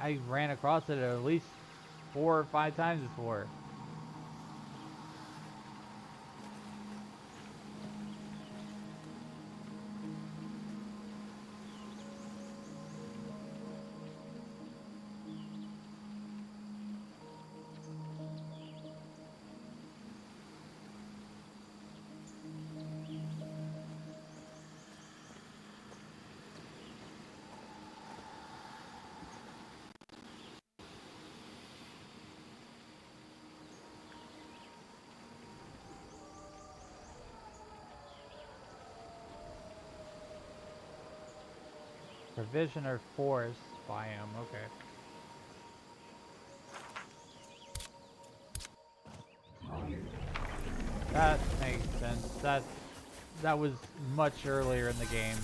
I ran across it at least 4 or 5 times before. Provision or forest biome, okay. That makes sense. That was much earlier in the game.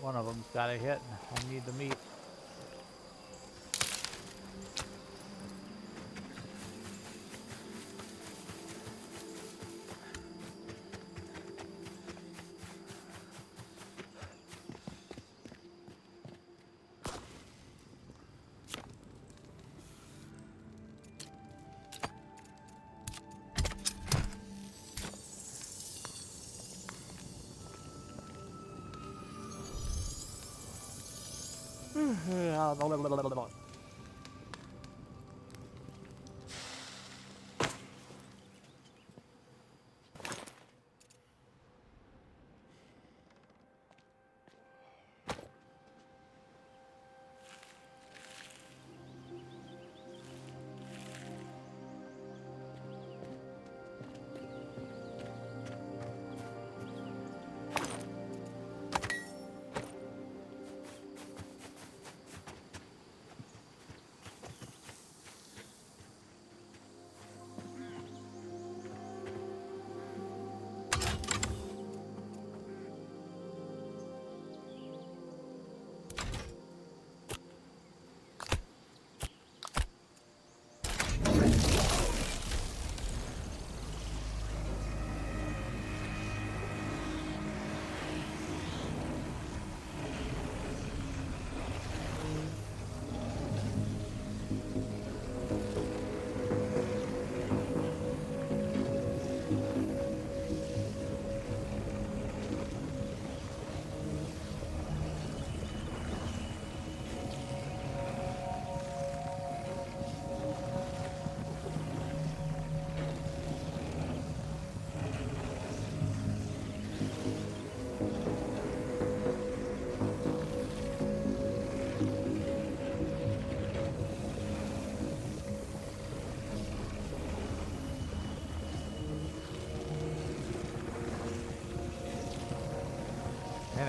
One of them's got a hit. I need the meat.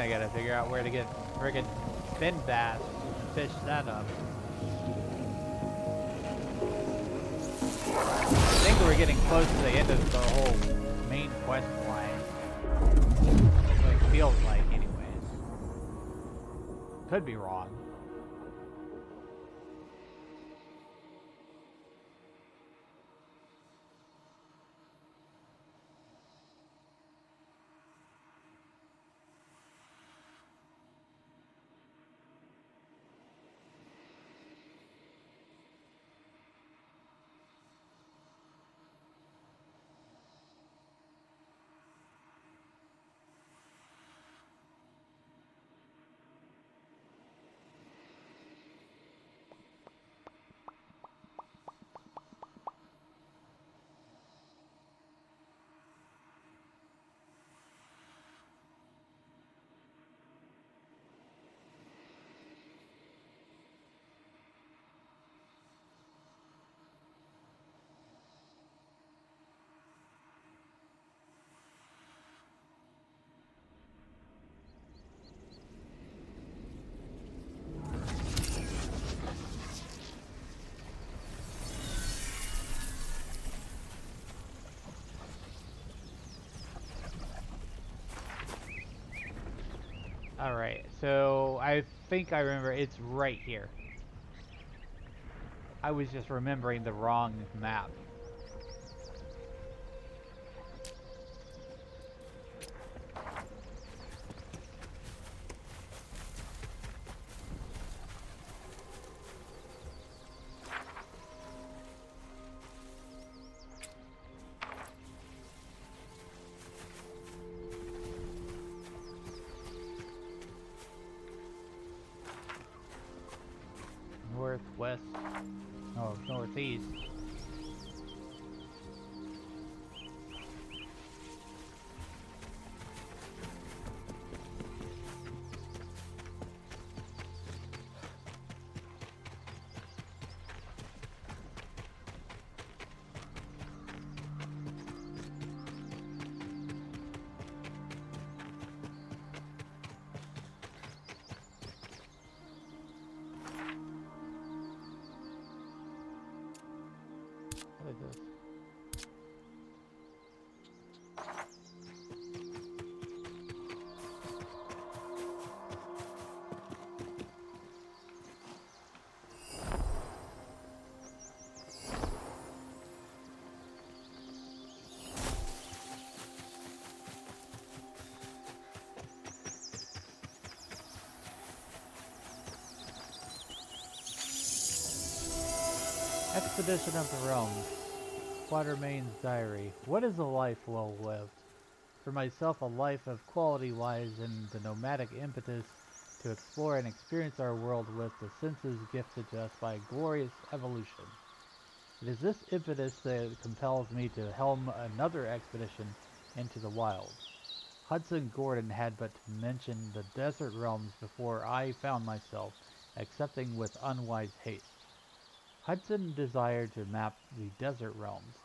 I gotta figure out where to get friggin' fin bass and fish that up. I think we're getting close to the end of the whole main quest line. It feels like, anyways. Could be wrong. Alright, so I think I remember it's right here. I was just remembering the wrong map. Northwest, oh, northeast. What is this? Expedition of the Realms. Quatermain's Diary. What is a life well lived? For myself, a life of quality lies in the nomadic impetus to explore and experience our world with the senses gifted to us by glorious evolution. It is this impetus that compels me to helm another expedition into the wilds. Hudson Gordon had but mentioned the desert realms before I found myself accepting with unwise haste. Hudson desired to map the desert realms,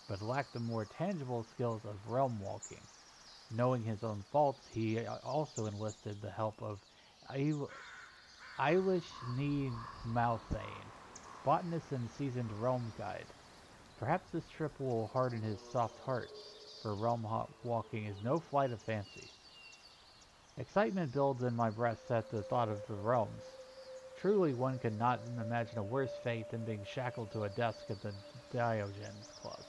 but lacked the more tangible skills of realm walking. Knowing his own faults, he also enlisted the help of Eilish Need Mouthane, botanist and seasoned realm guide. Perhaps this trip will harden his soft heart, for walking is no flight of fancy. Excitement builds in my breast at the thought of the realms. Truly, one could not imagine a worse fate than being shackled to a desk at the Diogenes Club.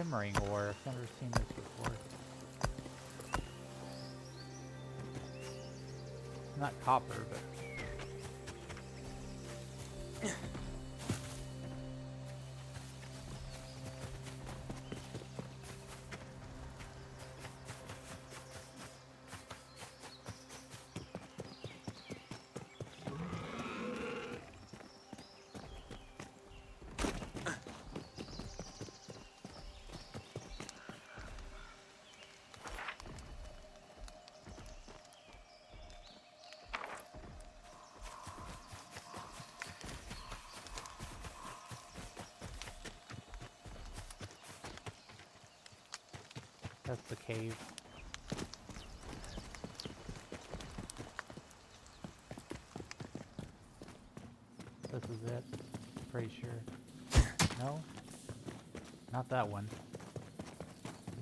shimmering ore. I've never seen this before. It's not copper, but... That's the cave. This is it. Pretty sure. No? Not that one.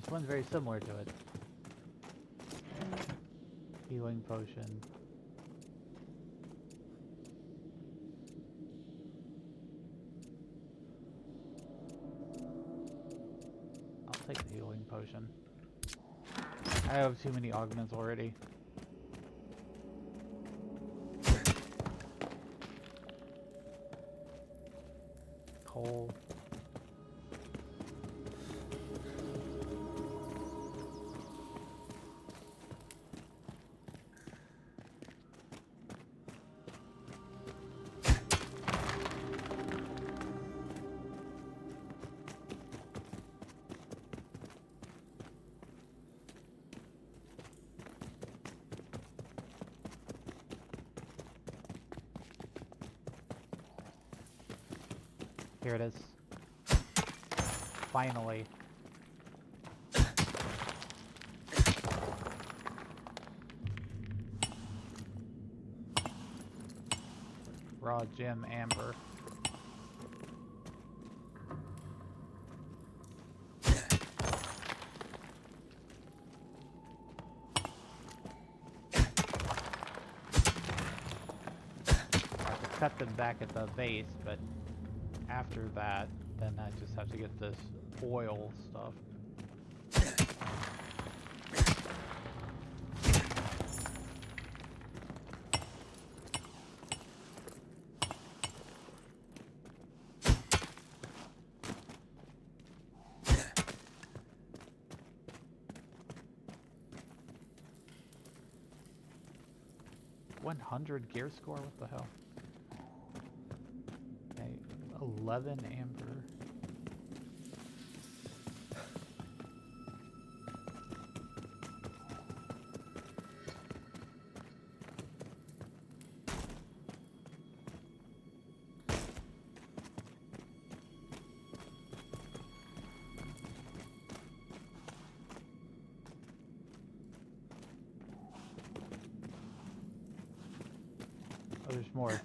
This one's very similar to it. Healing potion. I'll take the healing potion. I have too many augments already. Coal. Here it is. Finally. Raw gem amber. I have to cut them back at the base, but after that, then I just have to get this oil stuff. $100 gear score? What the hell? 11 amber. Oh, there's more.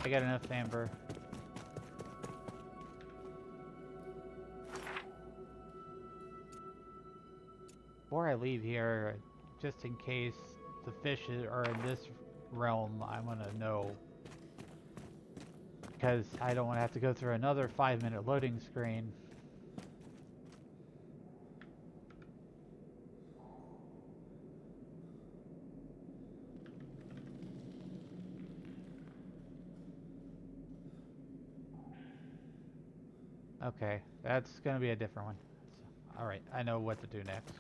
I got enough amber. Before I leave here, just in case the fish are in this realm, I want to know. Because I don't want to have to go through another 5-minute loading screen. Okay, that's gonna be a different one. Alright, I know what to do next.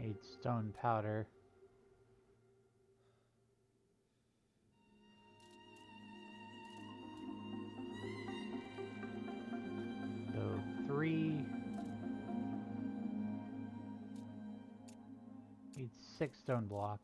Need stone powder. So 3. Need 6 stone blocks.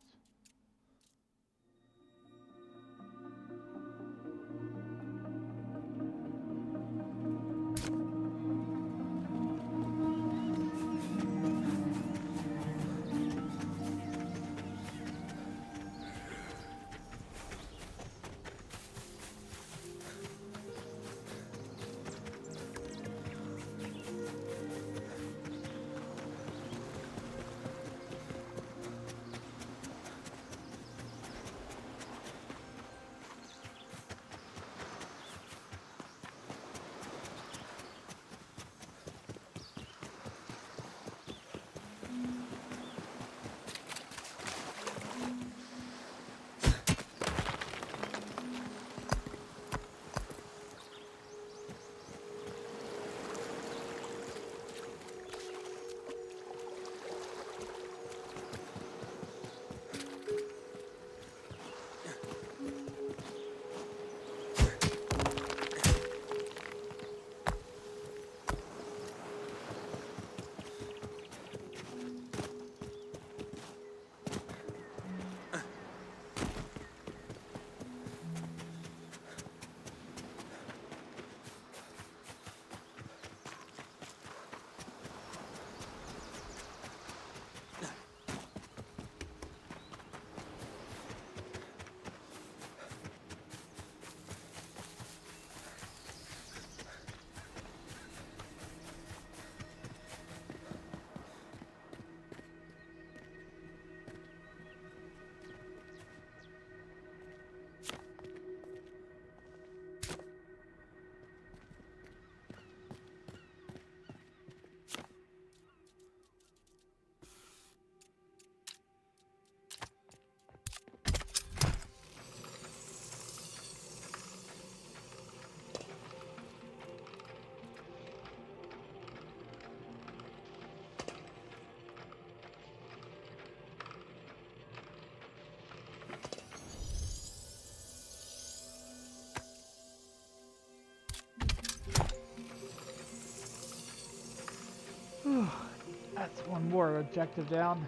one more objective down.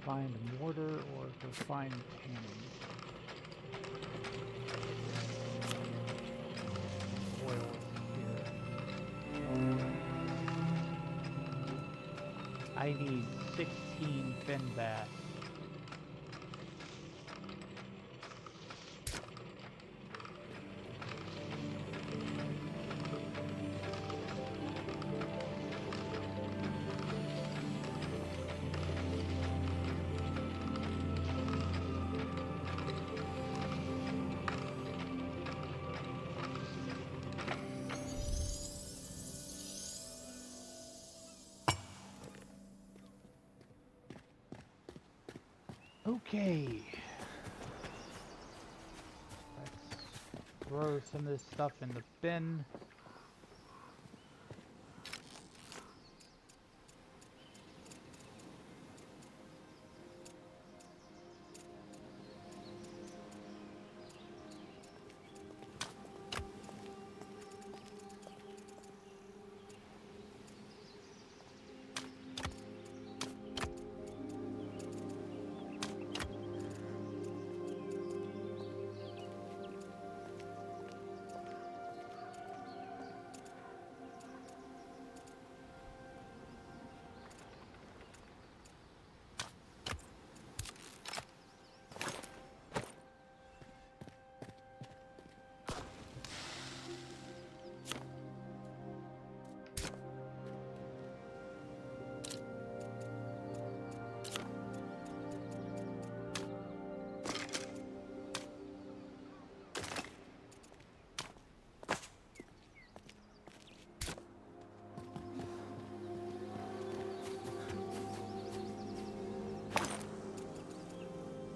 Find mortar or refined tanning. Oil is here. I need 16 fin bass. Okay. Let's throw some of this stuff in the bin.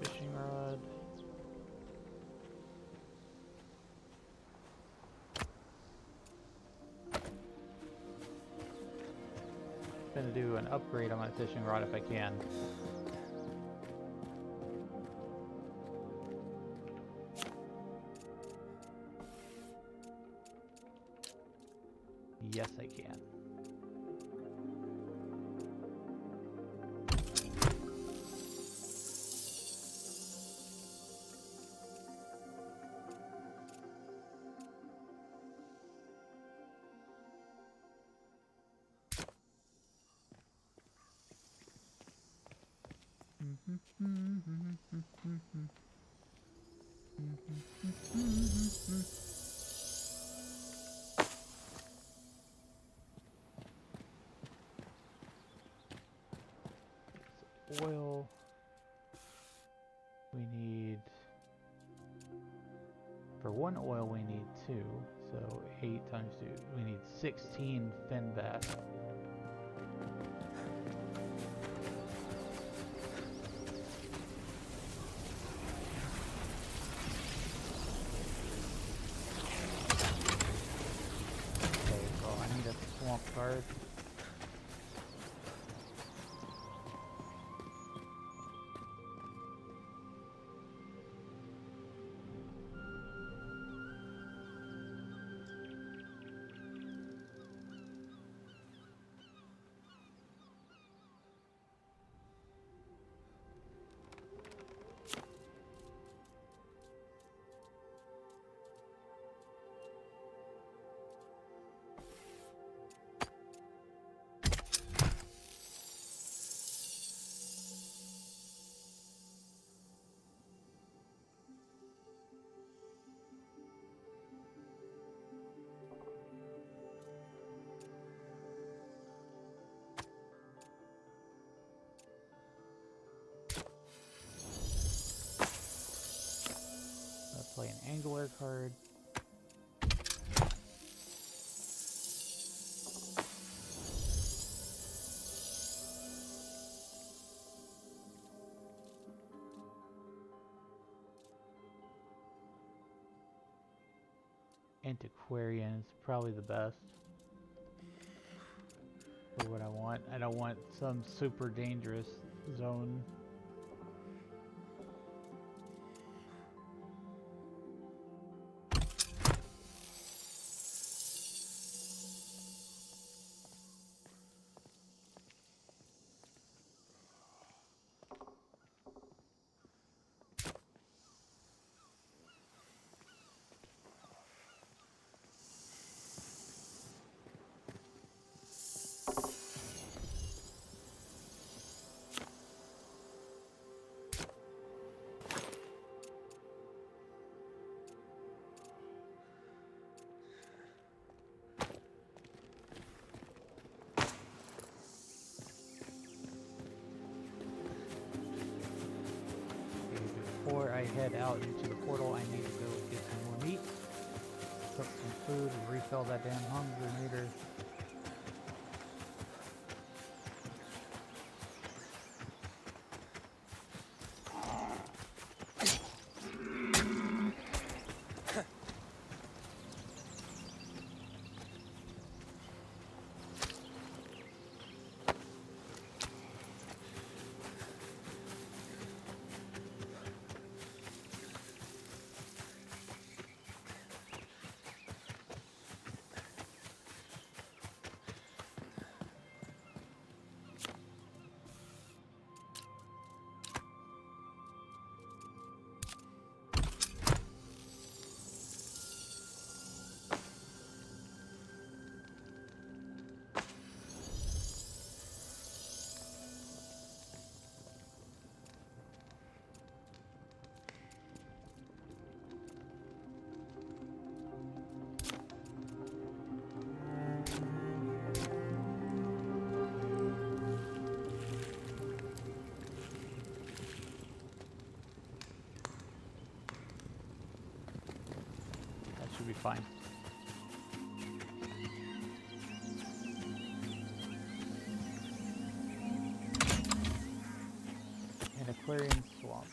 Fishing rod. I'm gonna do an upgrade on my fishing rod if I can. Yes, I can. Oil. We need, for one oil we need 2, so 8 times 2, we need 16 fin bass. Play an angler card. Antiquarian is probably the best for what I want. I don't want some super dangerous zone. Before I head out into the portal, I need to go get some more meat, cook some food, and refill that damn hunger meter. Should be fine. An aquarium swamp.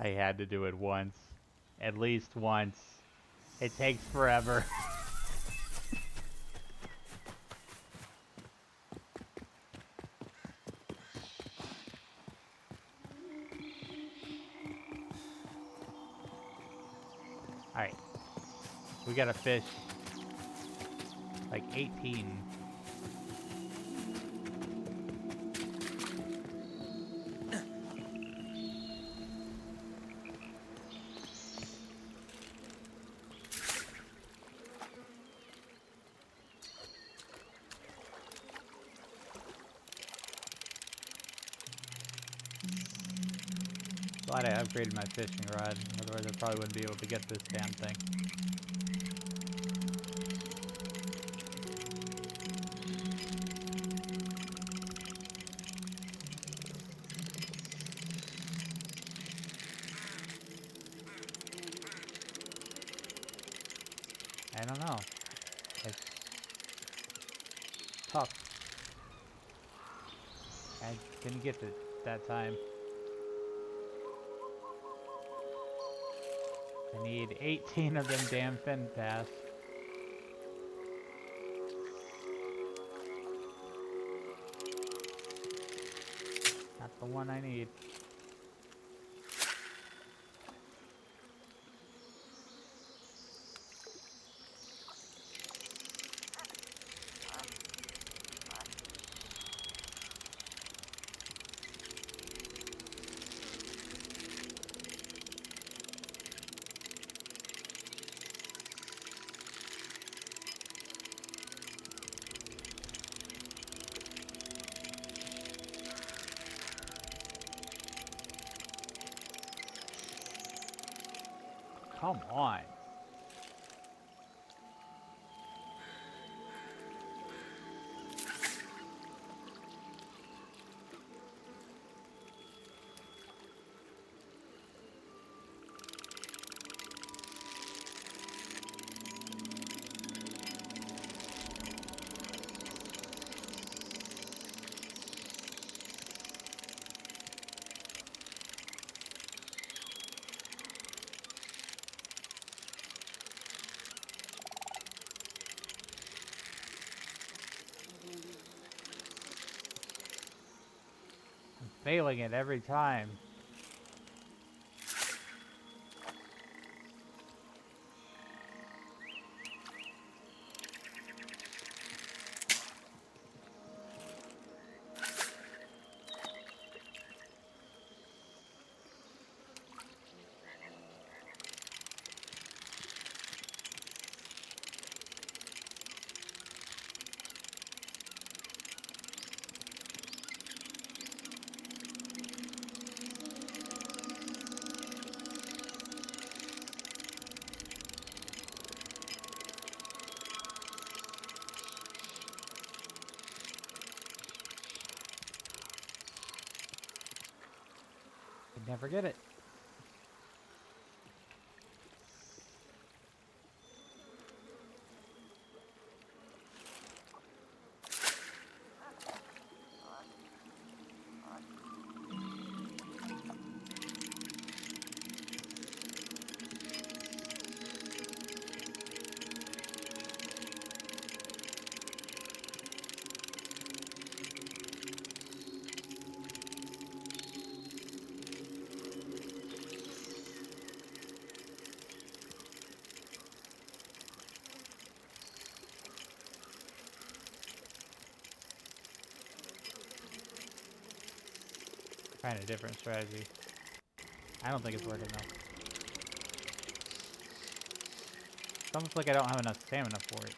I had to do it once. At least once. It takes forever. Alright. We gotta fish like 18. Glad I upgraded my fishing rod, otherwise I probably wouldn't be able to get this damn thing. I don't know. It's tough. I didn't get it that time. I need 18 of them damn fin pass. Not the one I need. Come on. I'm failing it every time. I never get it. Trying a different strategy. I don't think it's working though. It's almost like I don't have enough stamina for it.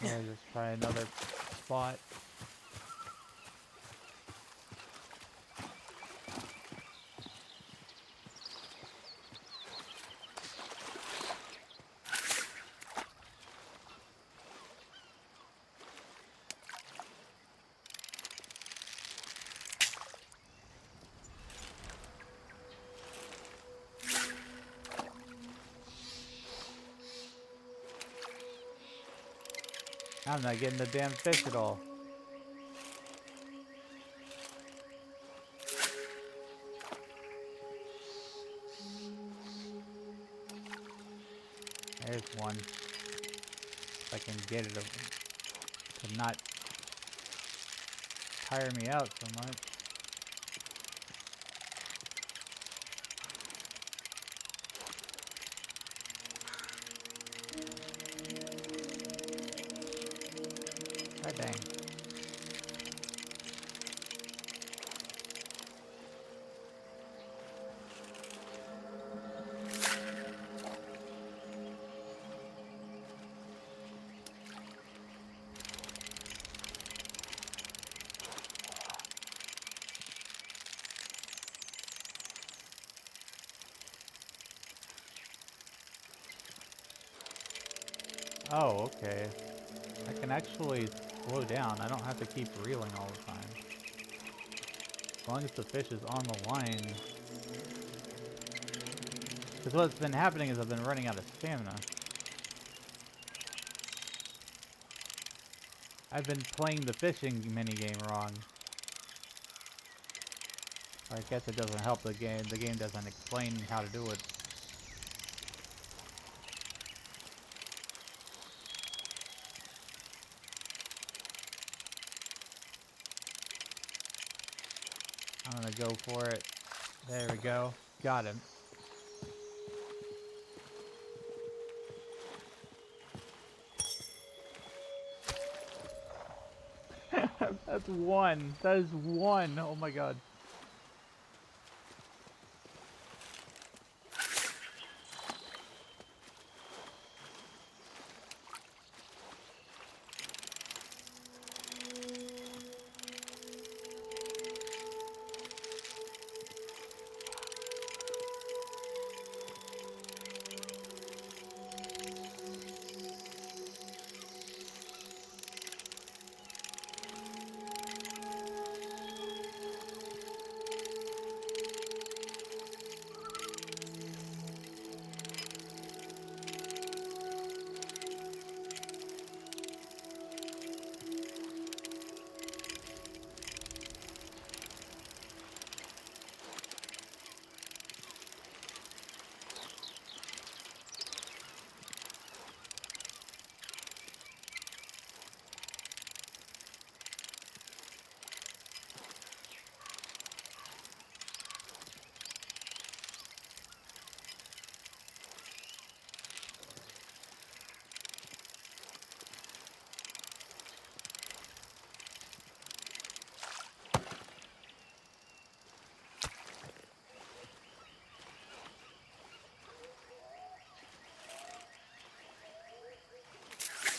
Or just try another spot. I'm not getting the damn fish at all. There's one. If I can get it to not tire me out so much. Ah, dang. Oh, okay. I can actually slow down. I don't have to keep reeling all the time. As long as the fish is on the line. Because what's been happening is I've been running out of stamina. I've been playing the fishing minigame wrong. I guess it doesn't help the game. The game doesn't explain how to do it. I'm gonna go for it. There we go. Got him. That's one. That is one. Oh my god.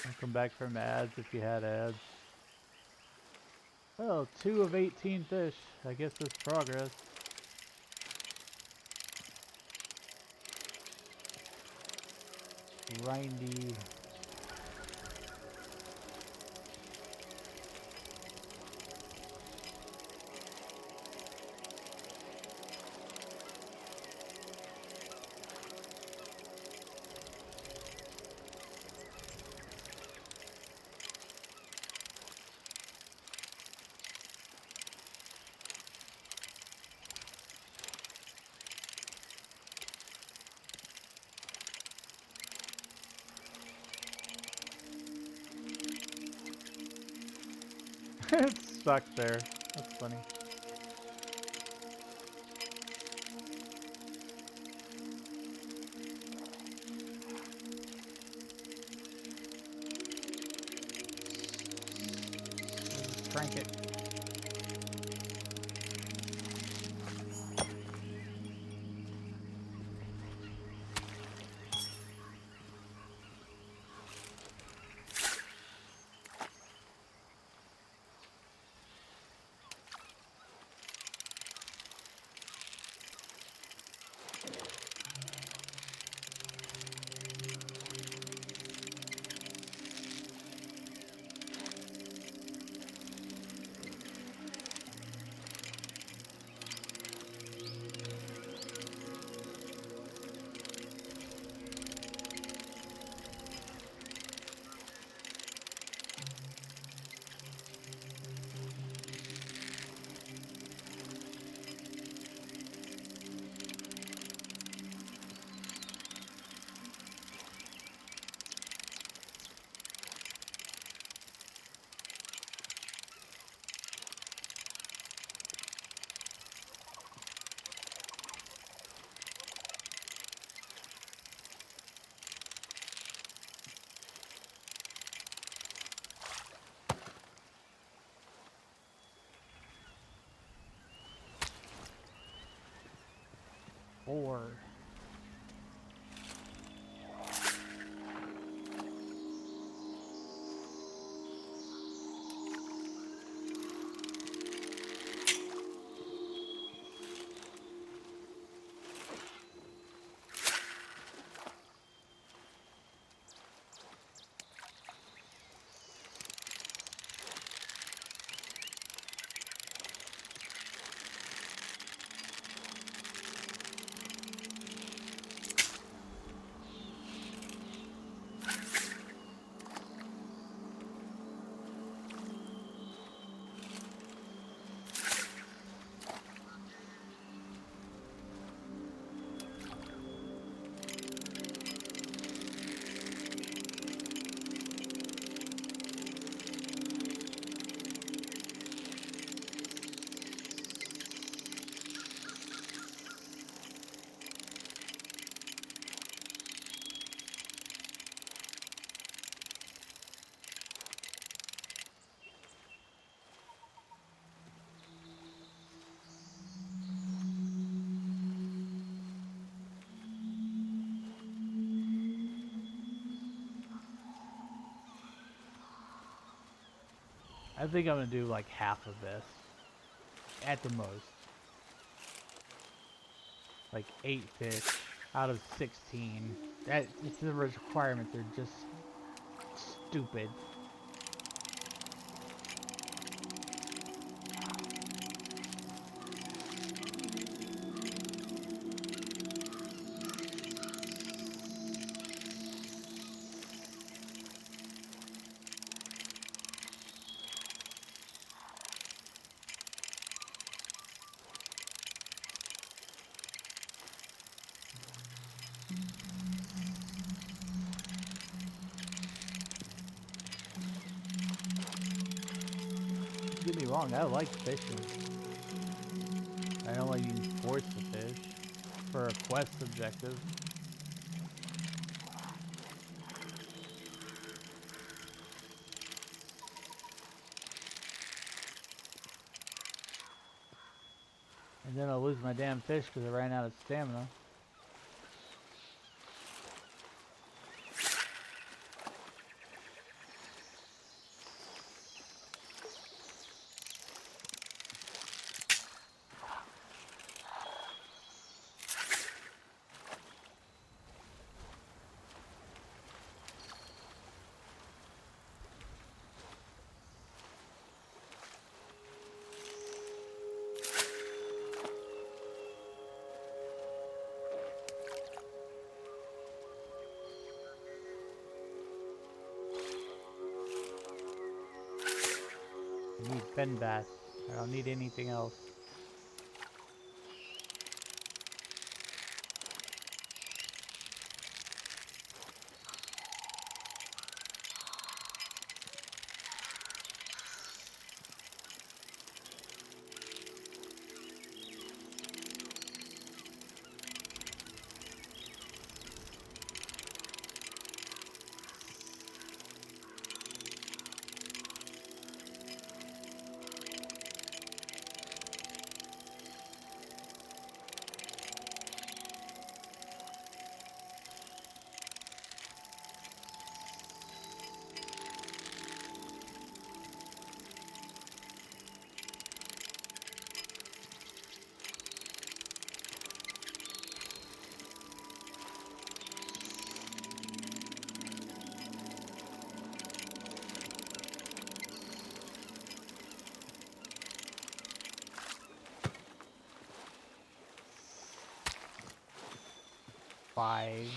I'll come back from ads if you had ads. Oh, 2 of 18 fish. I guess that's progress. Grindy. It's stuck there. That's funny. Just crank it. 4. I think I'm gonna do like half of this. At the most. Like 8 fish out of 16. That it's the requirements are just stupid. Don't get me wrong, I like fishing. I don't like being forced to fish for a quest objective. And then I'll lose my damn fish because I ran out of stamina. I need fen bass. I don't need anything else. Five.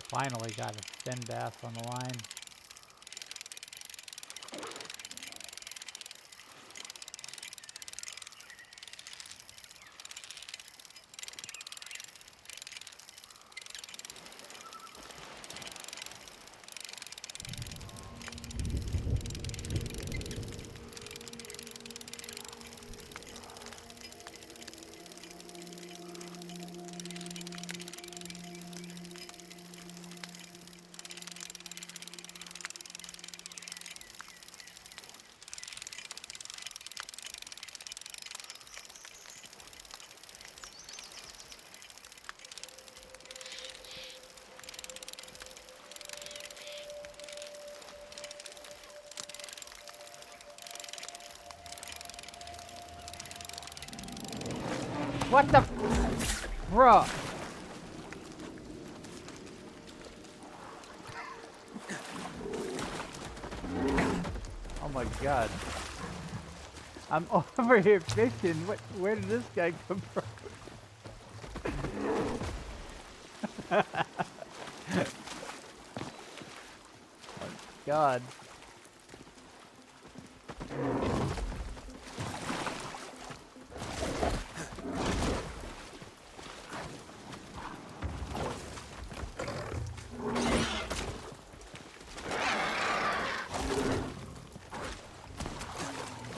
finally got a spin bass on the line. What the? Bruh! Oh my god. I'm over here fishing. Where did this guy come from? God.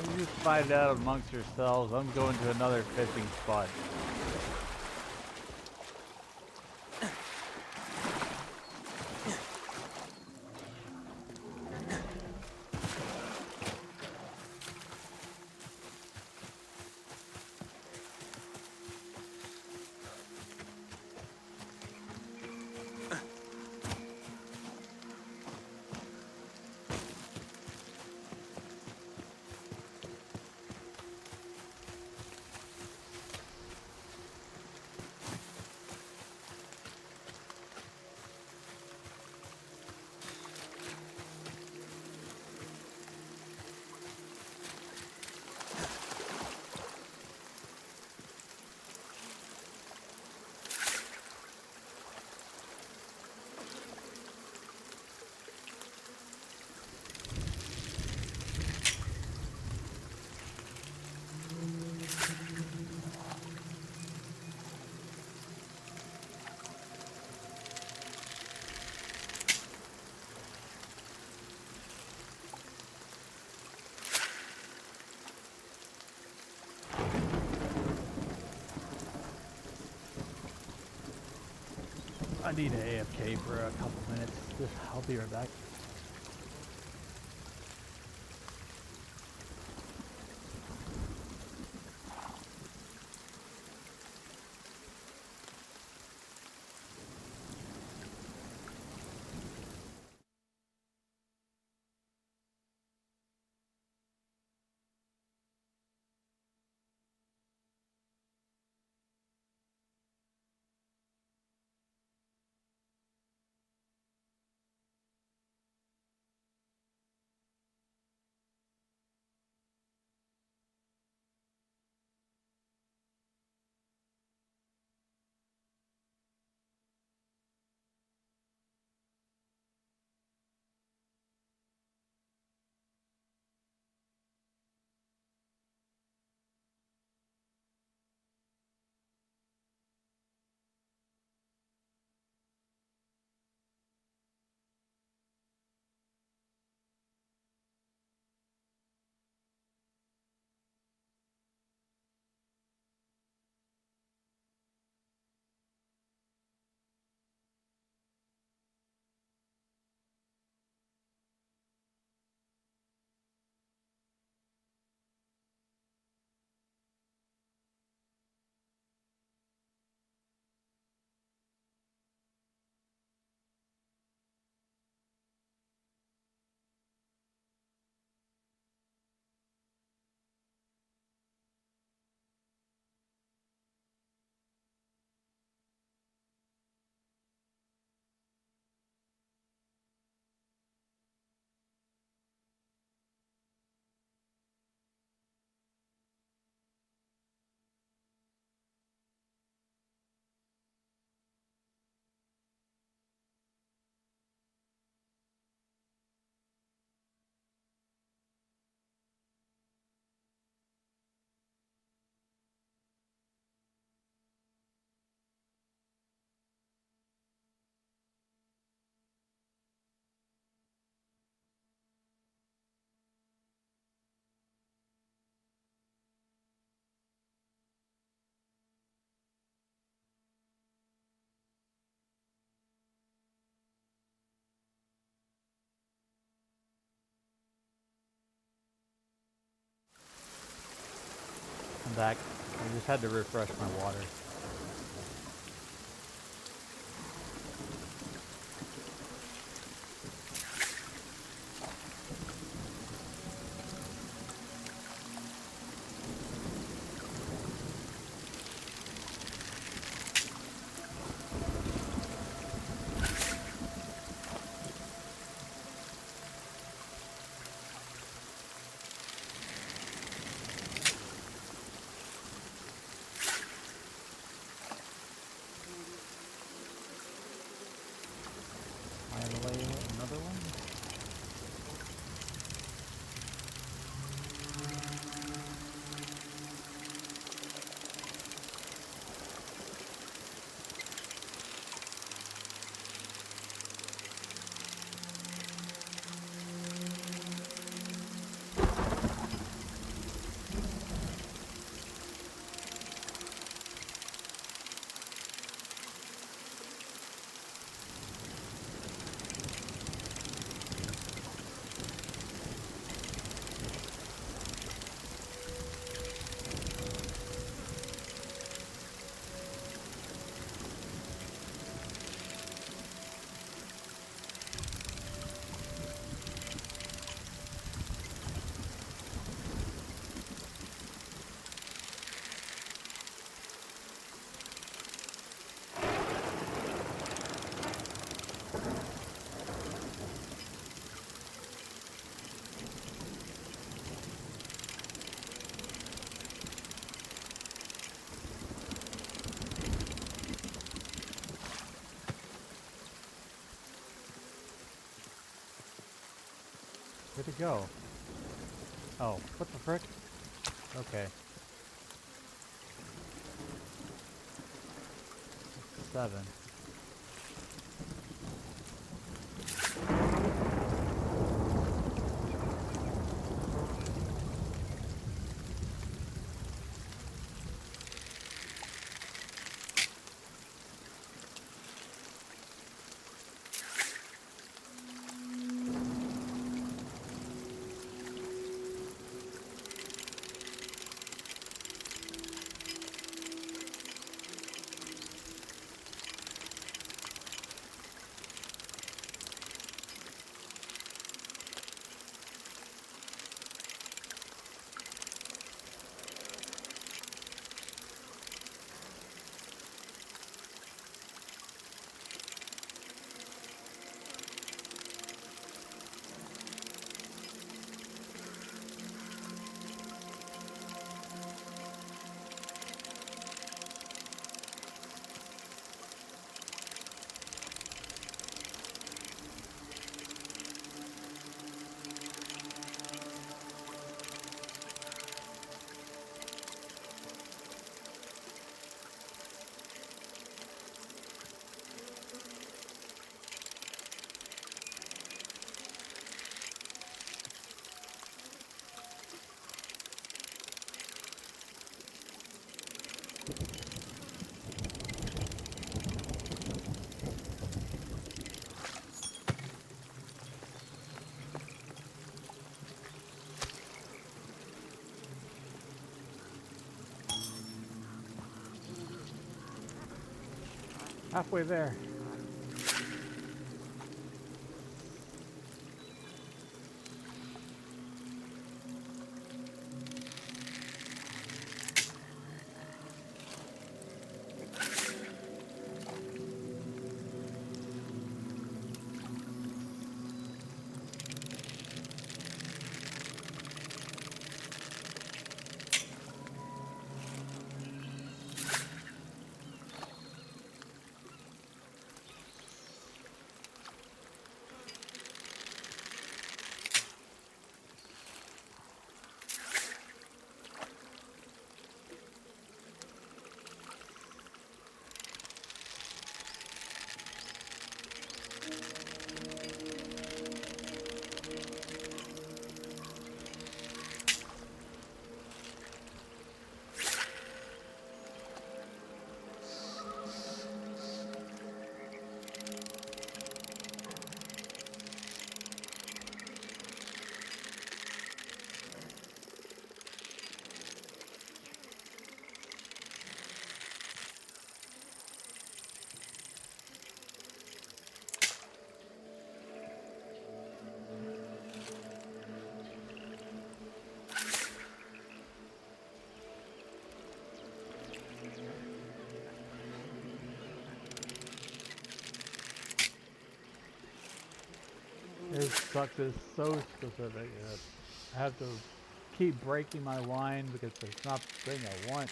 You just find out amongst yourselves. I'm going to another fishing spot. I need an AFK for a couple minutes. I'll be right back. back. I just had to refresh my water. Finally, another one. Where'd it go? Oh, what the frick? Okay. 7. Halfway there. sucks. It's so specific. I have to keep breaking my line because it's not the thing I want.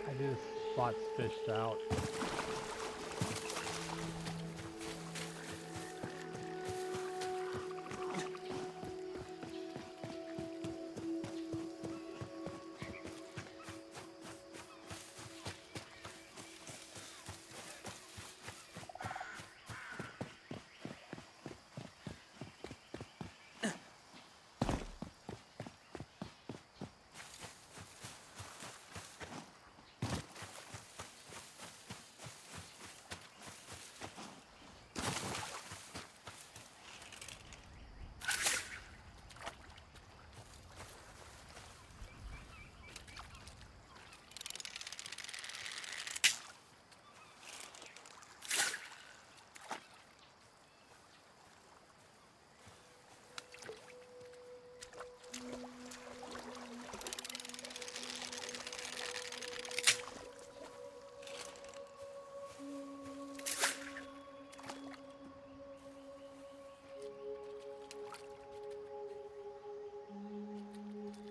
I just spots fished out.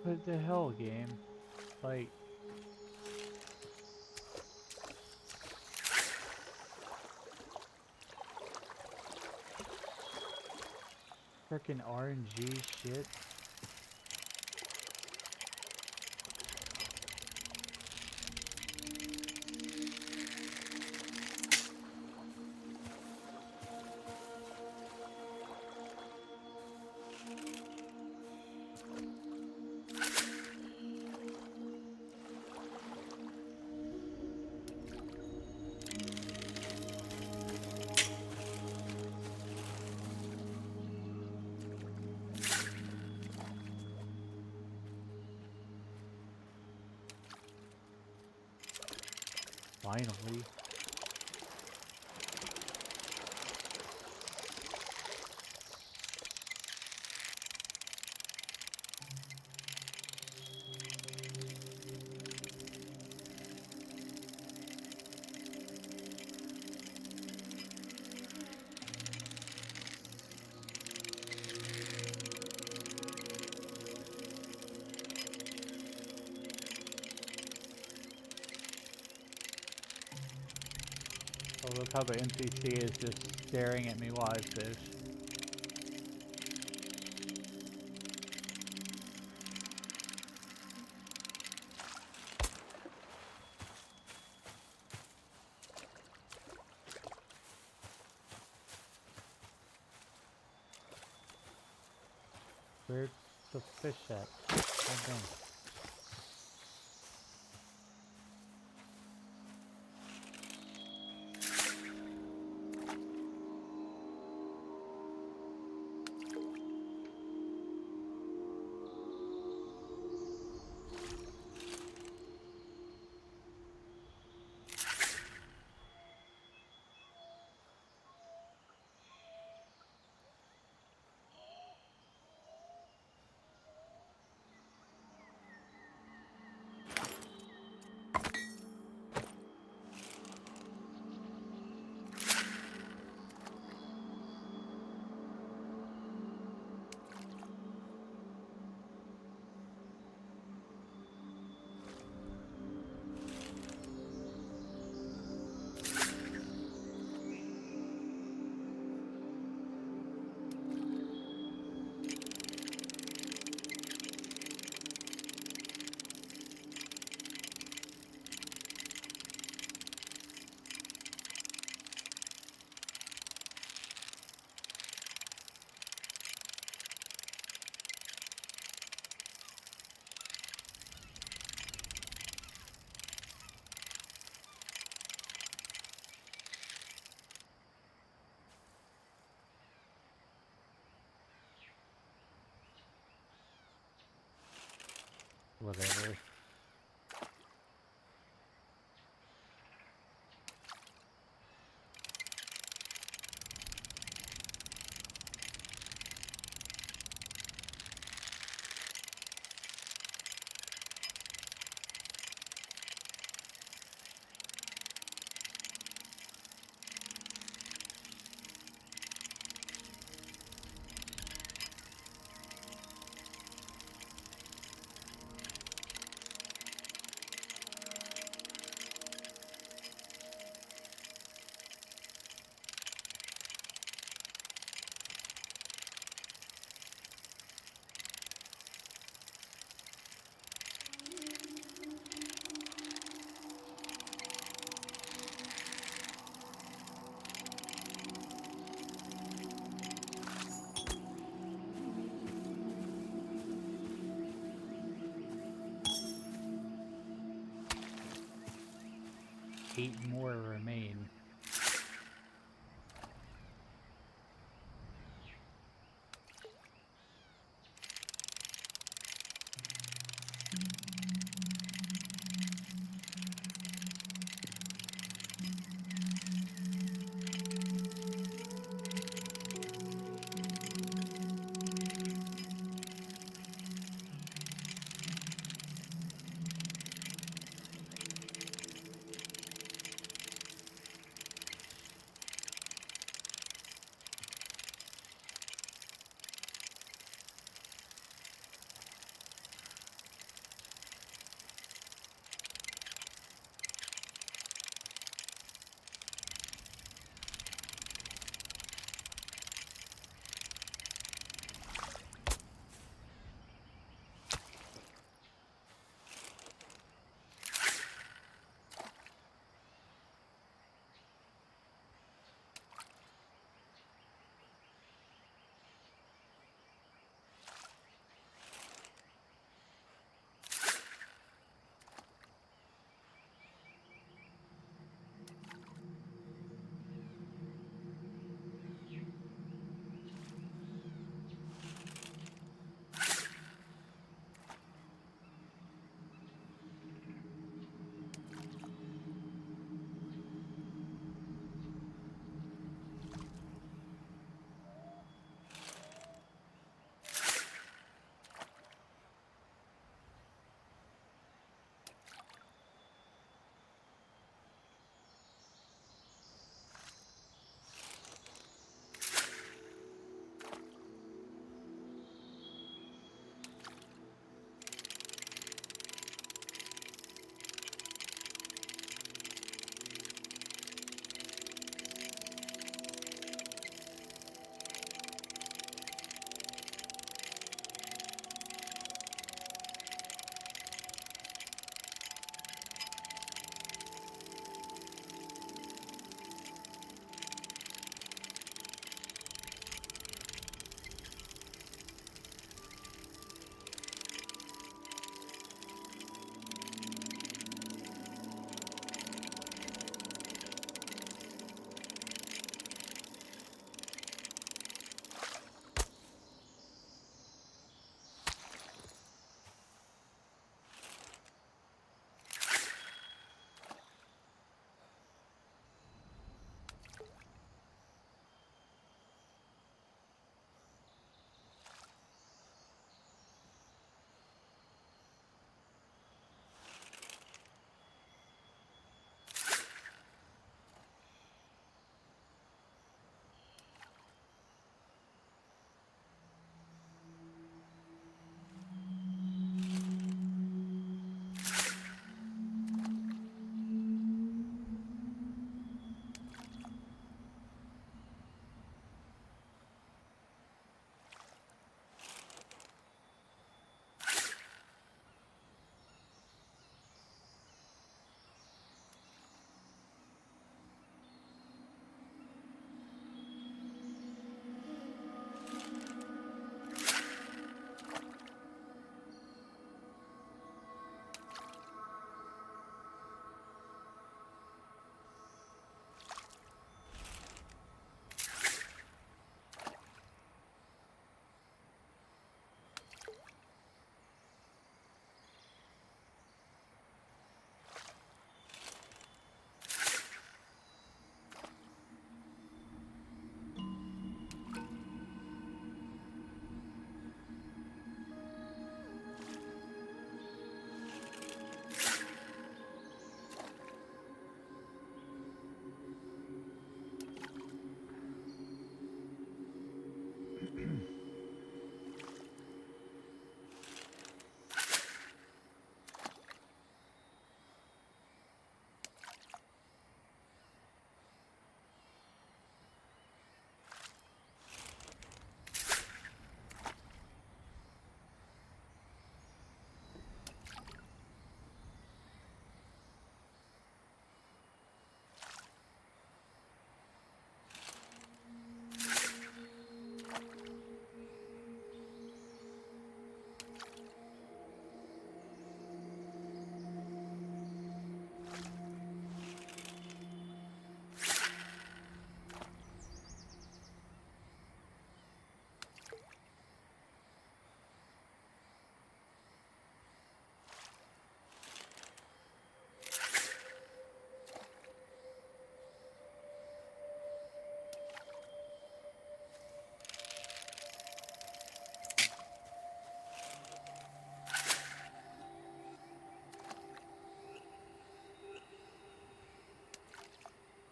What the hell, game? Like, frickin' RNG shit. Finally. Oh, look how the NPC is just staring at me while I fish. Where's the fish at? Oh, dang. 8 more remain.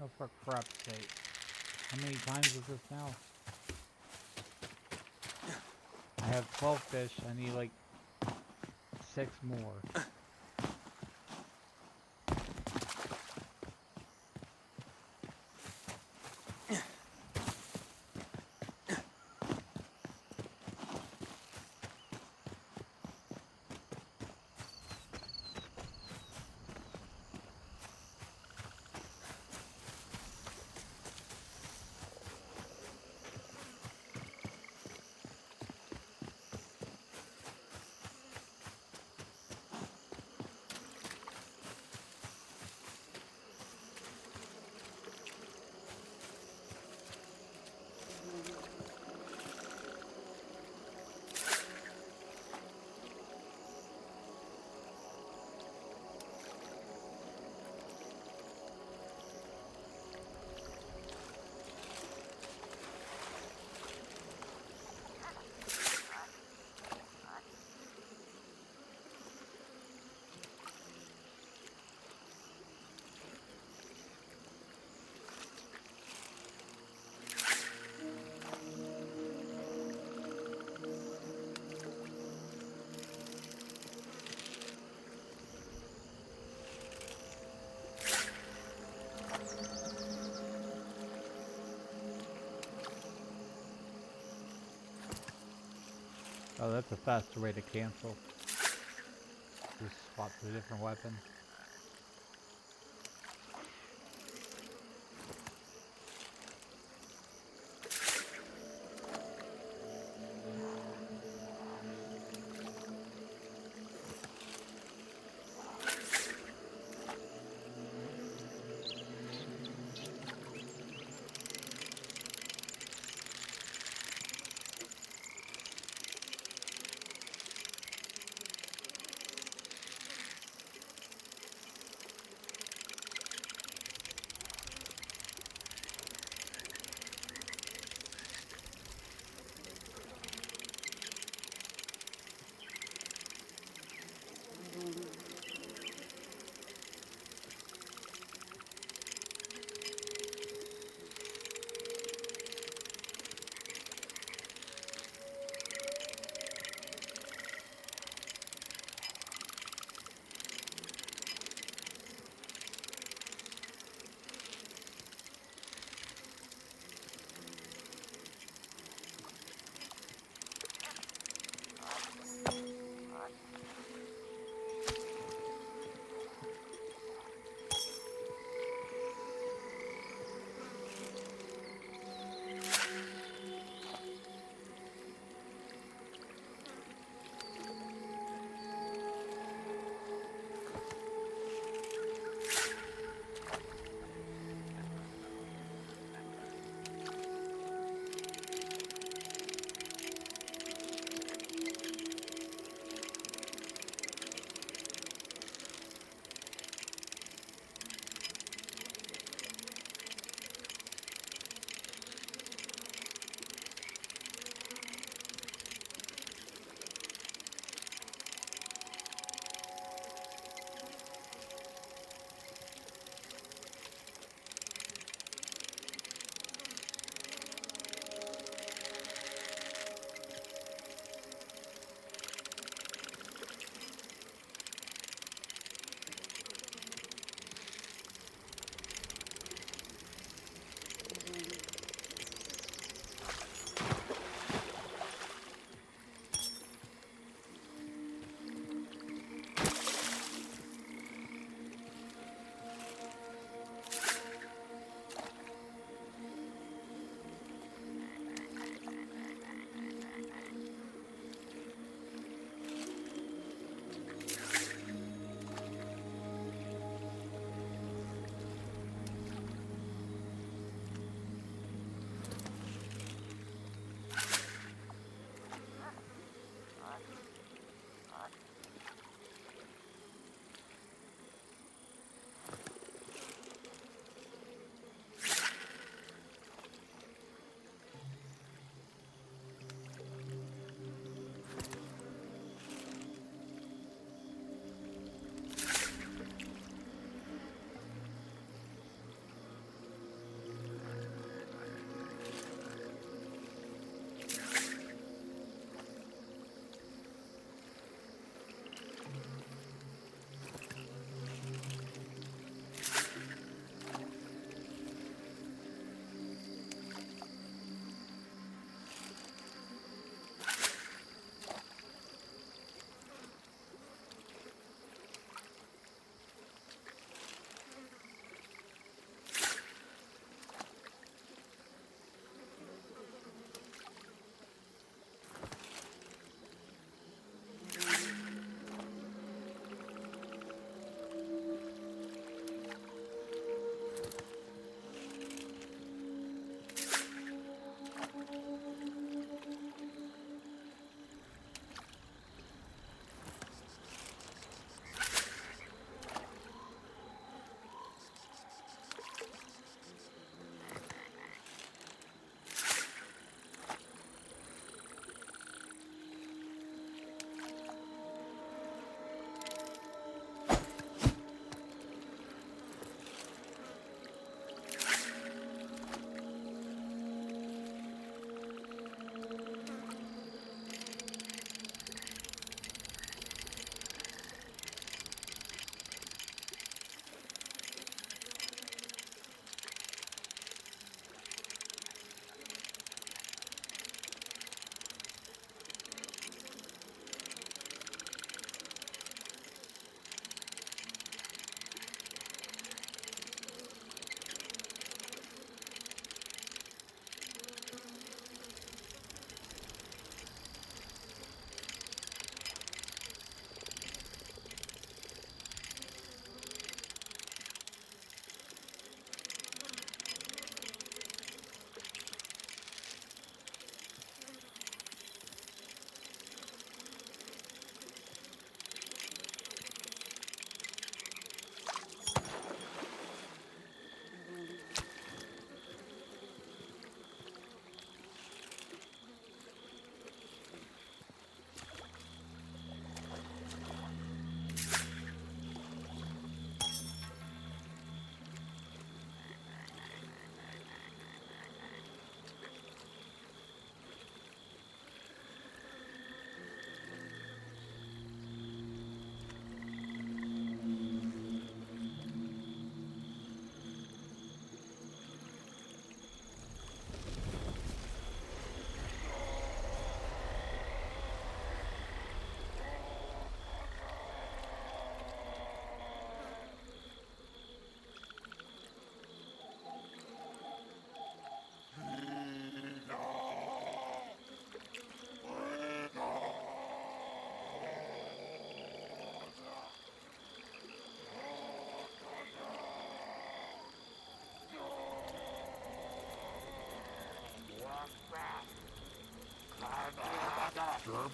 Oh, for crap's sake. How many times is this now? I have 12 fish. I need like 6 more. Oh, that's a faster way to cancel. Just swap to a different weapon.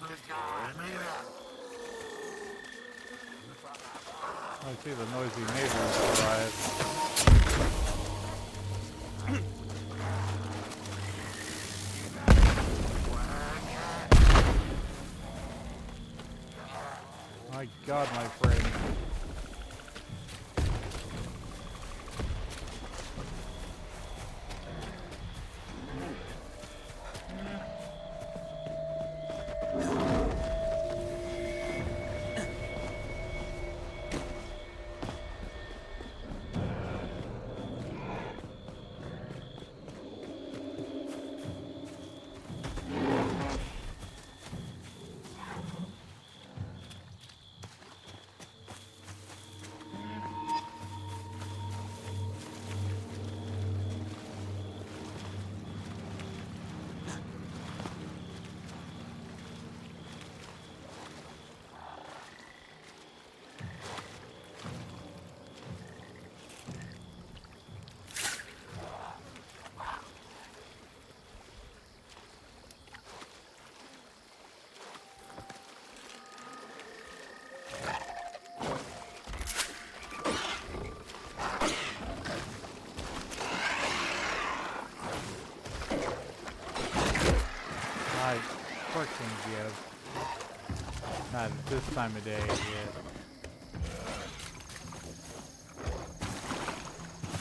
I see the noisy neighbors arrive. My God, my friend. I freaking give. Not at this time of day yet.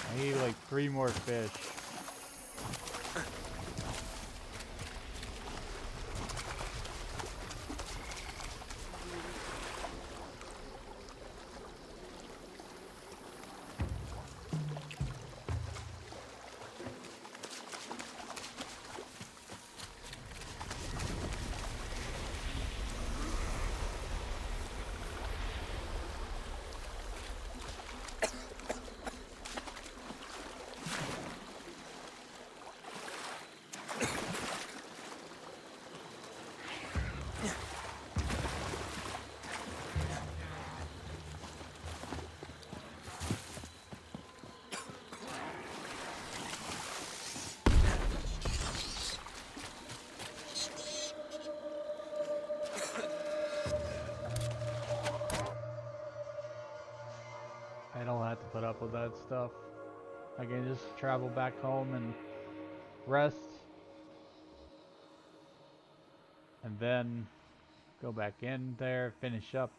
I need like 3 more fish. I don't have to put up with that stuff. I can just travel back home and rest. And then go back in there, finish up.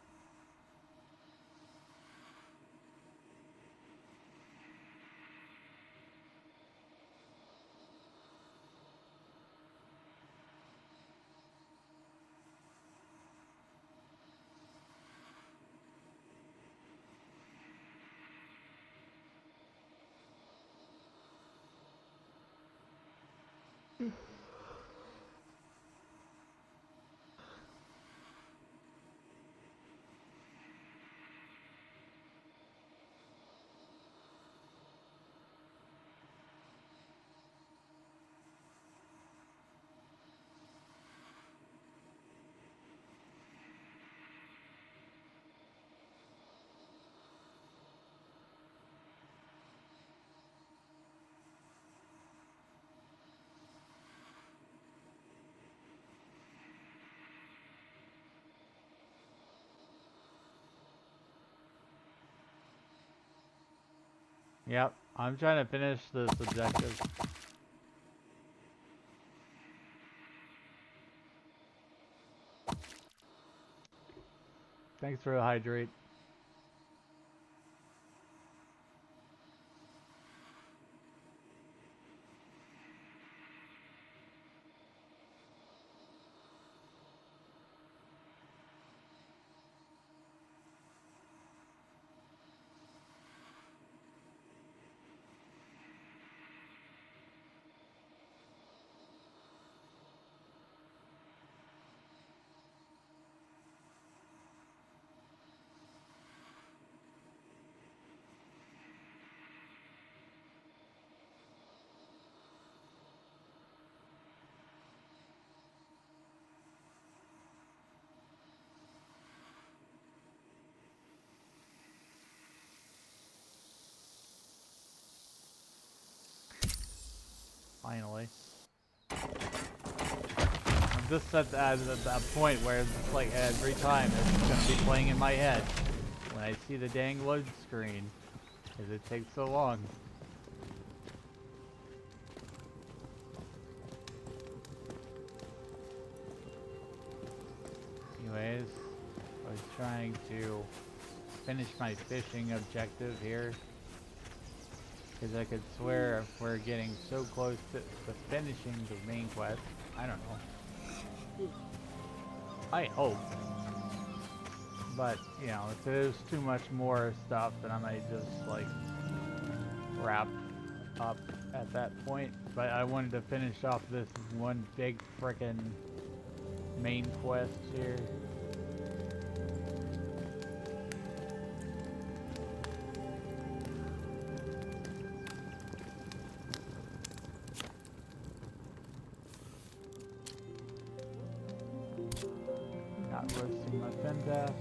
Yep, I'm trying to finish this objective. Thanks for the hydrate. Finally. I'm just at that point where it's just like every time it's gonna be playing in my head when I see the dang load screen, because it takes so long. Anyways, I was trying to finish my fishing objective here, because I could swear we're getting so close to finishing the main quest. I don't know. I hope. But, you know, if there's too much more stuff, then I might just, like, wrap up at that point. But I wanted to finish off this one big frickin' main quest here. Not roasting my Fendath.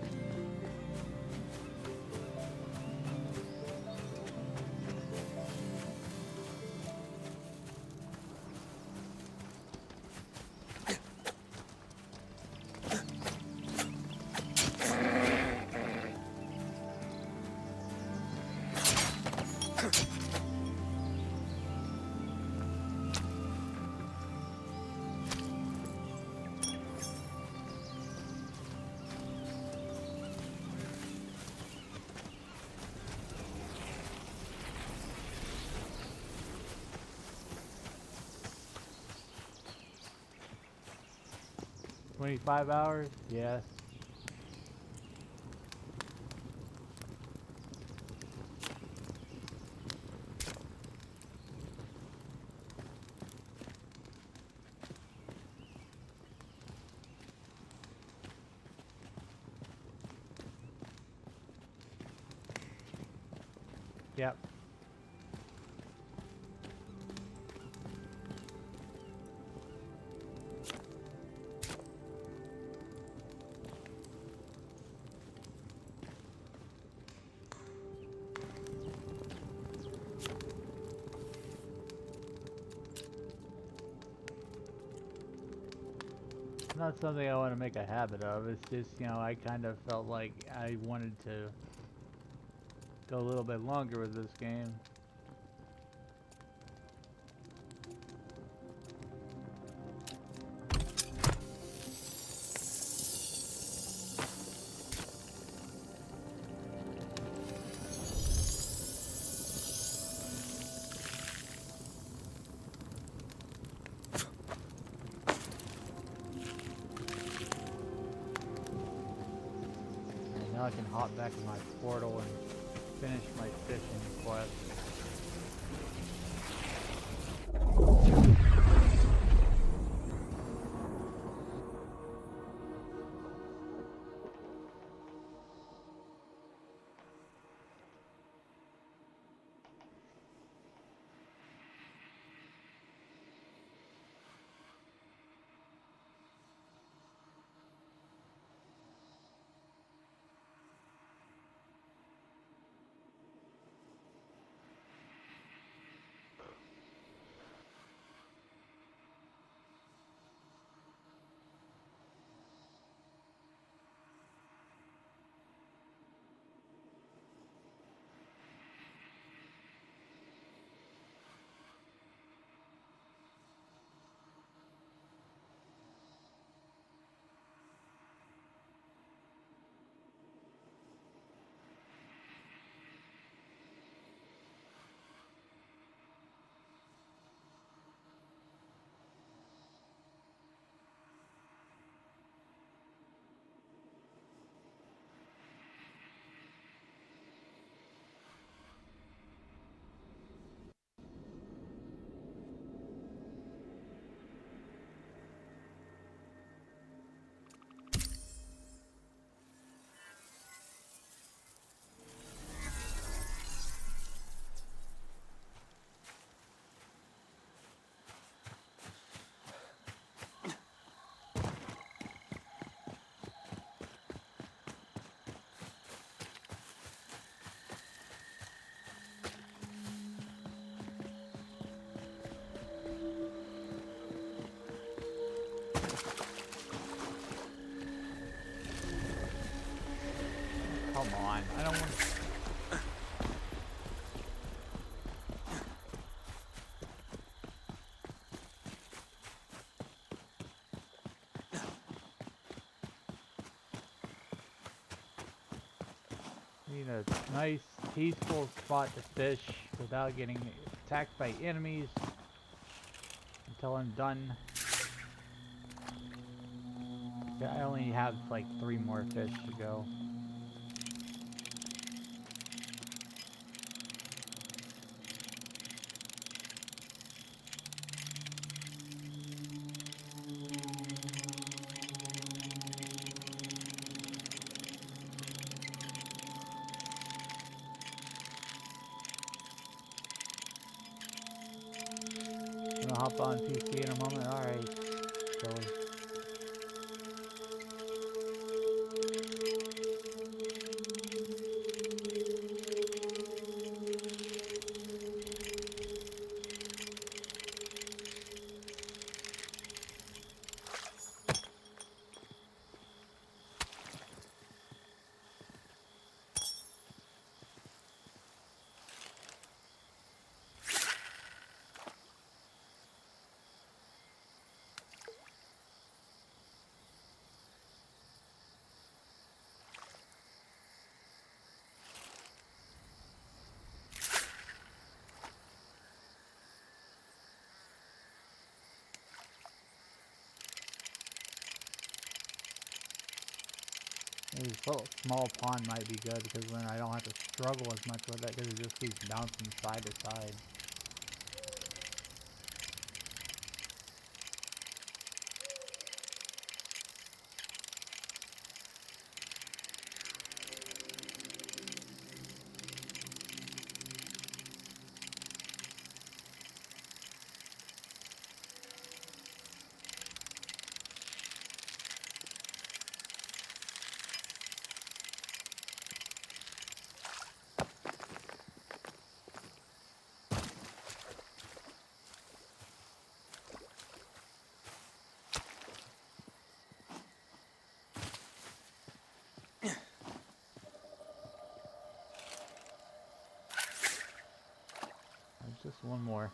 $25 hours? Yes. Yep. Not something I want to make a habit of. It's just, you know, I kind of felt like I wanted to go a little bit longer with this game. And now I can hop back in my portal and finish my fishing quest. on. I don't want to... Need a nice, peaceful spot to fish without getting attacked by enemies until I'm done. Yeah, I only have like 3 more fish to go. Gonna hop on PC in a moment. Alright, silly. Maybe a little small pond might be good because then I don't have to struggle as much with it because it just keeps bouncing side to side. There's just one more.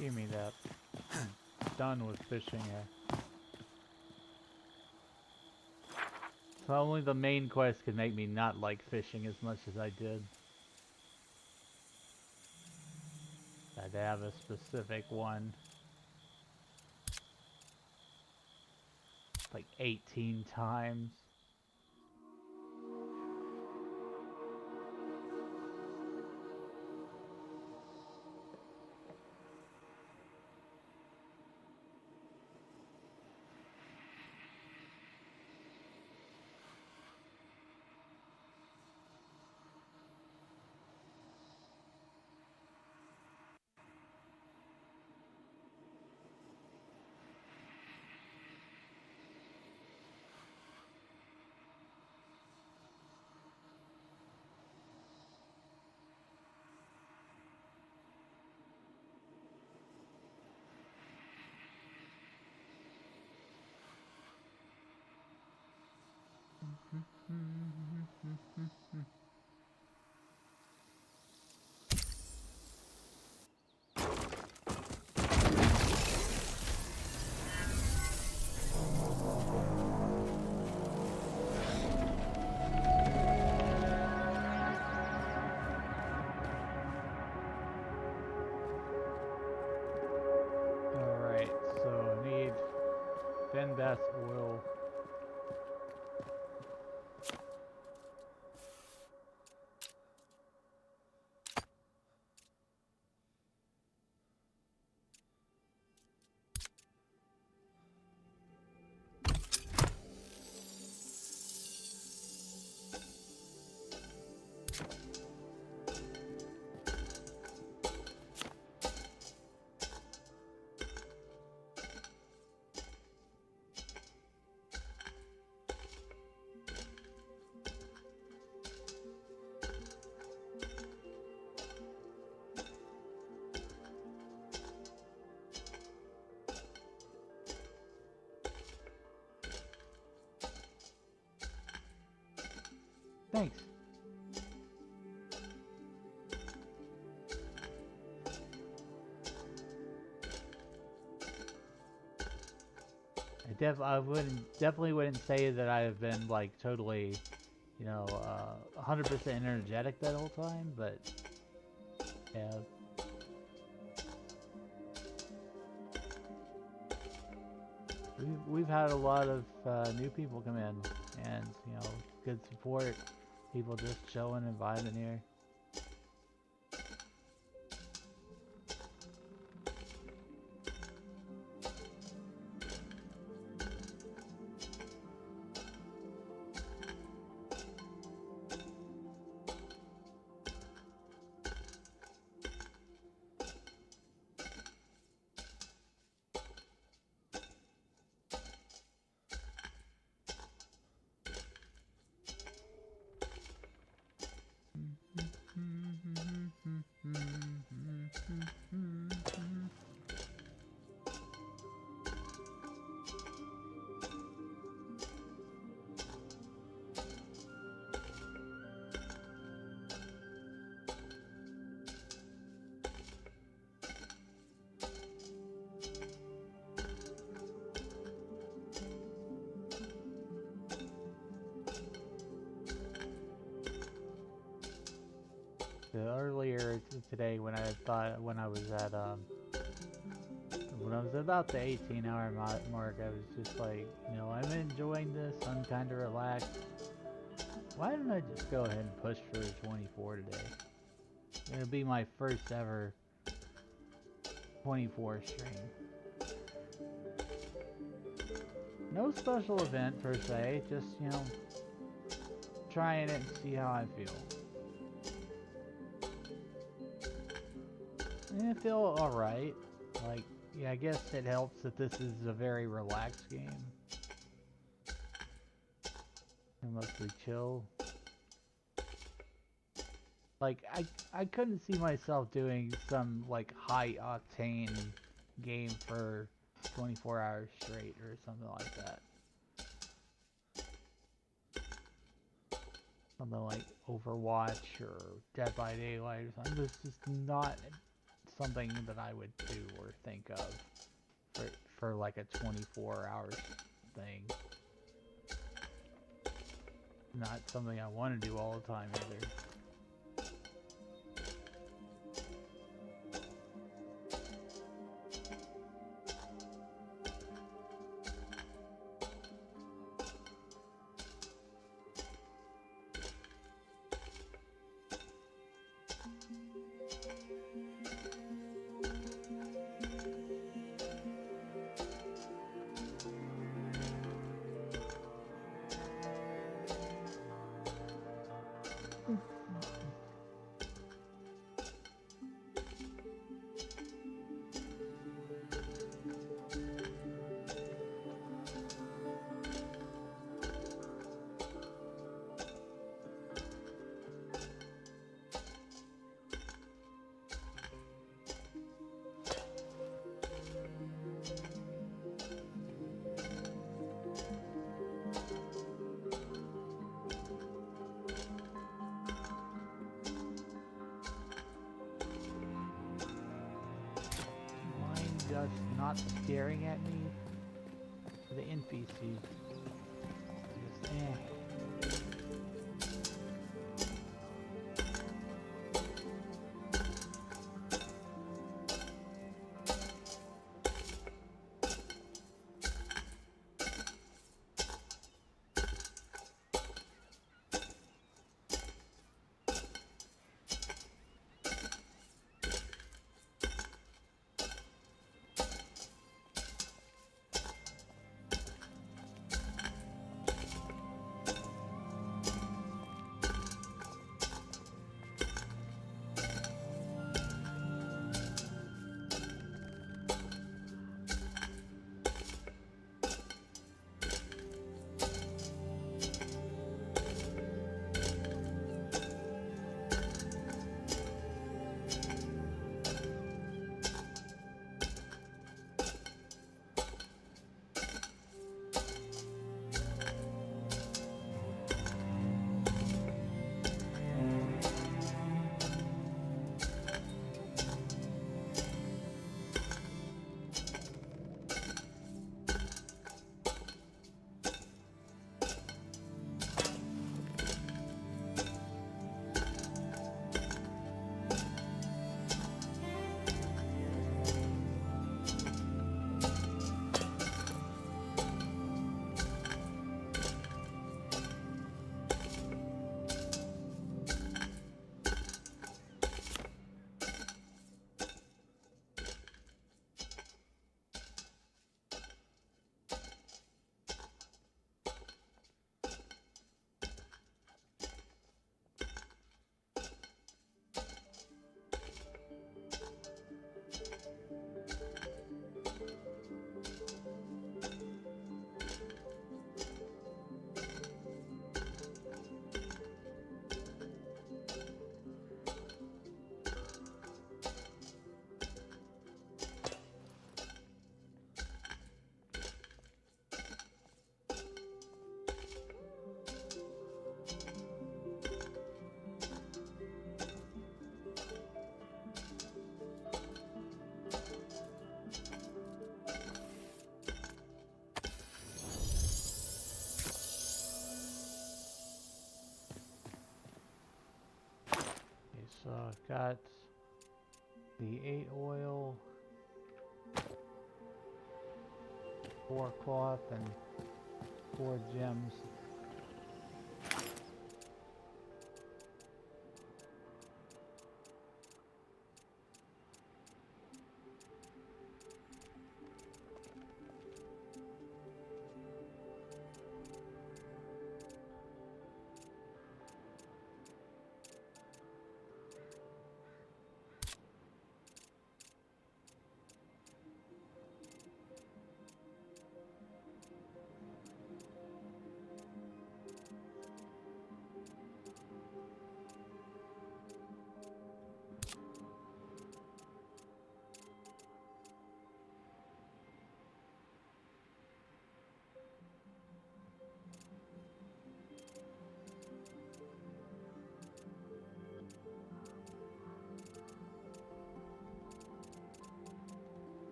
Give me that. Done with fishing here. So only the main quest could make me not like fishing as much as I did. Had to have a specific one. Like 18 times. bass oil. Thanks. I definitely wouldn't say that I've been like totally, 100% energetic that whole time, but yeah. We've had a lot of new people come in, and good support. People just chilling and vibing here. Earlier today, when I was at when I was about the 18-hour mark, I was just like, I'm enjoying this. I'm kind of relaxed. Why didn't I just go ahead and push for 24 today? It'll be my first ever 24 stream. No special event per se, just trying it and see how I feel. And I feel alright. Like, yeah, I guess it helps that this is a very relaxed game. And mostly chill. Like, I couldn't see myself doing some, like, high-octane game for 24 hours straight or something like that. Something like Overwatch or Dead by Daylight or something. It's just not something that I would do or think of for like a 24 hours thing. Not something I want to do all the time either. Just not staring at me. The NPC. Just got the 8 oil, 4 cloth, and 4 gems.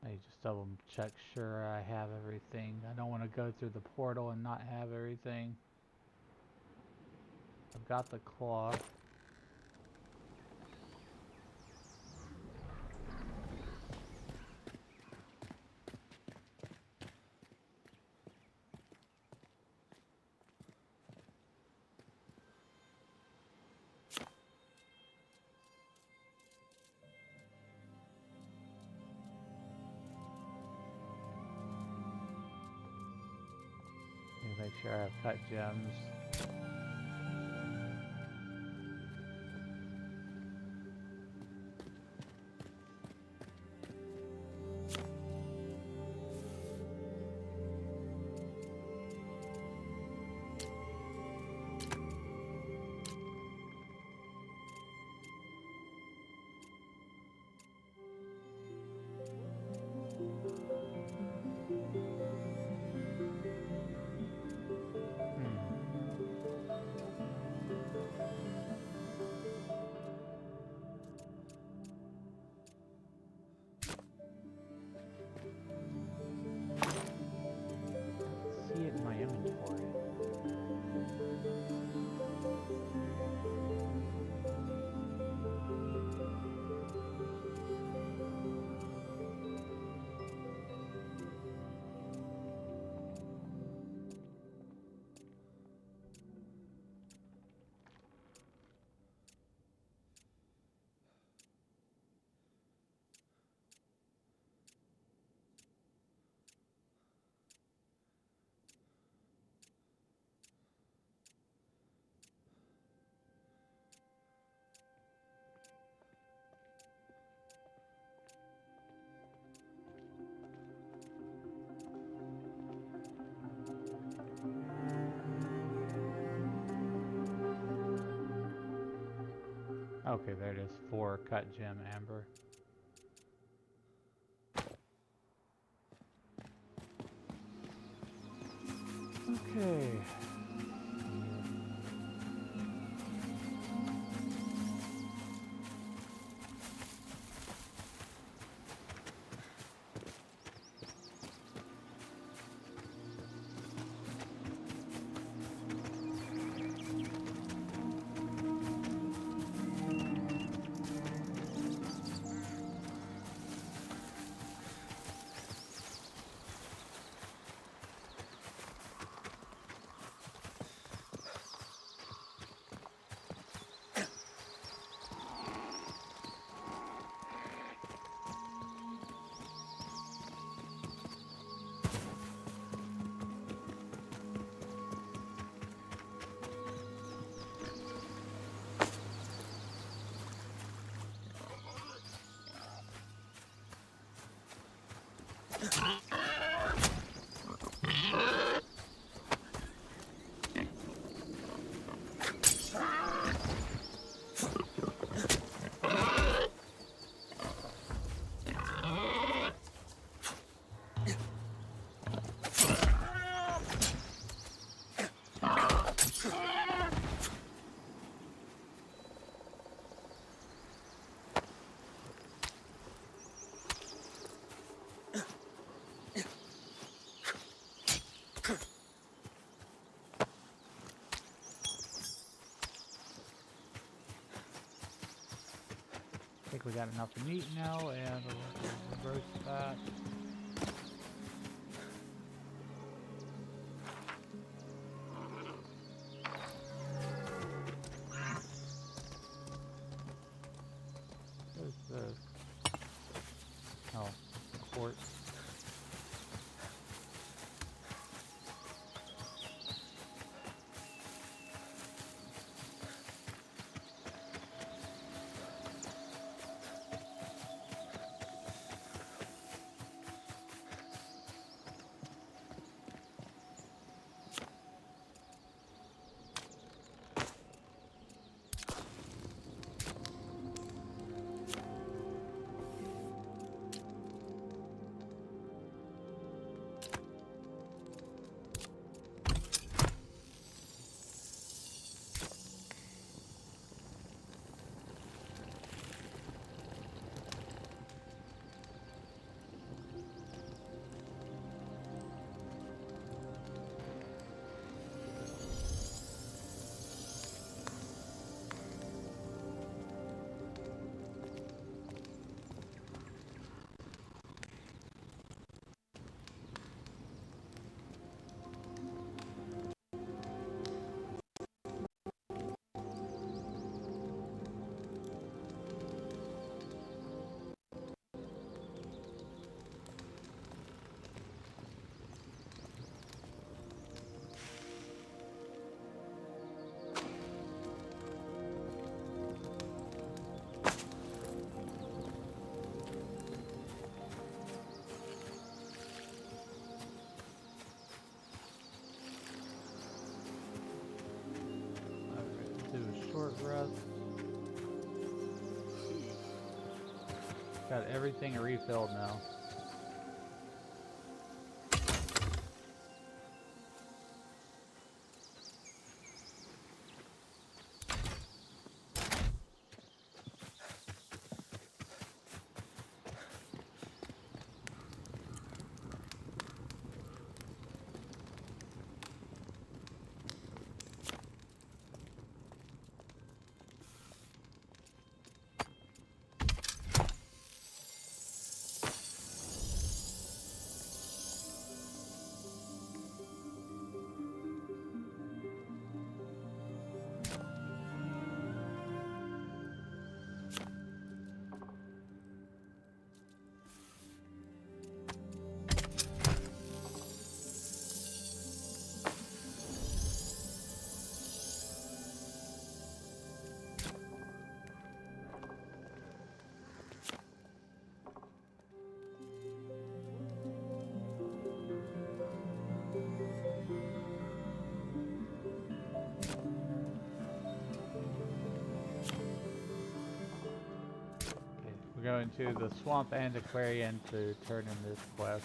I just double check sure I have everything. I don't want to go through the portal and not have everything. I've got the cloth. Make sure I have cut gems. See it in my inventory. Okay, there it is. 4 cut gem amber. Okay. think we got enough meat now, and we'll roast that. What's this? Oh, quartz. Do a short rest. Got everything refilled now. We're going to the Swamp Antiquarian to turn in this quest.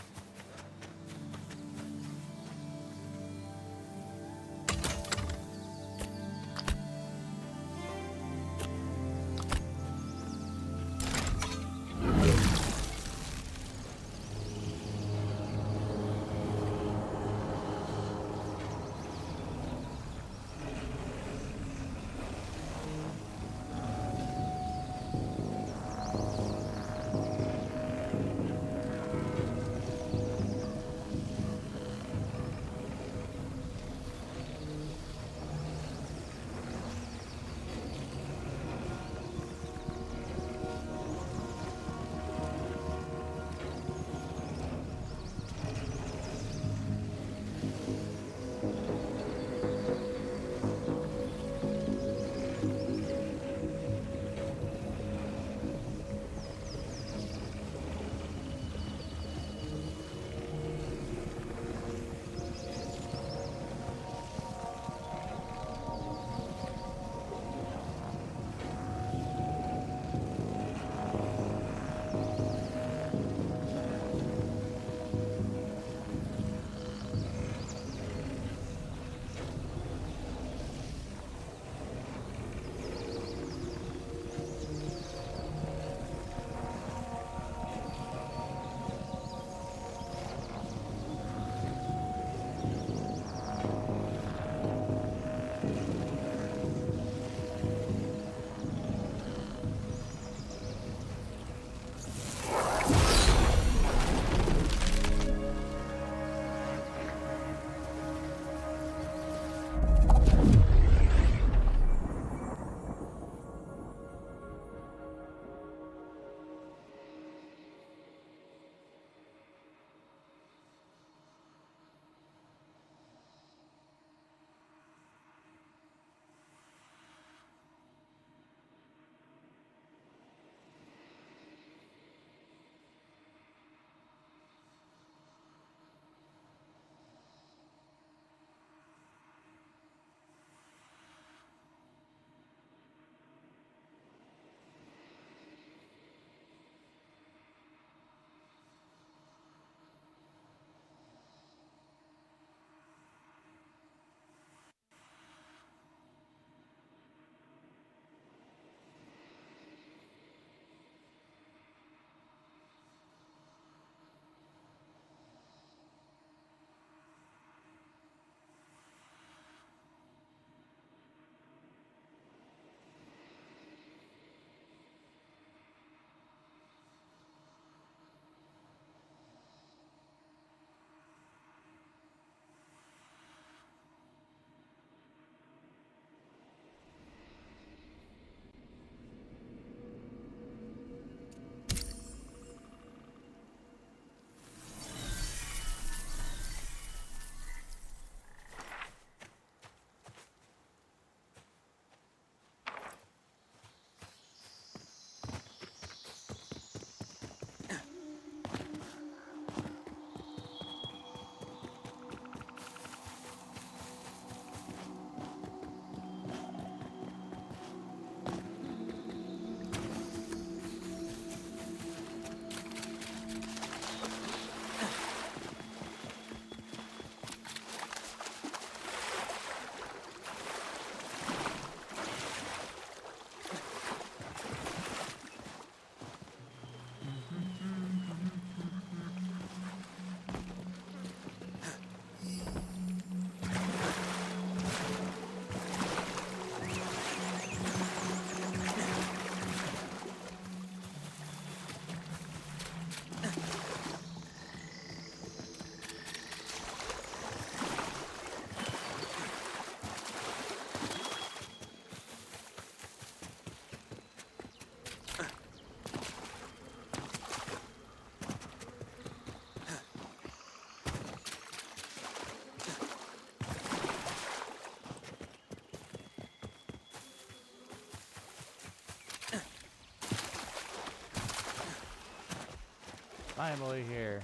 Finally here.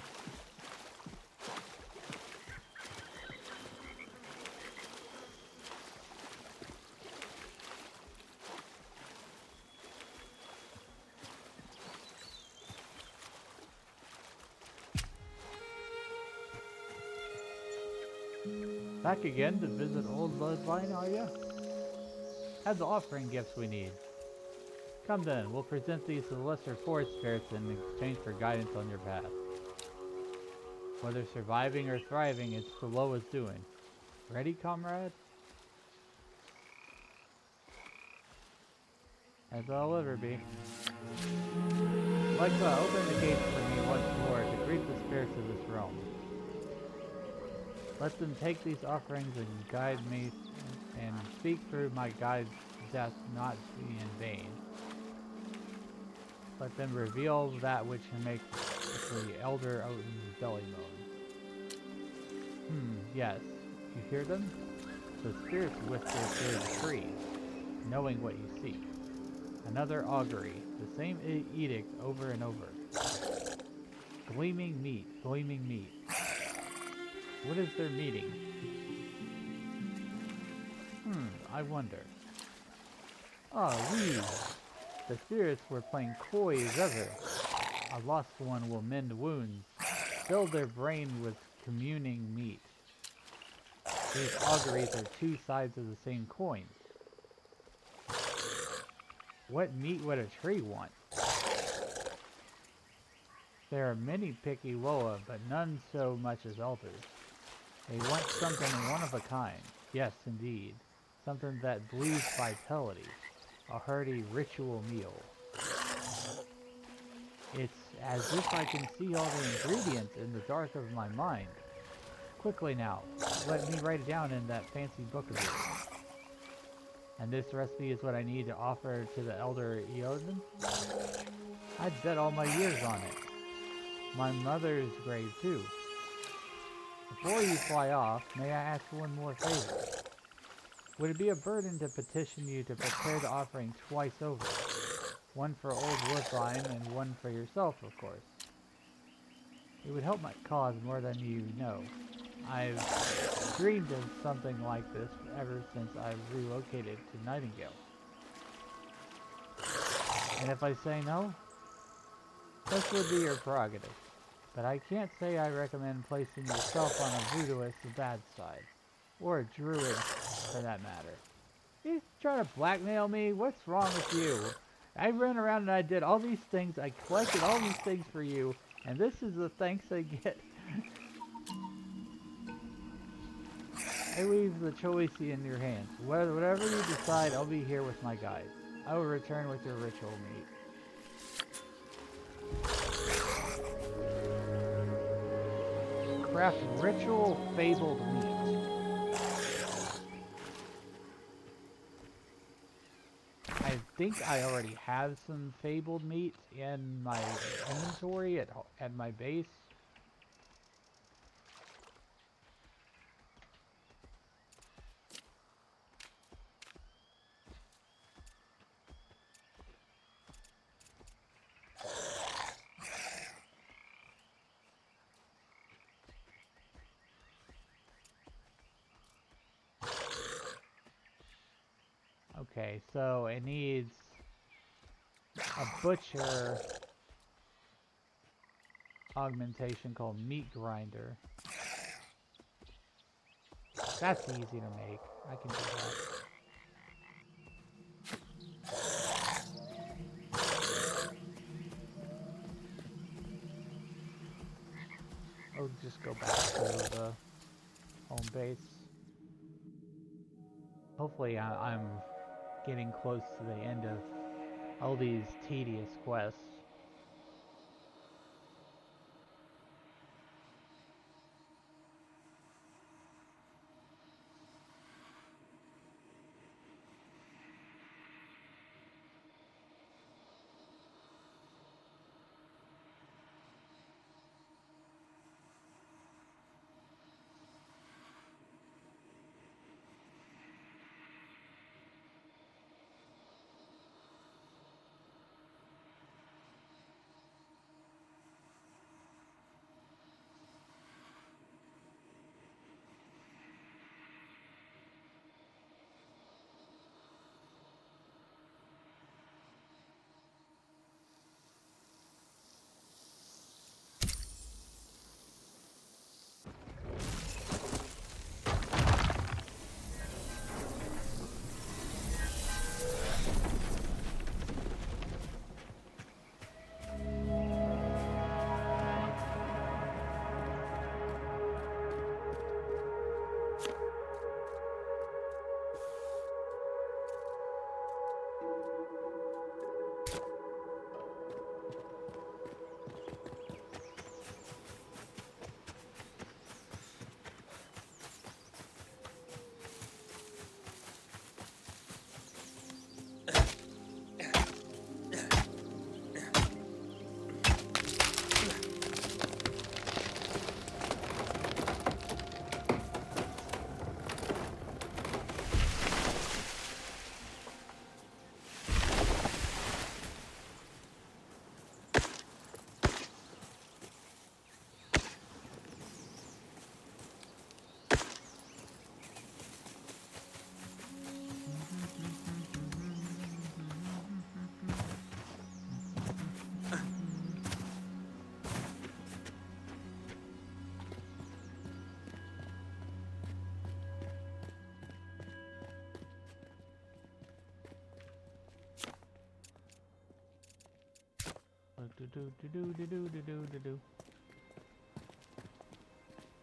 Back again to visit old bloodline, are ya? Have the offering gifts we need. Come then, we'll present these to the lesser forest spirits in exchange for guidance on your path. Whether surviving or thriving, it's the lowest doing. Ready, comrade? As I'll ever be. Like open the gates for me once more to greet the spirits of this realm. Let them take these offerings and guide me and speak through my guide's death not be in vain. Let them reveal that which makes the elder Oten's belly moan. Yes. You hear them? The spirits whisper through the trees, knowing what you seek. Another augury, the same edict over and over. Gleaming meat, gleaming meat. What is their meeting? I wonder. We. The spirits were playing coy as ever. A lost one will mend wounds, fill their brain with communing meat. These auguries are two sides of the same coin. What meat would a tree want? There are many picky Loa, but none so much as elders. They want something one of a kind. Yes, indeed. Something that breathes vitality. A hearty ritual meal. It's as if I can see all the ingredients in the dark of my mind. Quickly now, let me write it down in that fancy book of yours. And this recipe is what I need to offer to the elder Eoden? I'd bet all my years on it. My mother's grave too. Before you fly off, may I ask one more favor? Would it be a burden to petition you to prepare the offering twice over? One for old Woodbine and one for yourself, of course. It would help my cause more than you know. I've dreamed of something like this ever since I've relocated to Nightingale. And if I say no, this would be your prerogative. But I can't say I recommend placing yourself on a voodooist's bad side. Or a druid, for that matter. You trying to blackmail me? What's wrong with you? I ran around and I did all these things. I collected all these things for you. And this is the thanks I get. I leave the choice in your hands. Whatever you decide, I'll be here with my guide. I will return with your ritual meat. Craft ritual fabled meat. I think I already have some fabled meat in my inventory at my base. Okay, so it needs a butcher augmentation called meat grinder. That's easy to make. I can do that. I'll just go back to the home base. Hopefully I'm getting close to the end of all these tedious quests.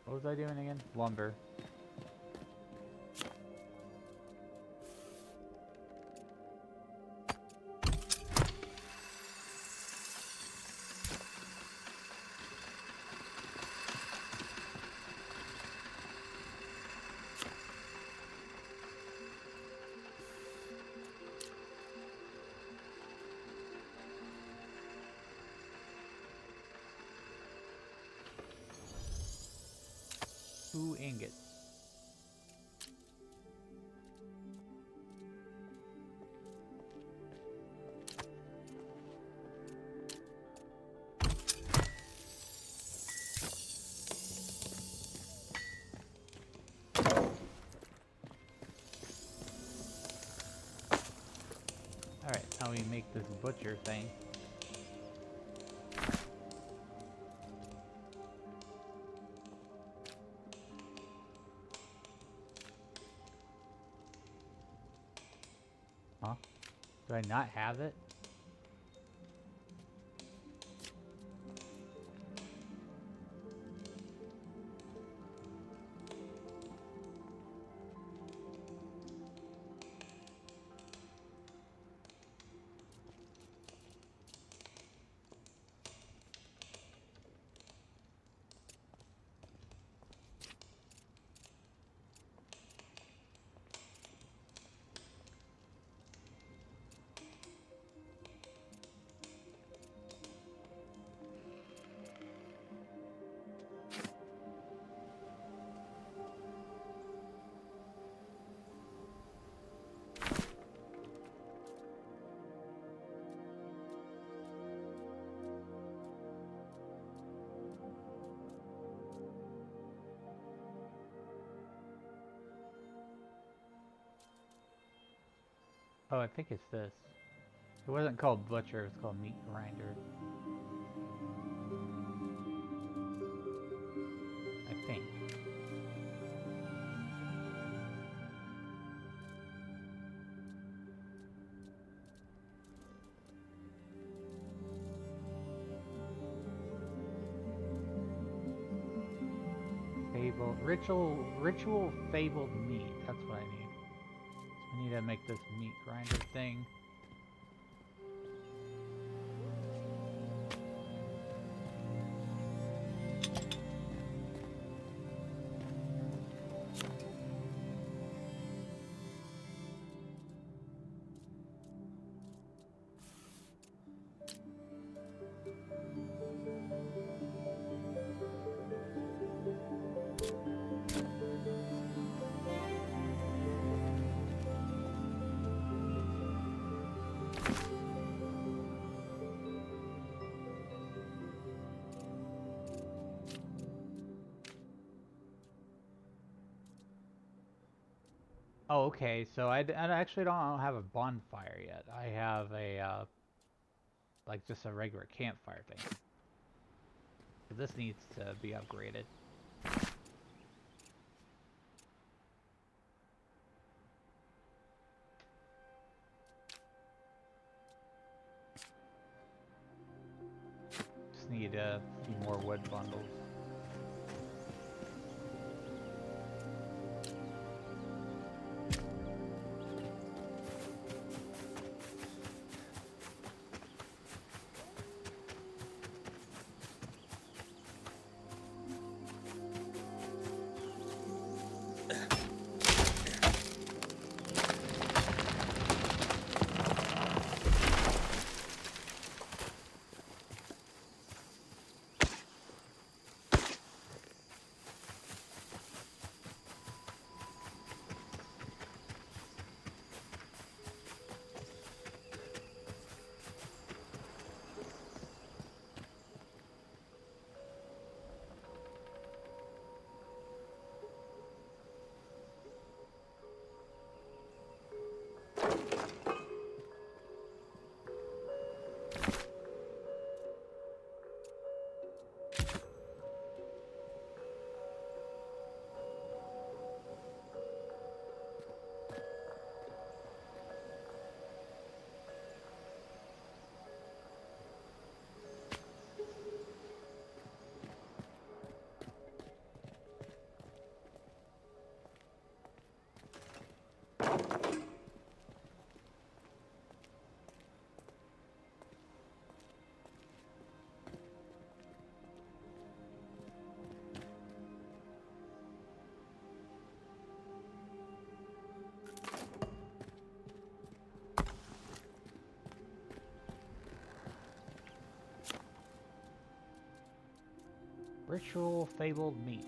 What was I doing again? Lumber. Two ingots. Alright, now we make this butcher thing. Huh? Do I not have it? Oh, I think it's this. It wasn't called butcher, it was called meat grinder. I think. Ritual fabled meat. That's what I need. So we need to make this meat grinder thing. Oh, okay, so I actually don't have a bonfire yet. I have a, like just a regular campfire thing. So this needs to be upgraded. Just need a few more wood bundles. Ritual fabled meat.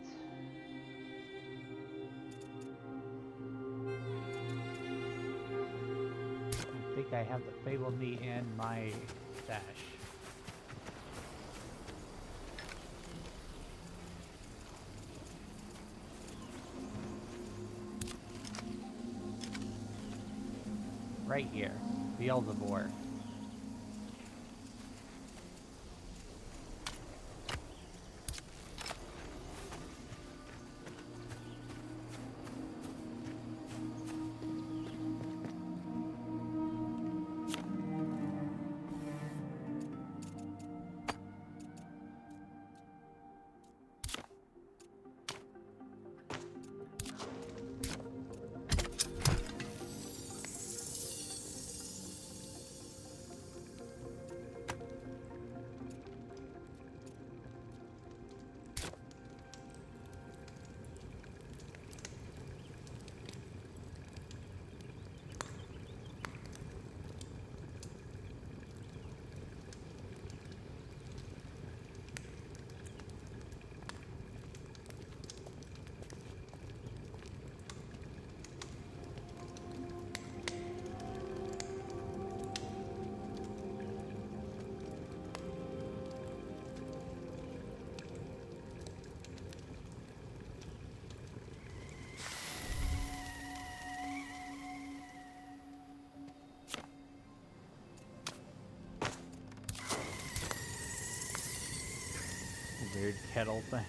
I think I have the fabled meat in my stash. Right here. Beelzebub. Weird kettle thing.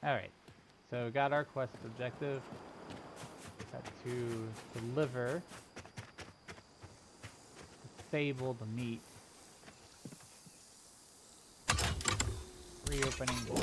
Alright, so got our quest objective. Got to deliver the fabled meat. Reopening door.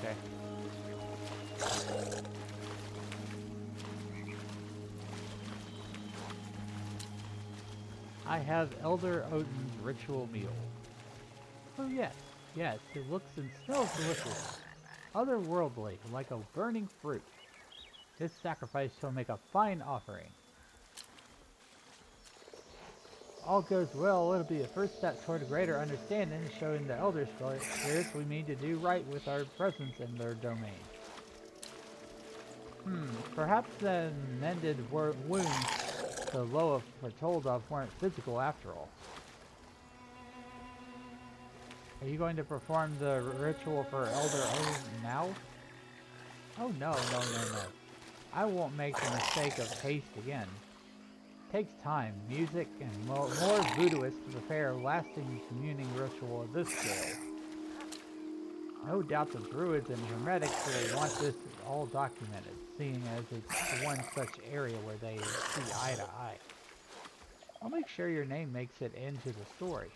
Okay. I have Elder Odin's ritual meal. Oh yes, yes, it looks and smells delicious. Otherworldly, like a burning fruit. This sacrifice shall make a fine offering. All goes well, it'll be a first step toward a greater understanding, showing the Elder Spirits we mean to do right with our presence in their domain. Perhaps the mended wounds the Loa foretold of weren't physical after all. Are you going to perform the ritual for Elder Odin now? Oh no, no, no, no. I won't make the mistake of haste again. Takes time, music, and more voodooists to prepare a lasting communing ritual of this scale. No doubt the druids and hermetics will want this all documented, seeing as it's one such area where they see eye to eye. I'll make sure your name makes it into the story.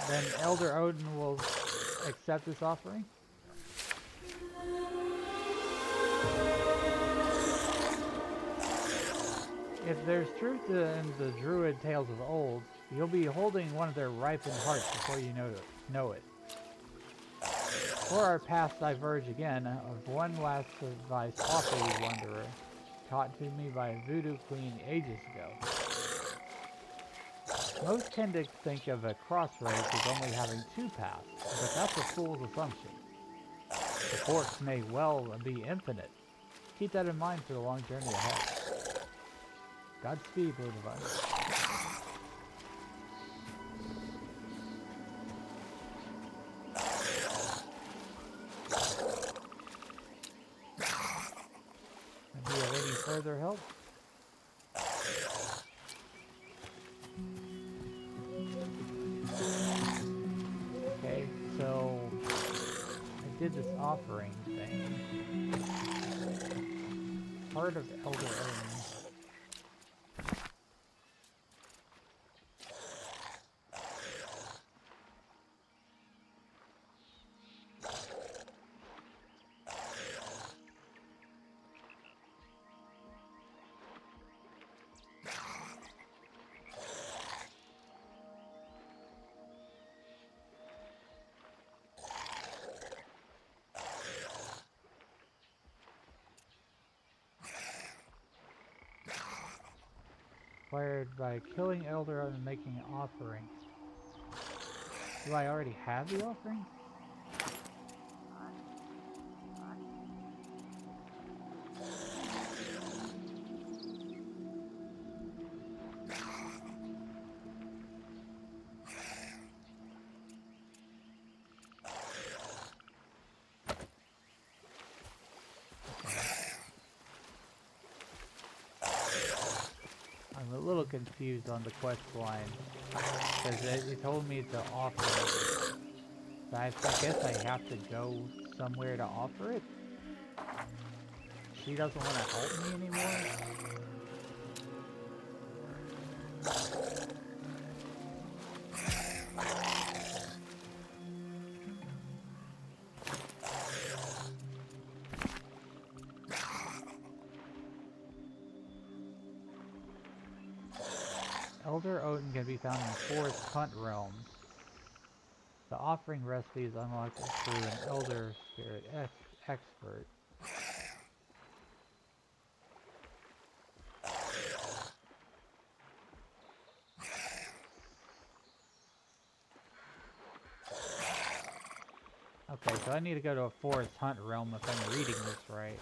Then Elder Odin will accept this offering? If there's truth in the druid tales of old, you'll be holding one of their ripened hearts before you know it. Before our paths diverge again, of one last advice offer you, wanderer, taught to me by a voodoo queen ages ago. Most tend to think of a crossroads as only having two paths, but that's a fool's assumption. The forks may well be infinite. Keep that in mind for the long journey ahead. Godspeed, Lord of Us. Do you have any further help? Okay, so I did this offering thing. Heart of Elder Odin. Acquired by killing Elder Odin and making an offering. Do I already have the offering? I'm a little confused on the quest line, because it told me to offer it. So I guess I have to go somewhere to offer it? She doesn't want to help me anymore? Elder Odin can be found in Forest Hunt realms. The offering recipe is unlocked through an Elder Spirit expert. Okay, so I need to go to a Forest Hunt realm if I'm reading this right.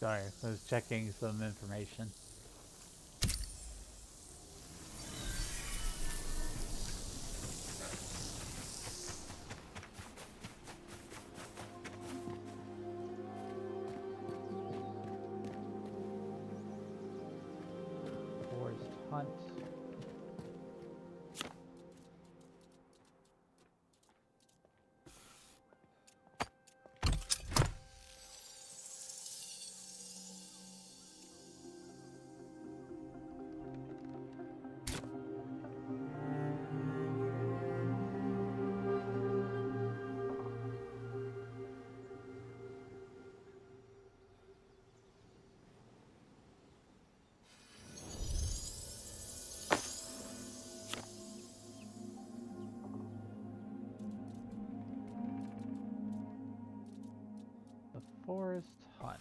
sorry. I was checking some information. Forest hunt. The forest hunt.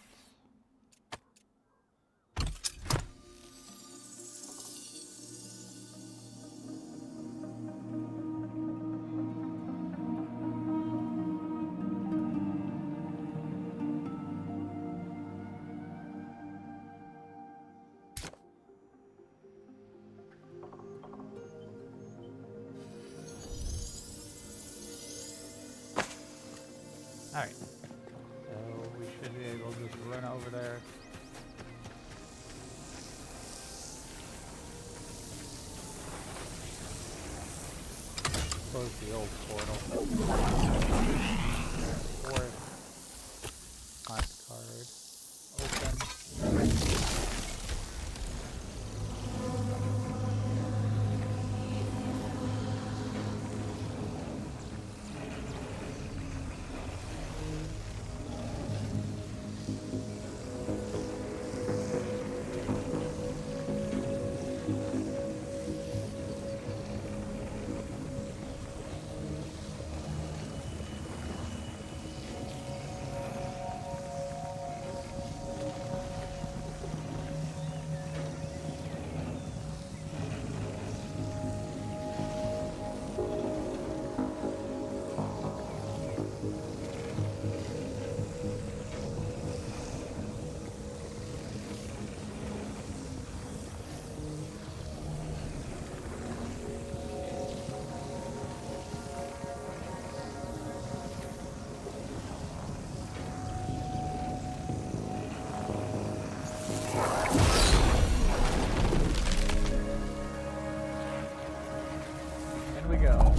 Alright. So we should be able to just run over there. Close the old portal. Forest hunt card. Open. In we go.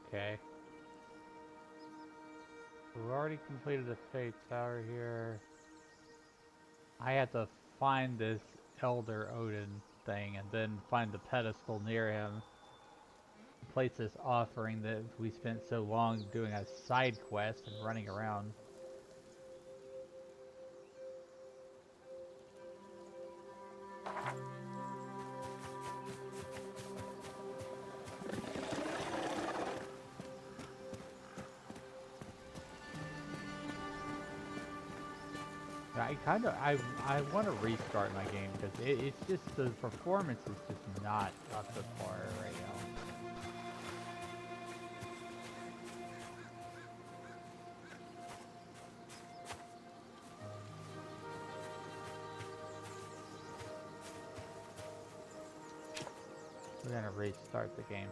Okay. We've already completed the Fate Tower here. I had to find this Elder Odin thing and then find the pedestal near him. Place this offering that we spent so long doing a side quest and running around. I want to restart my game because it's just the performance is just not up to par right now. We're gonna restart the game.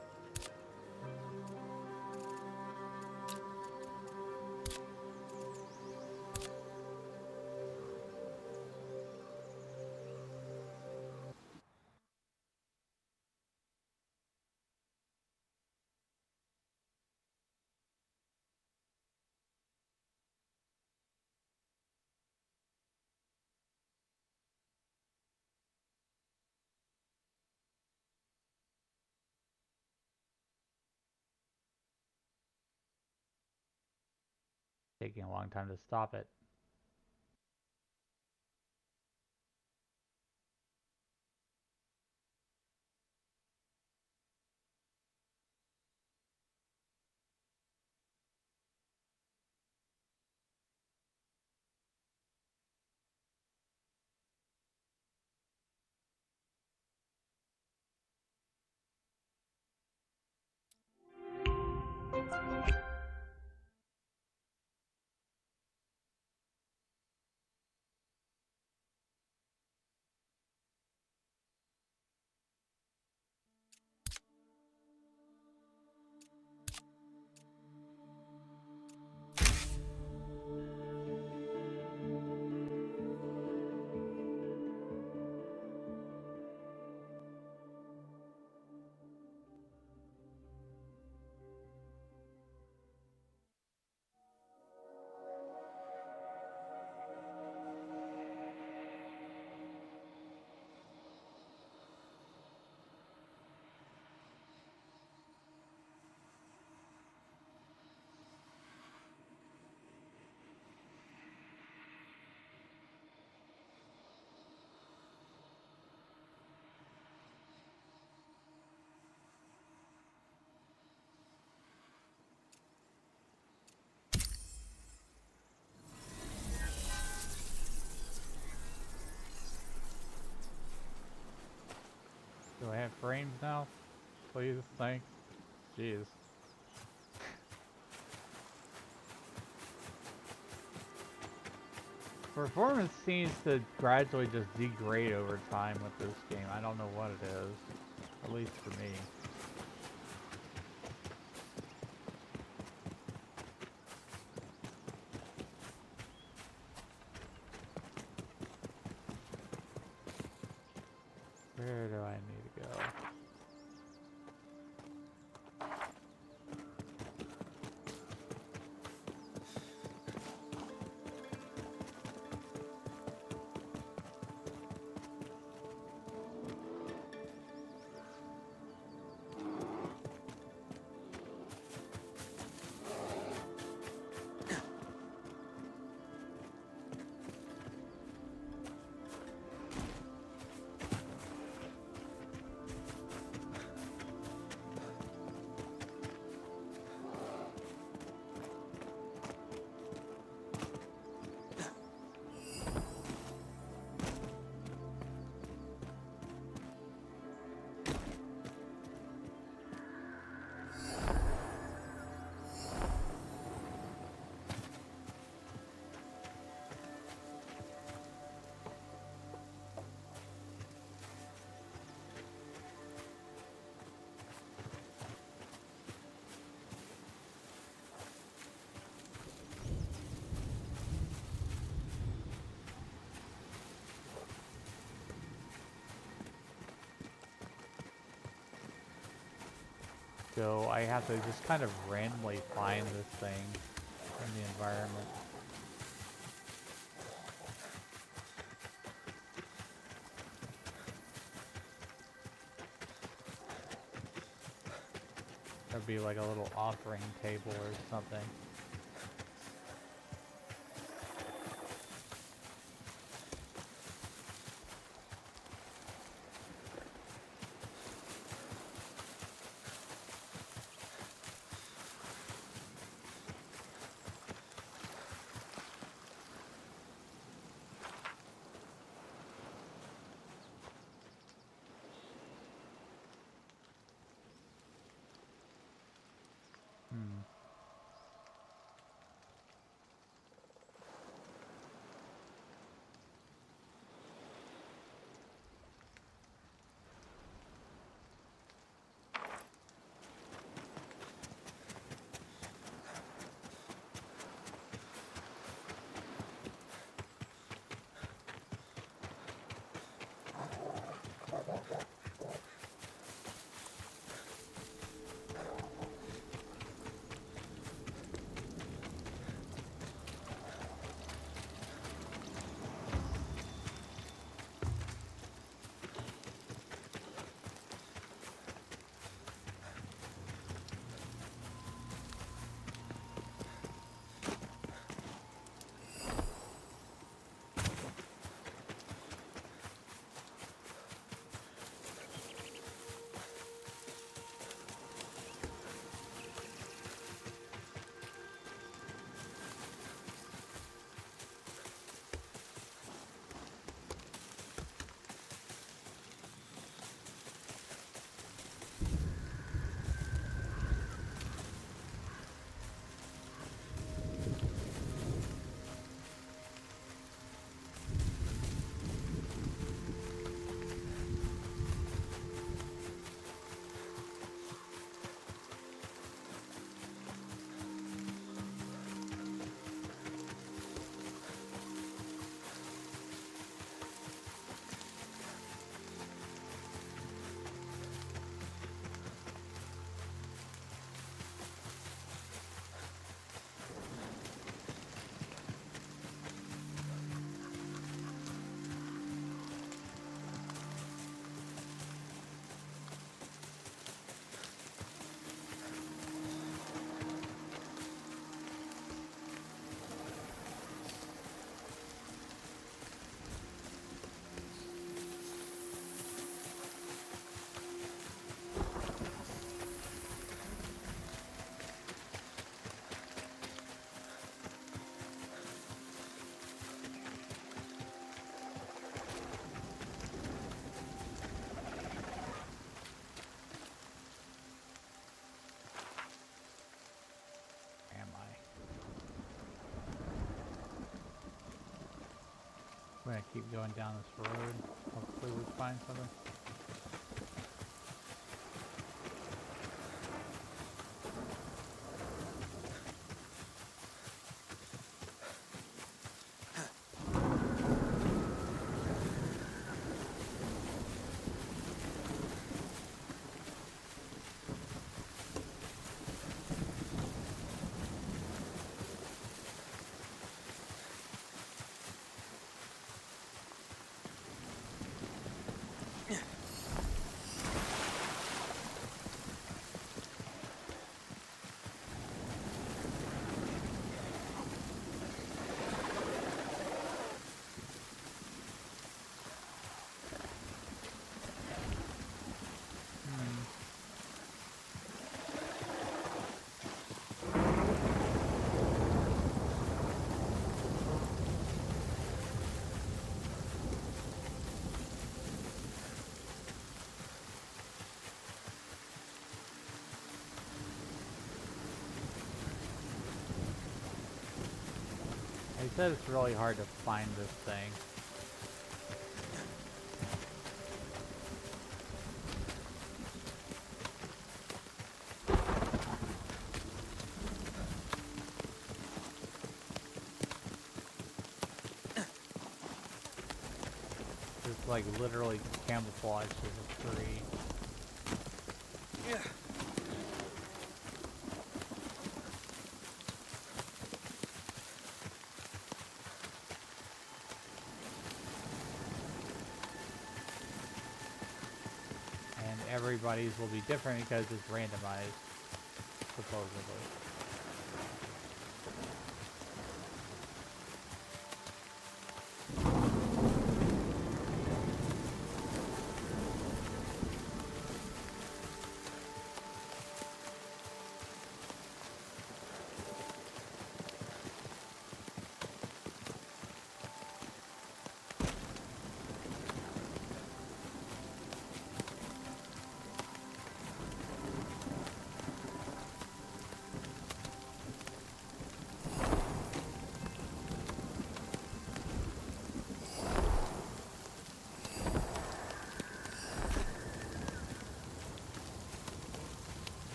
taking a long time to stop it. Do I have frames now? Please, thanks. Jeez. Performance seems to gradually just degrade over time with this game. I don't know what it is. At least for me. Where do I need to go? So I have to just kind of randomly find this thing in the environment. There'd be like a little offering table or something. Hmm. keep going down this road. Hopefully we find something. He said it's really hard to find this thing. It's like literally camouflaged as a tree. Yeah. And everybody's will be different because it's randomized, supposedly.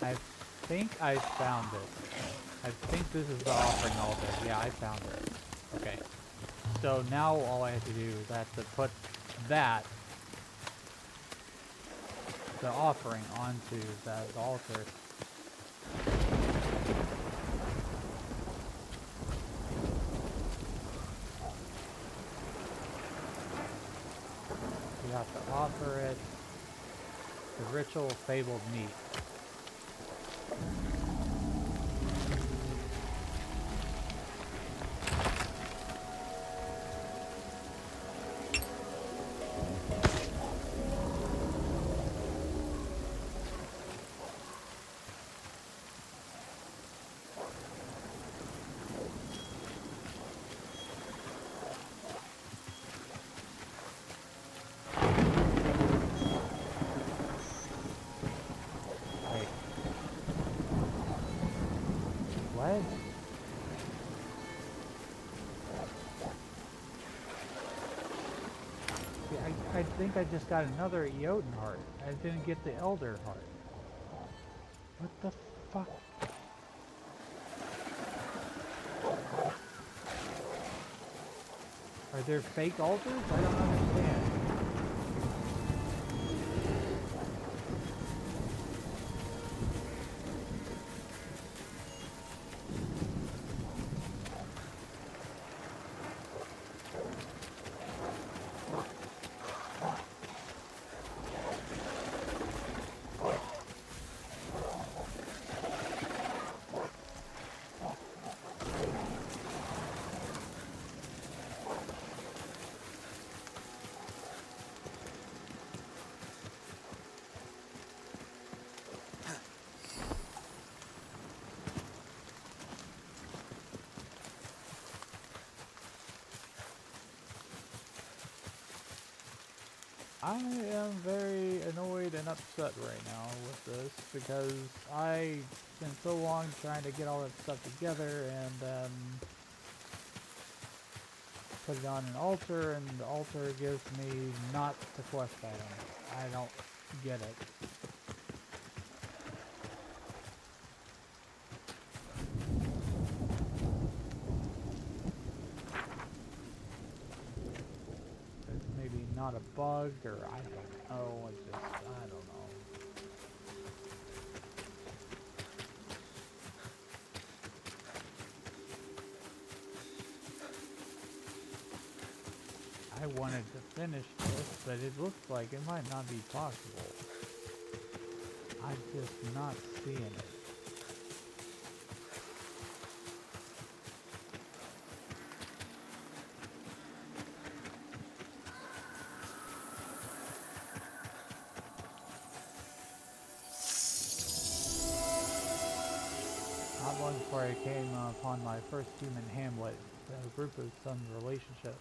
I think I found it. I think this is the offering altar. Yeah, I found it. Okay. So now all I have to do is I have to put that, the offering, onto that altar. You have to offer it the ritual fabled meat. What? Yeah, I think I just got another Eoten heart. I didn't get the Elder heart. What the fuck? Are there fake altars? I don't understand. I am very annoyed and upset right now with this because I spent so long trying to get all that stuff together and then put it on an altar, and the altar gives me not the quest item. I don't get it. It's maybe not a bug, or I don't know. It's just, I don't know. I wanted to finish this, but it looks like it might not be possible. I'm just not seeing it. Not long before I came upon my first human hamlet, a group of some relationship,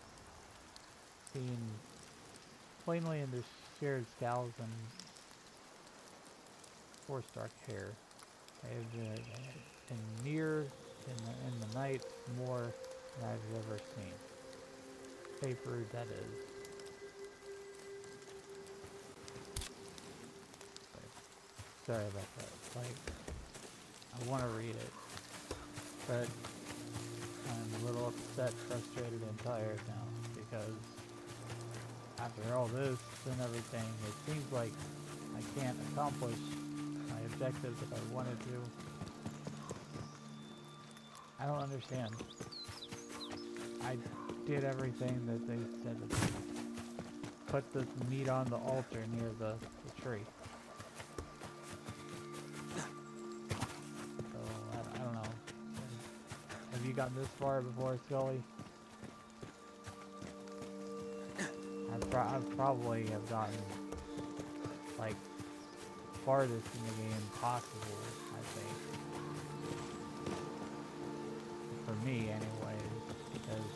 seen plainly in their shared scowls and forced dark hair. They have been near in the night more than I've ever seen. Paper, that is. Sorry about that. Like, I want to read it, but I'm a little upset, frustrated, and tired now because after all this and everything, it seems like I can't accomplish my objectives if I wanted to. I don't understand. I did everything that they said to do. Put the meat on the altar near the tree. So, I don't know. Have you gotten this far before, Scully? I probably have gotten, like, farthest in the game possible, I think. For me, anyways, because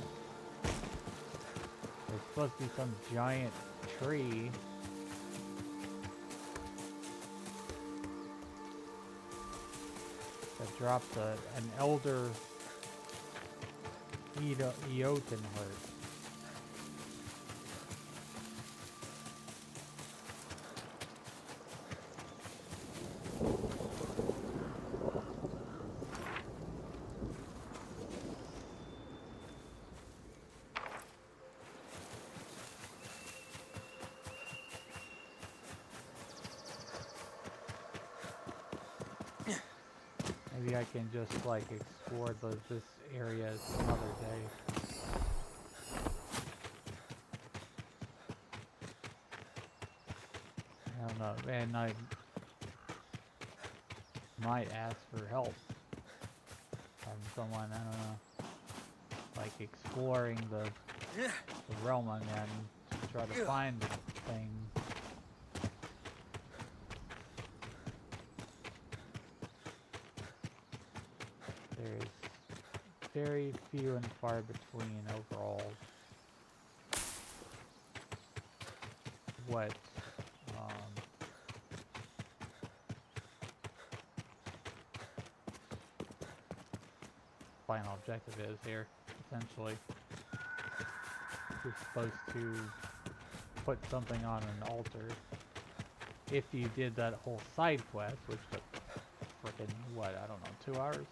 there's supposed to be some giant tree that drops an elder Eoten heart. Maybe I can just like explore this area some other day. I don't know, and I might ask for help from someone, I don't know, like exploring the realm I'm in to try to find the thing. There's very few and far between overall what final objective is here, essentially. You're supposed to put something on an altar. If you did that whole side quest, which took frickin' what, I don't know, 2 hours?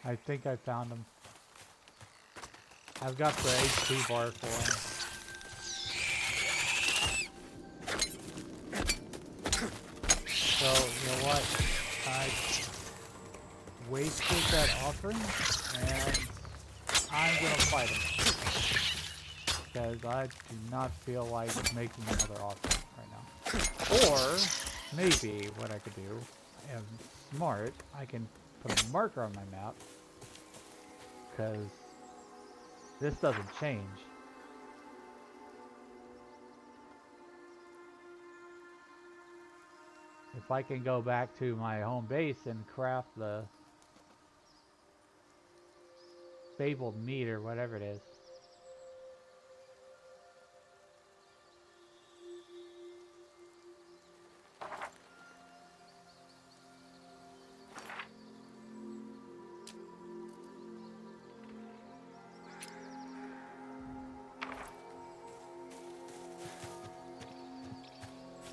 I think I found him. I've got the HP bar for him. So, you know what? I wasted that offering, and I'm gonna fight him. Because I do not feel like making another offering right now. Or, maybe what I could do, I am smart, I can put a marker on my map. Because this doesn't change. If I can go back to my home base and craft the fabled meat or whatever it is.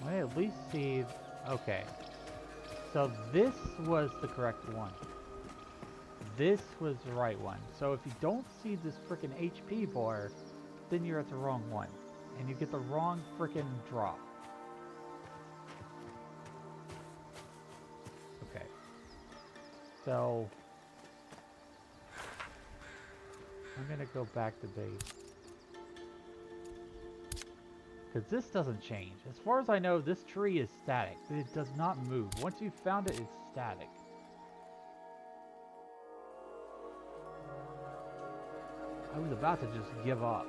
I at least see... Okay. So this was the correct one. This was the right one. So if you don't see this frickin' HP bar, then you're at the wrong one. And you get the wrong frickin' drop. Okay. So... I'm gonna go back to base. Because this doesn't change. As far as I know, this tree is static. It does not move. Once you've found it, it's static. I was about to just give up.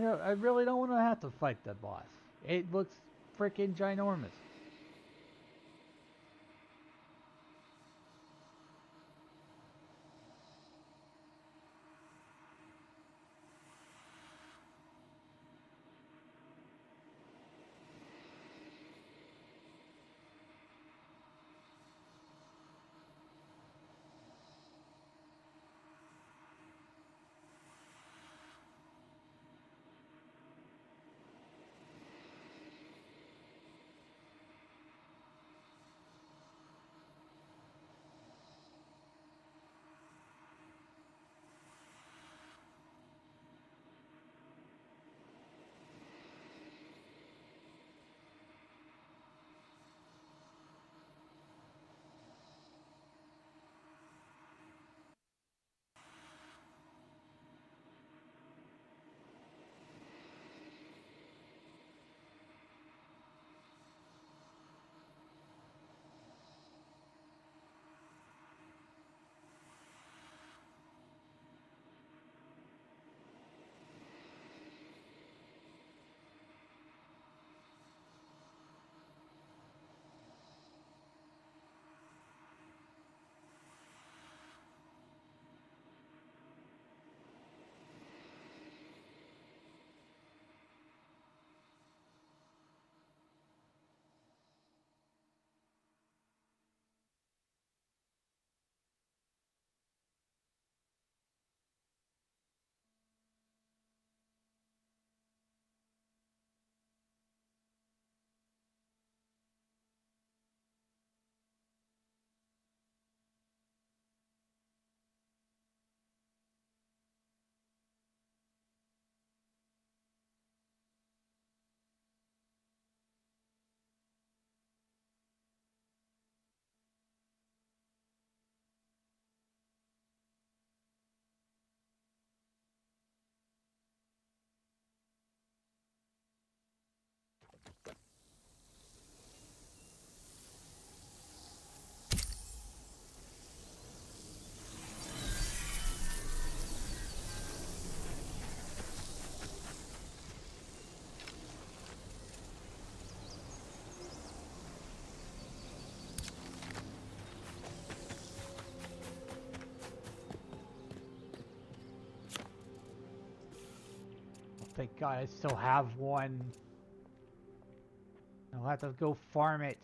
I really don't want to have to fight that boss. It looks freaking ginormous. Thank God I still have one. We'll have to go farm it.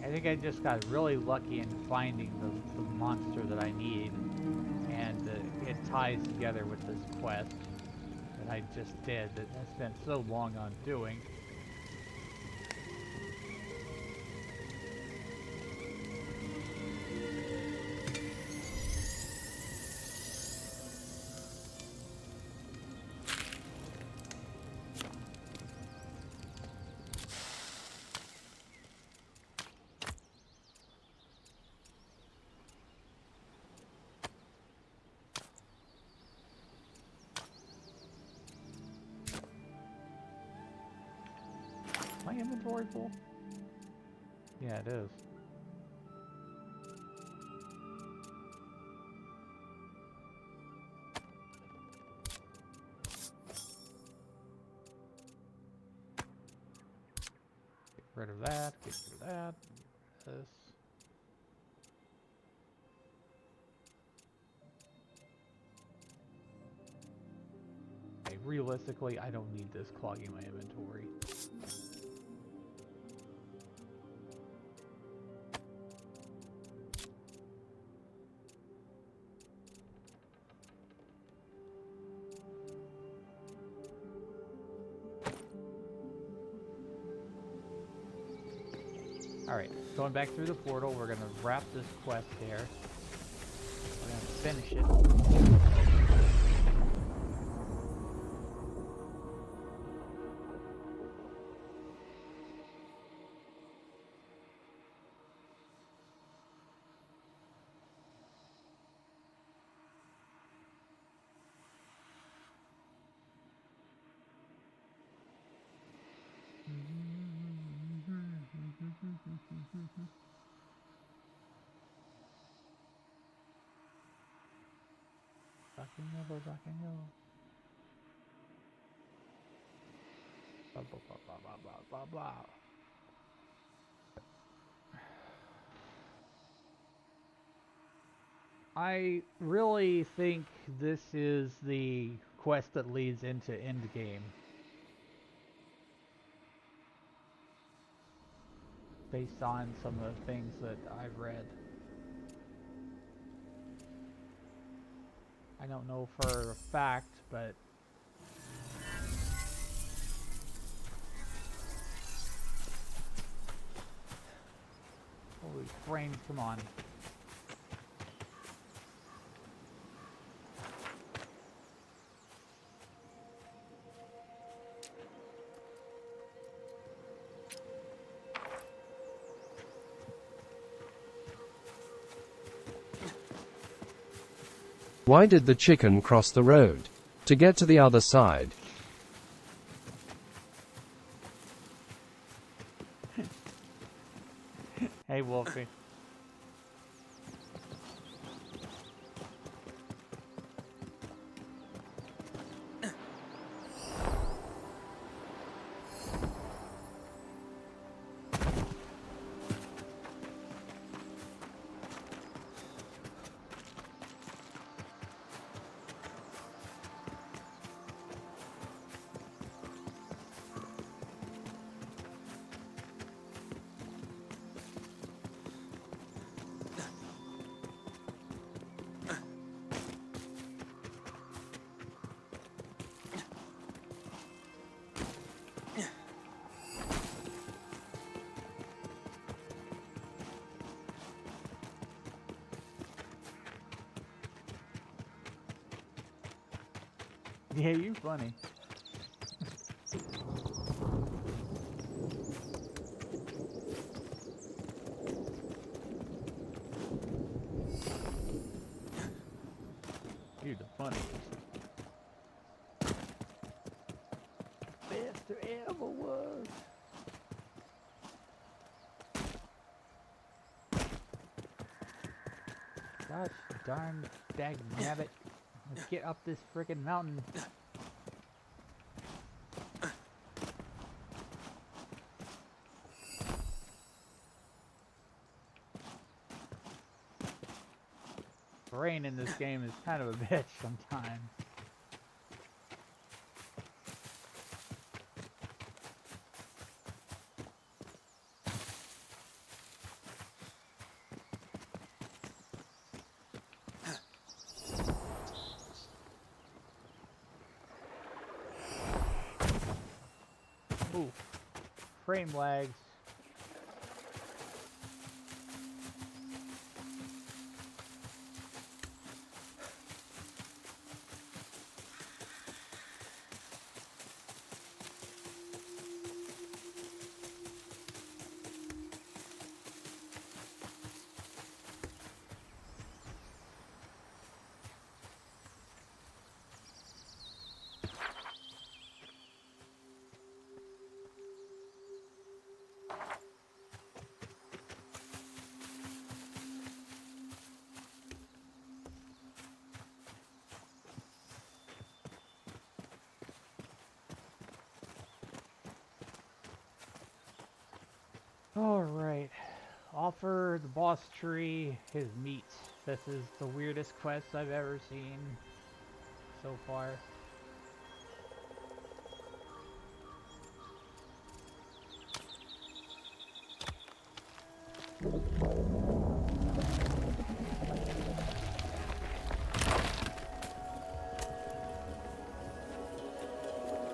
I think I just got really lucky in finding the monster that I need, and it ties together with this quest that I just did that I spent so long on doing. My inventory full? Yeah, it is. Get rid of that, get rid of that, this. Okay, realistically, I don't need this clogging my inventory. Alright, going back through the portal, we're gonna wrap this quest here. We're gonna finish it. Back and go. Blah, blah, blah, blah, blah, blah, blah. I really think this is the quest that leads into Endgame. Based on some of the things that I've read. I don't know for a fact, but holy frames, come on. Why did the chicken cross the road? To get to the other side. Hey, Wolfie. Yeah, you funny. you the funniest. Best there ever was. Gosh darn dagnabbit. Let's get up this frickin' mountain. Rain in this game is kind of a bitch sometimes. Ooh, frame lags. Alright. Offer the boss tree his meat. This is the weirdest quest I've ever seen so far.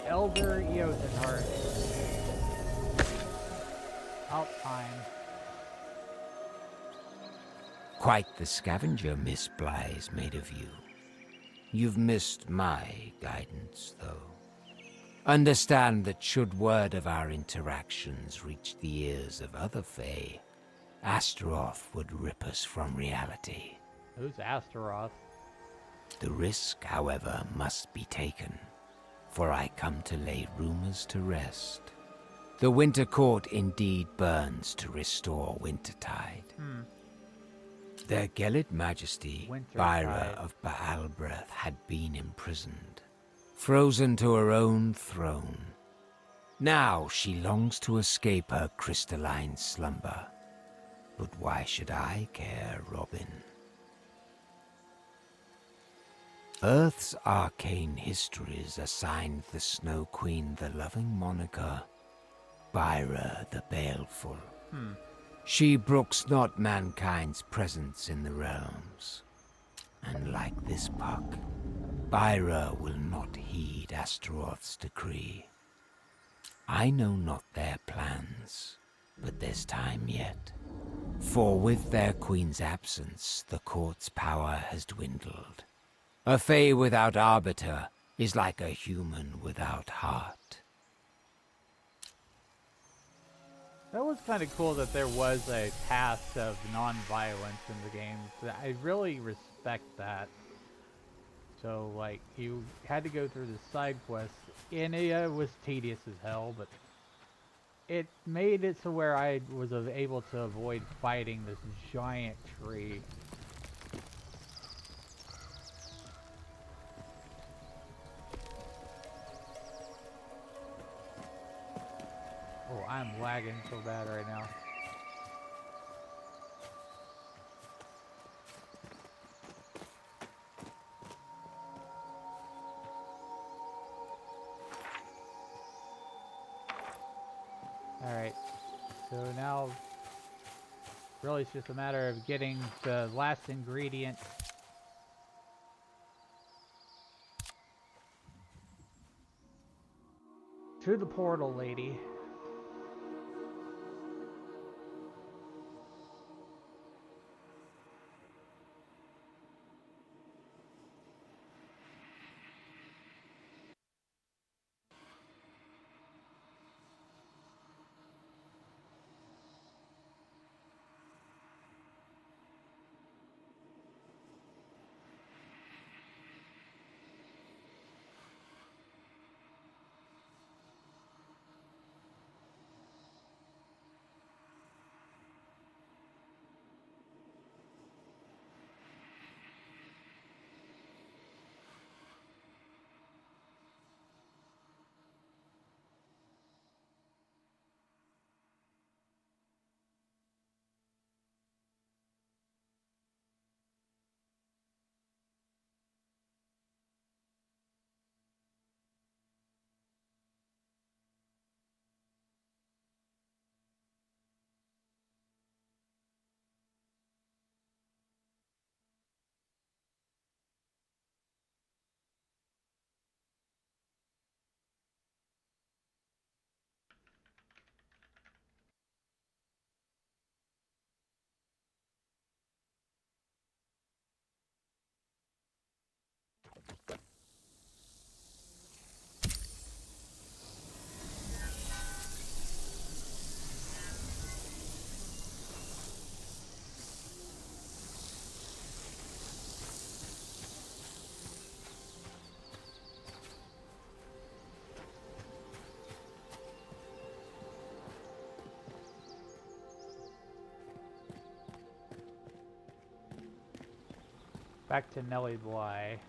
Elder Eotenheart. Out time. Quite the scavenger Miss Bly's made of you. You've missed my guidance, though. Understand that should word of our interactions reach the ears of other Fae, Astaroth would rip us from reality. Who's Astaroth? The risk, however, must be taken, for I come to lay rumors to rest. The Winter Court indeed burns to restore Wintertide. Their Gelid Majesty, Byra of Baalbreth, had been imprisoned, frozen to her own throne. Now she longs to escape her crystalline slumber. But why should I care, Robin? Earth's arcane histories assigned the Snow Queen the loving moniker, Byra the Baleful. She brooks not mankind's presence in the realms. And like this puck, Byra will not heed Astaroth's decree. I know not their plans, but there's time yet. For with their queen's absence, the court's power has dwindled. A Fae without arbiter is like a human without heart. That was kind of cool that there was a path of non-violence in the game. I really respect that. So, like, you had to go through the side quests, and it was tedious as hell, but it made it so where I was able to avoid fighting this giant tree. Oh, I'm lagging so bad right now. Alright, so now really it's just a matter of getting the last ingredient. To the portal lady. Back to Nelly Bly.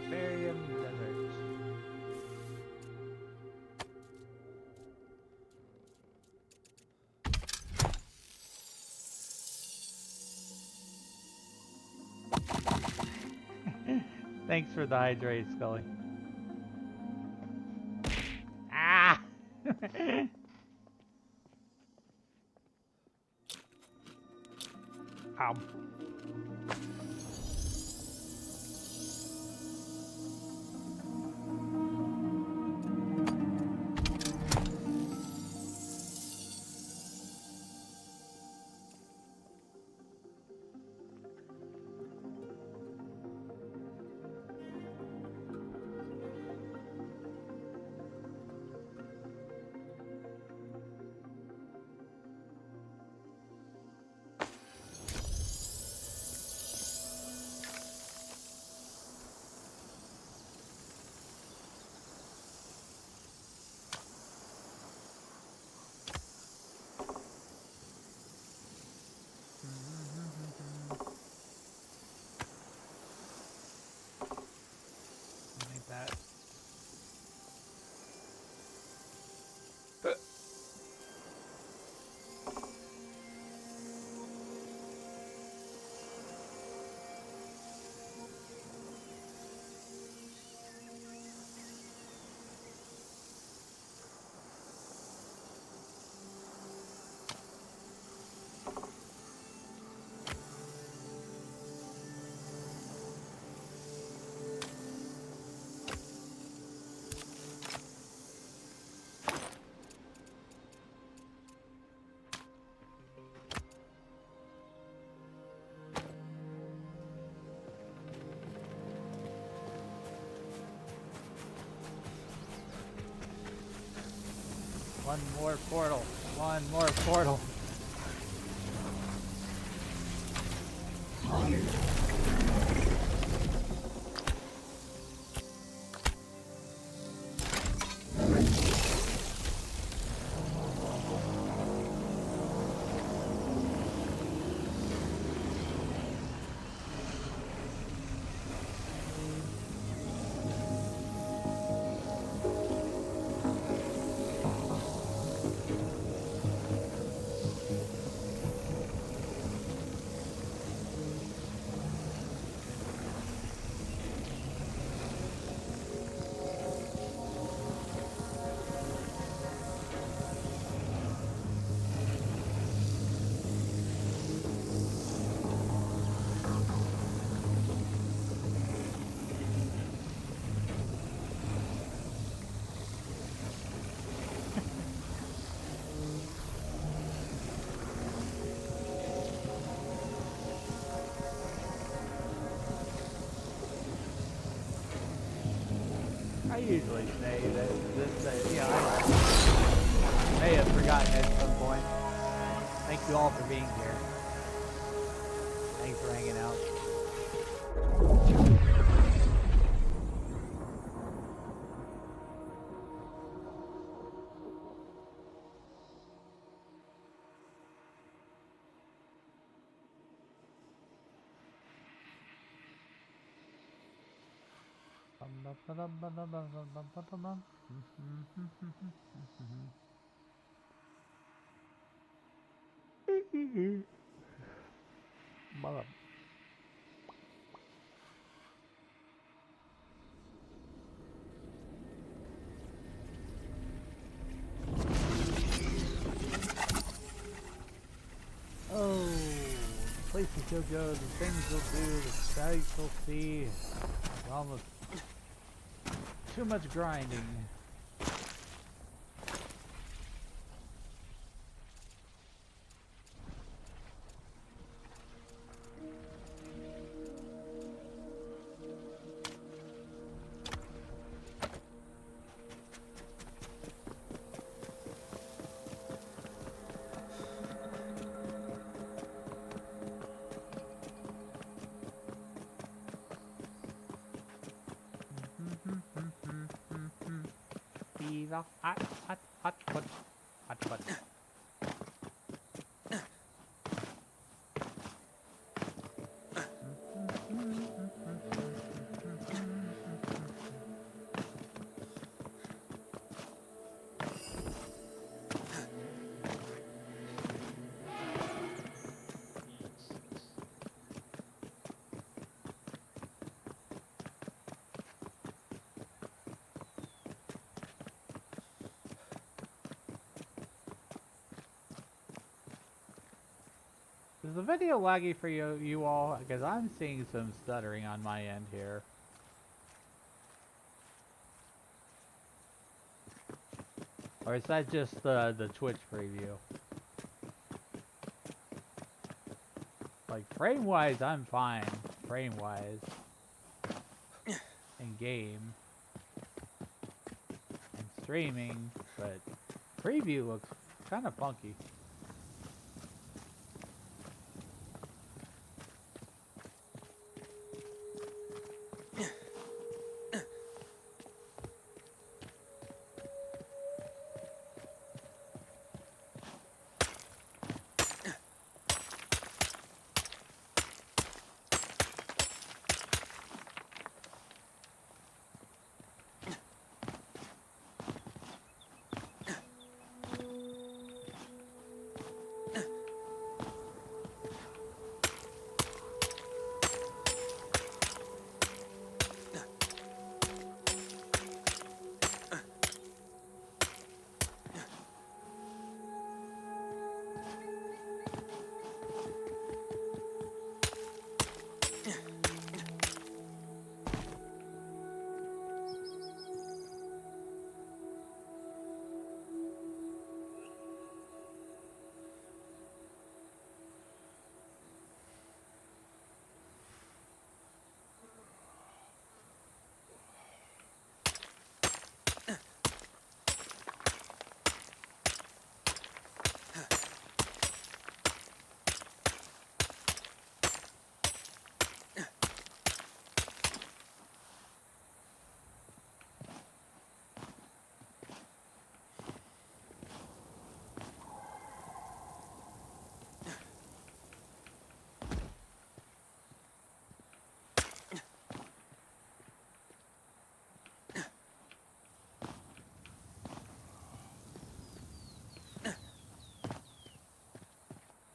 Barium Desert. Thanks for the hydrate, Scully. Ah! Ow. Like that. One more portal. One more portal. I usually say that this, I may have forgotten at some point. Thank you all for being here. Thanks for hanging out. Mother. Oh, the places you'll go, the things you'll do, the sights you'll see. Almost too much grinding. fever. Hot, hot, hot foot. Hot foot. Is the video laggy for you all? Because I'm seeing some stuttering on my end here. Or is that just the Twitch preview? Like, frame-wise, I'm fine. Frame-wise. In game. And streaming. But preview looks kind of funky.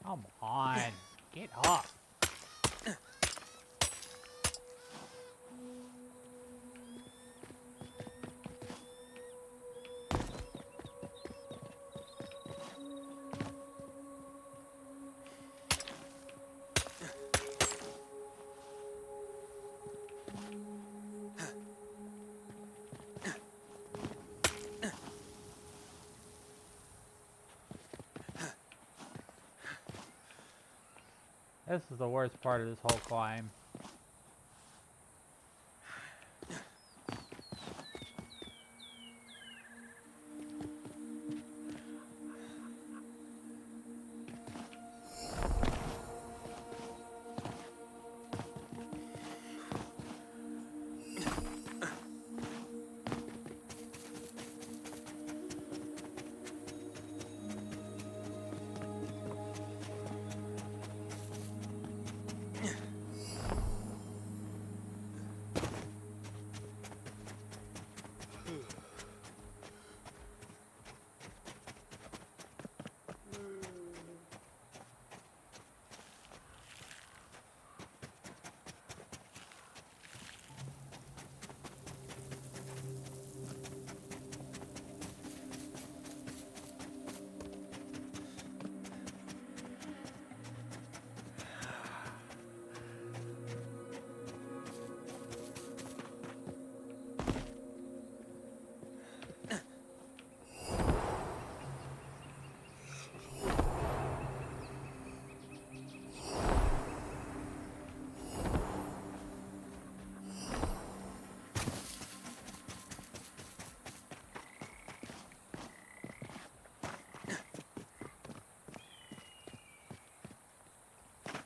Come on, get up. This is the worst part of this whole climb.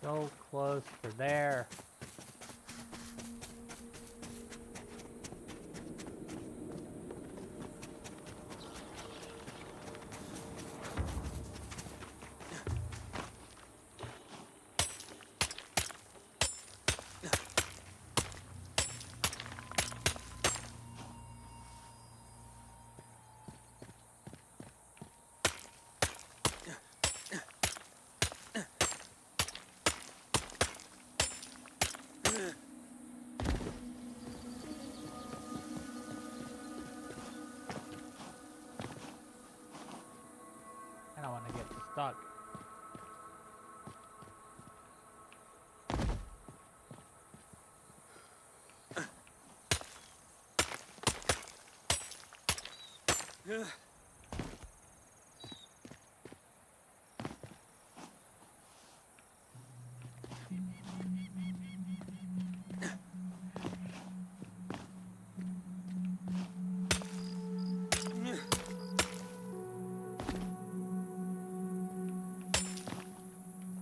So close to there. stuck.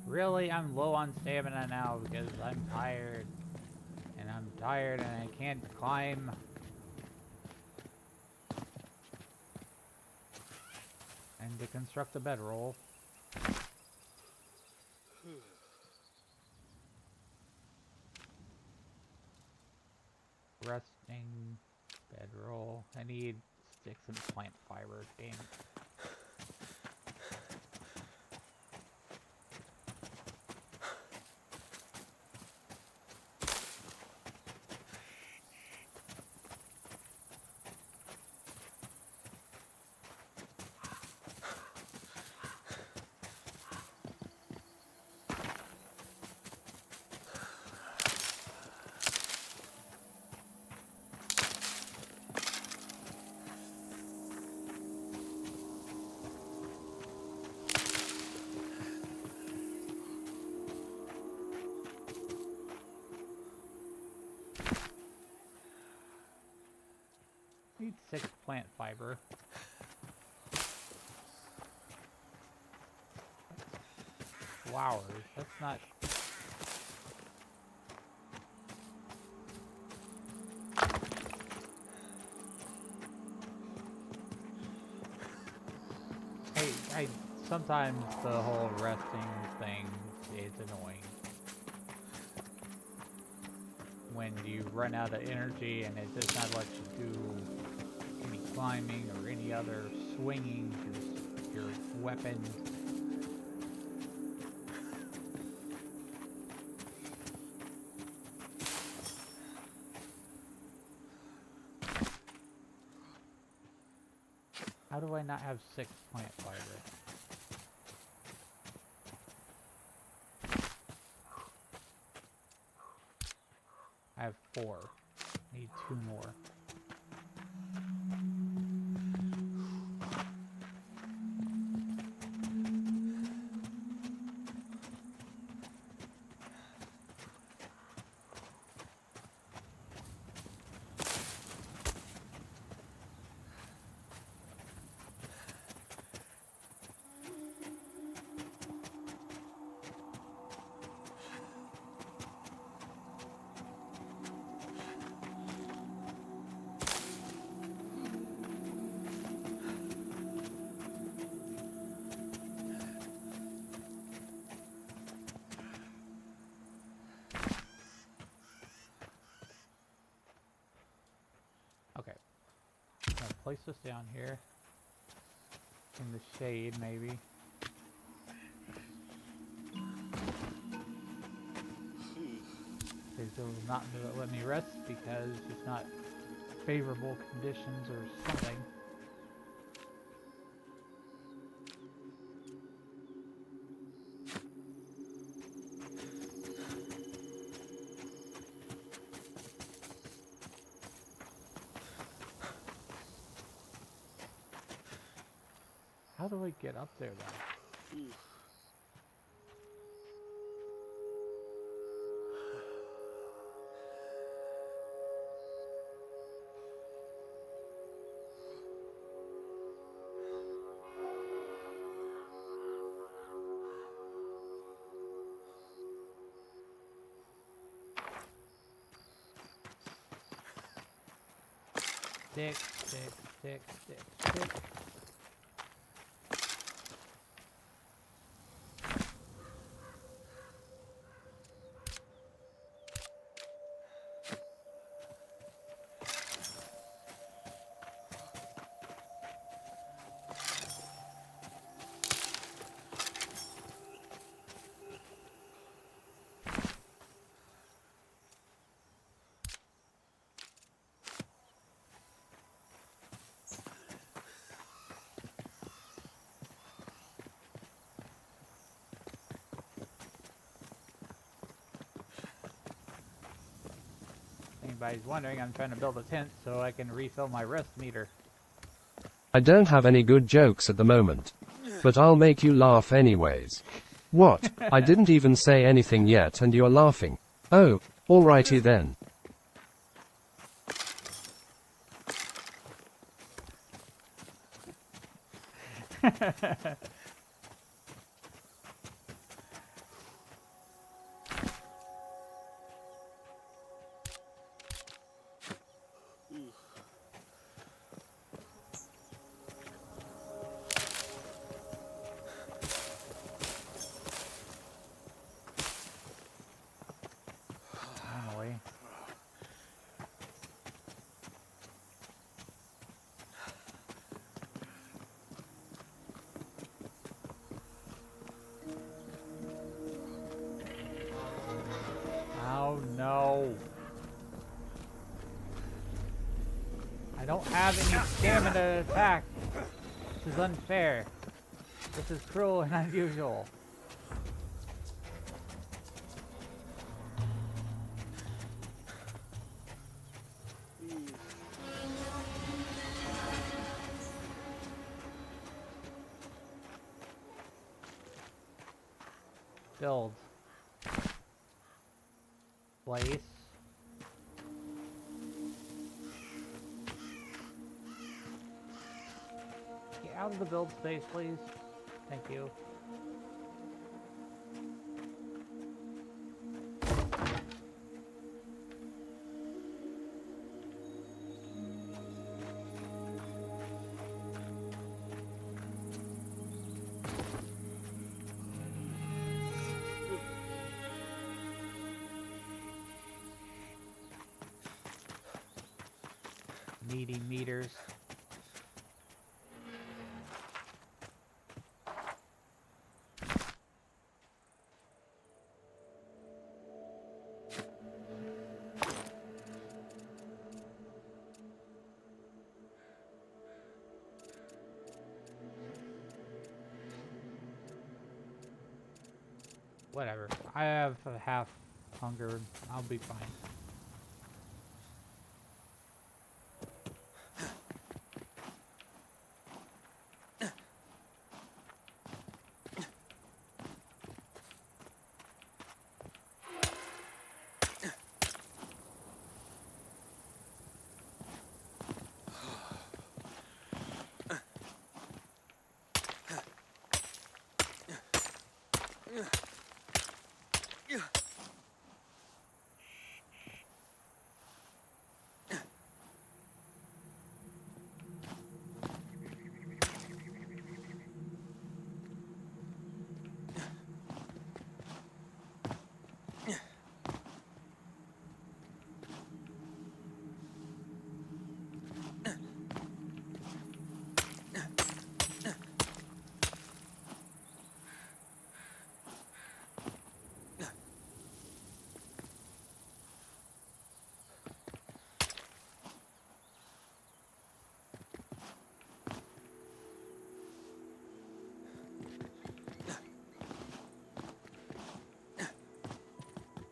Really, I'm low on stamina now because I'm tired. And I'm tired and I can't climb. And to construct a bedroll. Resting bedroll. I need sticks and plant fiber. Damn it. Need 6 plant fiber. Flowers. That's not... Hey, sometimes the whole resting thing is annoying. When you run out of energy and it does not let you do any climbing or any other swinging your weapon. How do I not have 6 plant fiber? I have 4. Need 2 more. Okay. I'm gonna place this down here. In the shade, maybe. It will not let me rest because it's not favorable conditions or something. How do I get up there then? Stick, stick, stick, stick, stick. anybody's wondering, I'm trying to build a tent so I can refill my rest meter. I don't have any good jokes at the moment. But I'll make you laugh anyways. What? I didn't even say anything yet and you're laughing. Oh, alrighty then. Finally. Oh no. I don't have any stamina to attack. This is unfair. This is cruel and unusual. Build. Place. Get out of the build space, please. Thank you. Needy meters. Whatever. I have a half hunger. I'll be fine.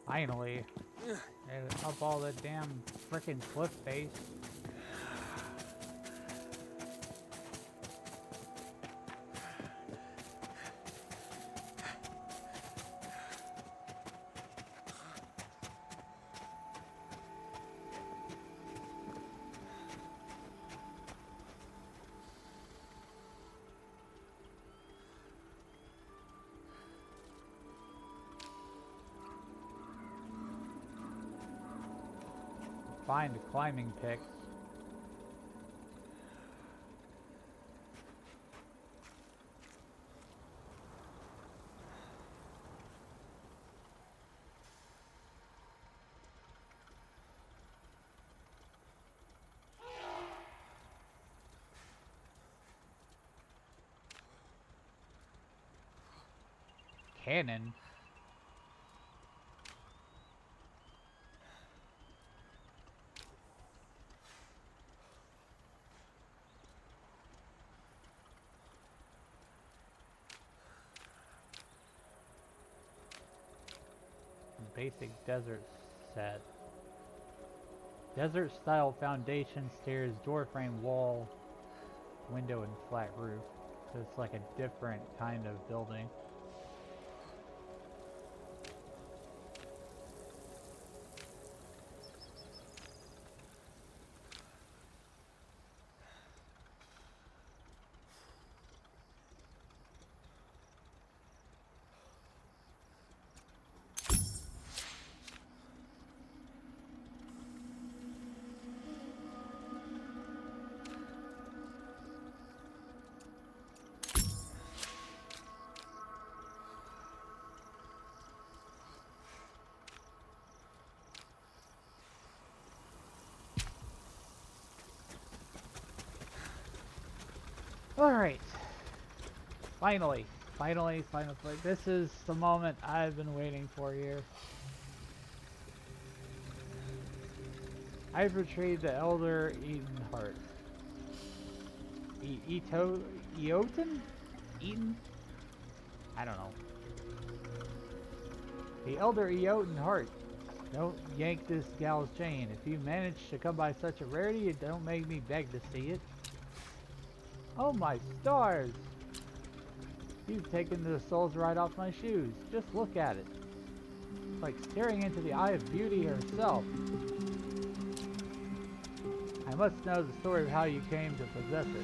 Finally. Up all the damn frickin' cliff face. Find climbing picks. Cannon. Basic desert set. Desert-style foundation, stairs, doorframe, wall, window, and flat roof. So it's like a different kind of building. Alright. Finally. Finally. This is the moment I've been waiting for here. I've retrieved the Elder Eaton heart. Eoten? Eaton? I don't know. The Elder Eoten heart. Don't yank this gal's chain. If you manage to come by such a rarity, don't make me beg to see it. Oh my stars! You've taken the soles right off my shoes. Just look at it. It's like staring into the eye of beauty herself. I must know the story of how you came to possess it.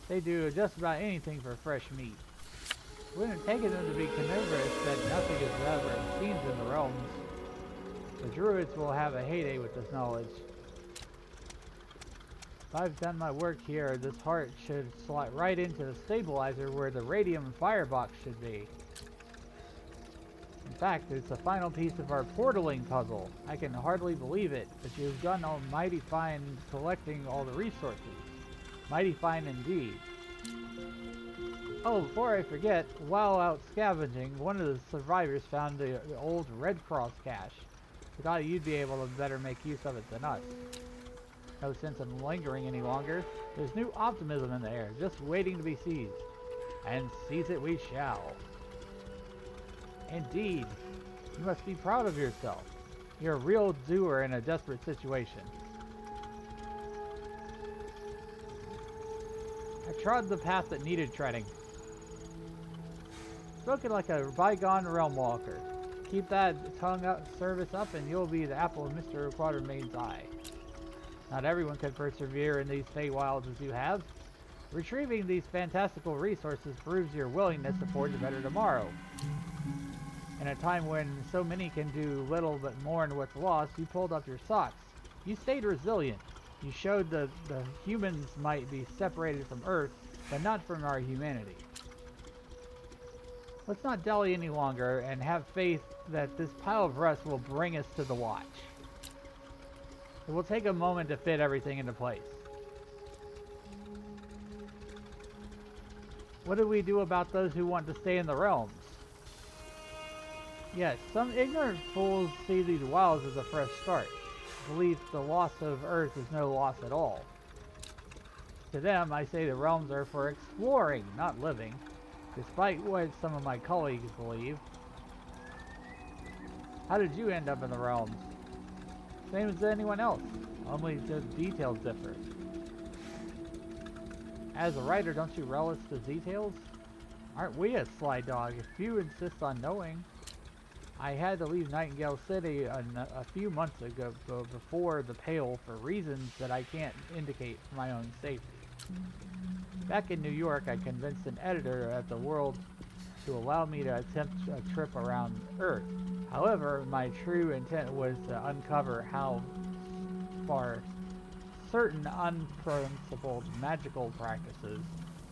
They do just about anything for fresh meat. It wouldn't have taken them to be carnivorous that nothing is ever seen in the realms. The druids will have a heyday with this knowledge. If I've done my work here, this heart should slot right into the stabilizer where the radium firebox should be. In fact, it's the final piece of our portaling puzzle. I can hardly believe it, but you've done mighty fine collecting all the resources. Mighty fine indeed. Oh, before I forget, while out scavenging, one of the survivors found the old Red Cross cache. We thought you'd be able to better make use of it than us. No sense in lingering any longer. There's new optimism in the air, just waiting to be seized. And seize it we shall. Indeed. You must be proud of yourself. You're a real doer in a desperate situation. I trod the path that needed treading. Spoken like a bygone realm walker. Keep that tongue service up and you'll be the apple of Mr. Quatermain's eye. Not everyone can persevere in these Feywilds as you have. Retrieving these fantastical resources proves your willingness to forge a better tomorrow. In a time when so many can do little but mourn what's lost, you pulled up your socks. You stayed resilient. You showed the humans might be separated from Earth, but not from our humanity. Let's not dally any longer and have faith that this pile of rust will bring us to the watch. It will take a moment to fit everything into place. What do we do about those who want to stay in the realms? Yes, some ignorant fools see these wilds as a fresh start. Believe the loss of Earth is no loss at all. To them, I say the realms are for exploring, not living, despite what some of my colleagues believe. How did you end up in the realms? Same as anyone else, only the details differ. As a writer, don't you relish the details? Aren't we a sly dog if you insist on knowing? I had to leave Nightingale City a few months ago before the Pale for reasons that I can't indicate for my own safety. Back in New York, I convinced an editor at The World to allow me to attempt a trip around Earth. However, my true intent was to uncover how far certain unprincipled magical practices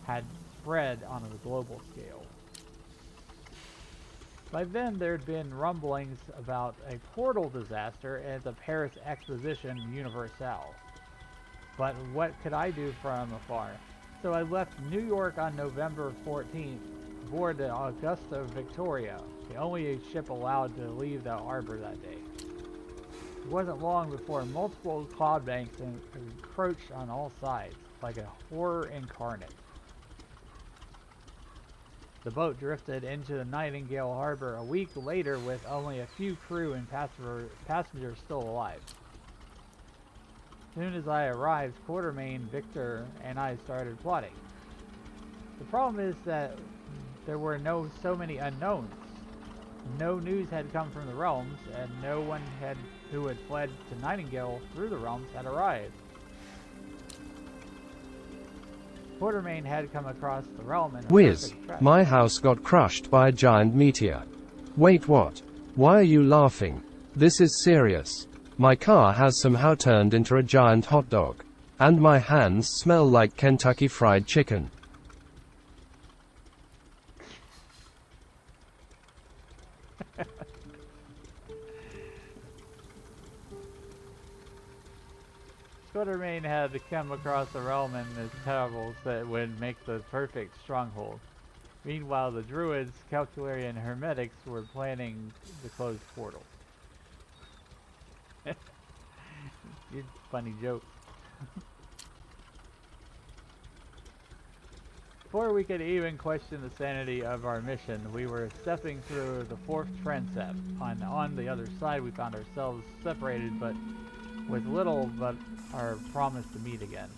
had spread on a global scale. By then, there had been rumblings about a portal disaster at the Paris Exposition Universelle. But what could I do from afar? So I left New York on November 14th aboard the Augusta Victoria, the only ship allowed to leave the harbor that day. It wasn't long before multiple cloud banks encroached on all sides, like a horror incarnate. The boat drifted into the Nightingale harbor a week later with only a few crew and passengers still alive. As soon as I arrived, Quartermain, Victor, and I started plotting. The problem is that there were so many unknowns. No news had come from the realms, and no one who had fled to Nightingale through the realms had arrived. Quartermain had come across the realm in a Whiz, perfect track. my house got crushed by a giant meteor. Wait, what? Why are you laughing? This is serious. My car has somehow turned into a giant hot dog. And my hands smell like Kentucky Fried Chicken. Quartermain had to come across the realm in his travels that would make the perfect stronghold. Meanwhile, the druids, Calculari, and Hermetics were planning the closed portal. Funny joke. Before we could even question the sanity of our mission, we were stepping through the fourth transept. On the other side, we found ourselves separated, but with little but our promise to meet again.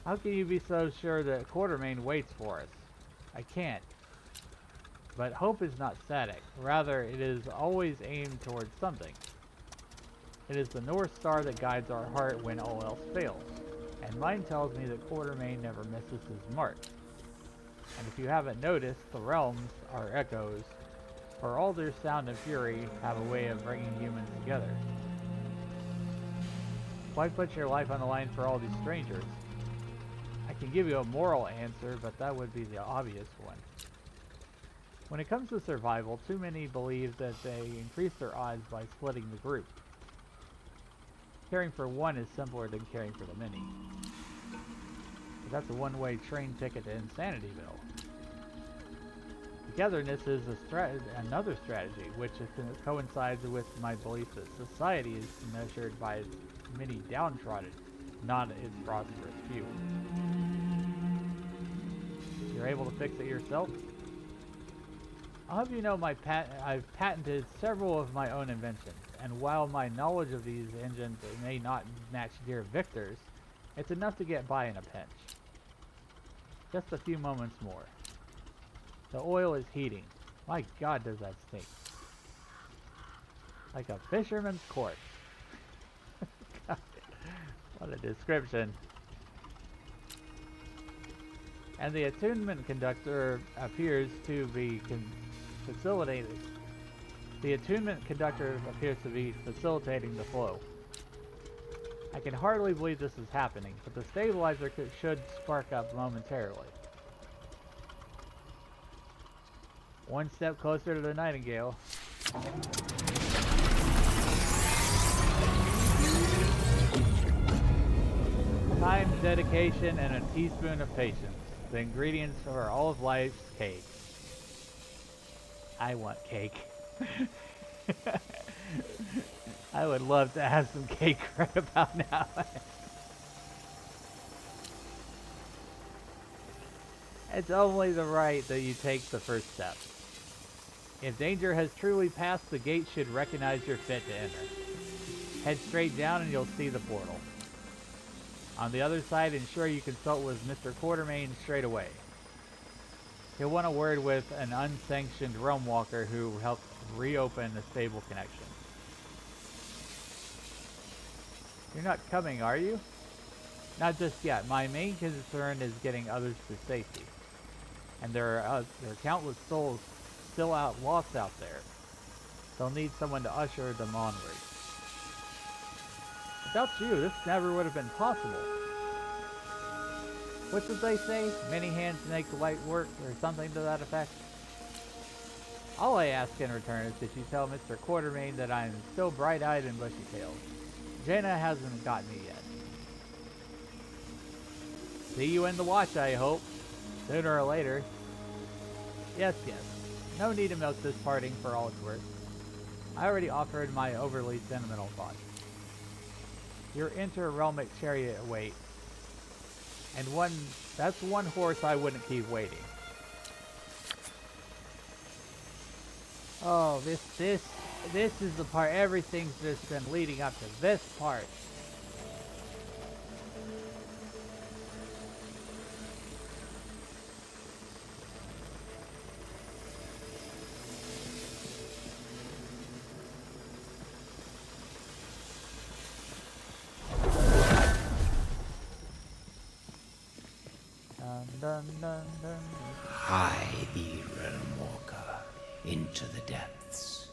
How can you be so sure that Quartermain waits for us? I can't. But hope is not static. Rather, it is always aimed towards something. It is the North Star that guides our heart when all else fails. And mine tells me that Quartermain never misses his mark. And if you haven't noticed, the realms are echoes. For all their sound and fury, have a way of bringing humans together. Why put your life on the line for all these strangers? I can give you a moral answer, but that would be the obvious one. When it comes to survival, too many believe that they increase their odds by splitting the group. Caring for one is simpler than caring for the many. But that's a one-way train ticket to Insanityville. Togetherness is another strategy, which coincides with my belief that society is measured by its many downtrodden, not its prosperous few. You're able to fix it yourself? I'll have you know I've patented several of my own inventions, and while my knowledge of these engines may not match dear Victor's, it's enough to get by in a pinch. Just a few moments more. The oil is heating. My God, does that stink. Like a fisherman's corpse. God, what a description. And the attunement conductor appears to be facilitated. The attunement conductor appears to be facilitating the flow. I can hardly believe this is happening, but the stabilizer should spark up momentarily. One step closer to the Nightingale. Time, dedication, and a teaspoon of patience. The ingredients for all of life's cake. I want cake. I would love to have some cake right about now. It's only the right that you take the first step. If danger has truly passed, the gate should recognize you're fit to enter. Head straight down and you'll see the portal. On the other side, ensure you consult with Mr. Quartermain straight away. He'll want a word with an unsanctioned realm walker who helped reopen a stable connection. You're not coming, are you? Not just yet. My main concern is getting others to safety. And there are countless souls still lost out there. They'll need someone to usher them onward. Without you, this never would have been possible. What did they say? Many hands make light work, or something to that effect? All I ask in return is that you tell Mr. Quartermain that I'm still bright-eyed and bushy-tailed. Jaina hasn't got me yet. See you in the watch, I hope. Sooner or later. Yes, yes. No need to milk this parting for all it's worth. I already offered my overly sentimental thoughts. Your inter-realmic chariot awaits. And that's one horse I wouldn't keep waiting. Oh, this is the part. Everything's just been leading up to this part. Dun, dun, dun, dun. Hie thee, realm walker, into the depths.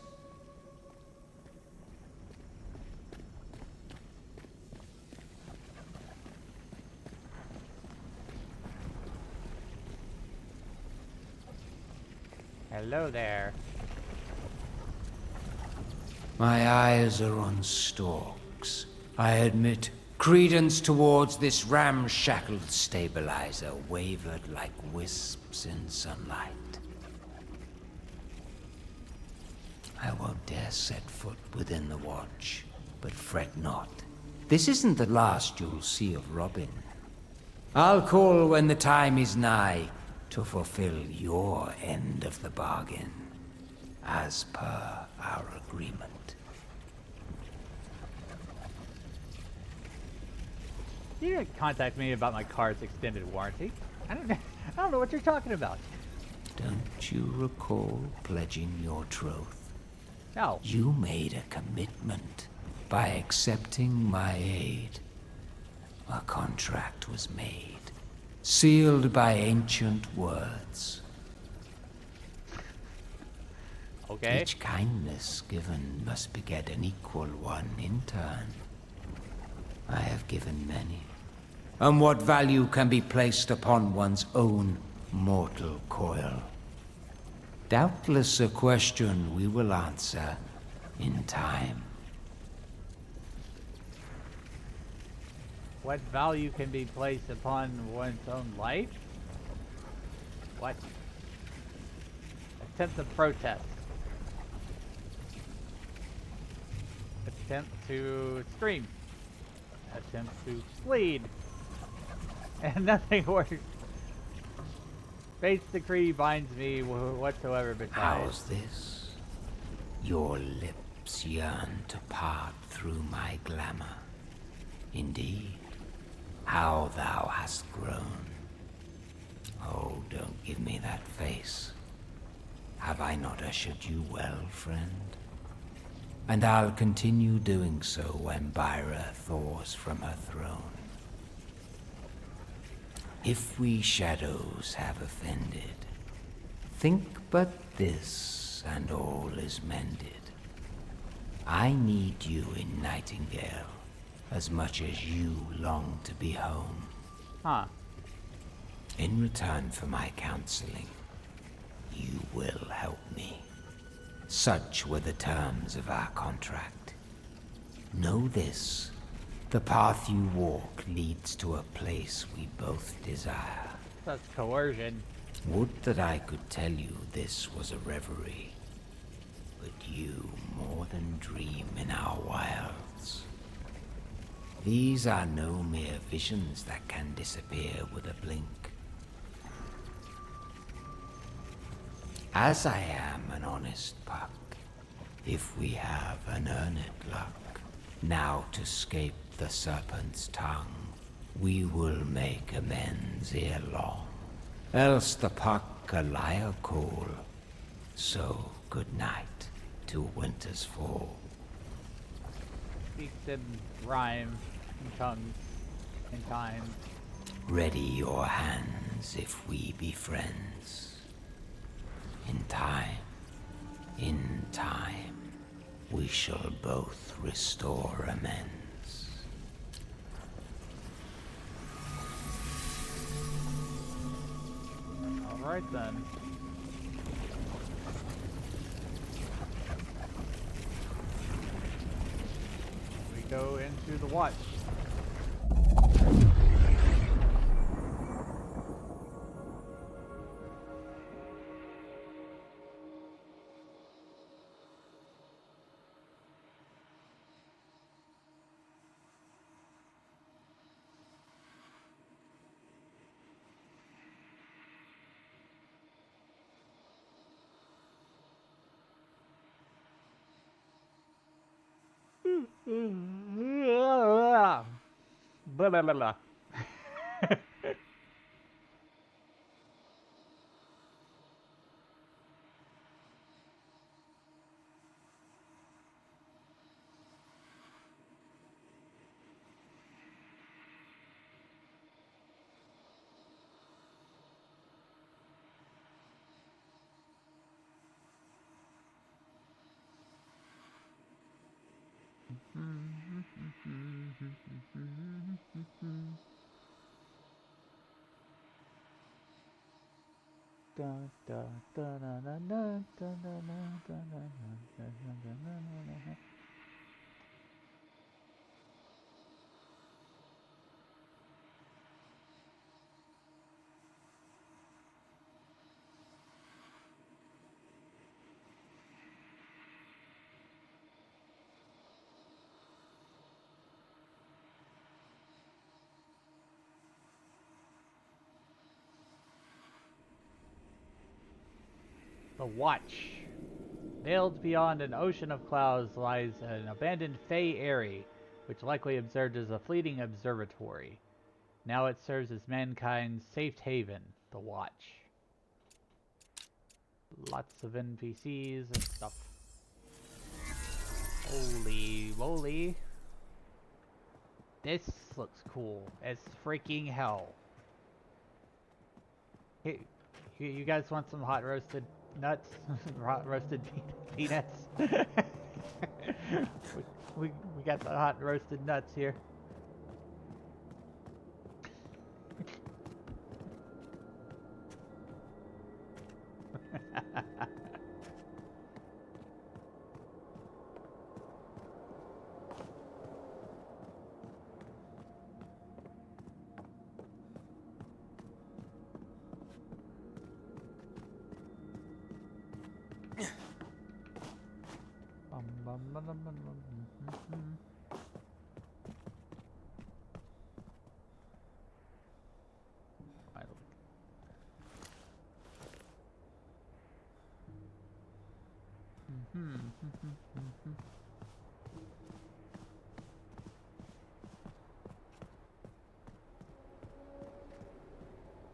Hello there. My eyes are on stalks. I admit, credence towards this ramshackled stabilizer wavered like wisps in sunlight. I won't dare set foot within the watch, but fret not. This isn't the last you'll see of Robin. I'll call when the time is nigh to fulfill your end of the bargain, as per our agreement. You didn't contact me about my car's extended warranty. I don't know what you're talking about. Don't you recall pledging your troth? No. You made a commitment by accepting my aid. A contract was made, sealed by ancient words. Okay. Each kindness given must beget an equal one in turn. I have given many. And what value can be placed upon one's own mortal coil? Doubtless a question we will answer in time. What value can be placed upon one's own life? What? Attempt to protest. Attempt to scream. Attempt to plead. And nothing works. Fate's decree binds me whatsoever betides. How's this? Your lips yearn to part through my glamour. Indeed, how thou hast grown. Oh, don't give me that face. Have I not ushered you well, friend? And I'll continue doing so when Byra thaws from her throne. If we shadows have offended, think but this, and all is mended. I need you in Nightingale as much as you long to be home. Huh. In return for my counseling, you will help me. Such were the terms of our contract. Know this. The path you walk leads to a place we both desire. That's coercion. Would that I could tell you this was a reverie, but you more than dream in our wilds. These are no mere visions that can disappear with a blink. As I am an honest puck, if we have an earned luck, now to scape the serpent's tongue, we will make amends ere long. Else the puck a liar call, so good night till winter's fall. Speaks in rhyme, in tongues, in time. Ready your hands if we be friends. In time, we shall both restore amends. Alright then. We go into the watch. Blah, blah, blah, blah. The Watch. Veiled beyond an ocean of clouds lies an abandoned Fey Eyrie, which likely observed as a fleeting observatory. Now it serves as mankind's safe haven, the Watch. Lots of NPCs and stuff. Holy moly. This looks cool as freaking hell. Hey, you guys want some hot roasted nuts? Hot roasted peanuts? we got the hot roasted nuts here.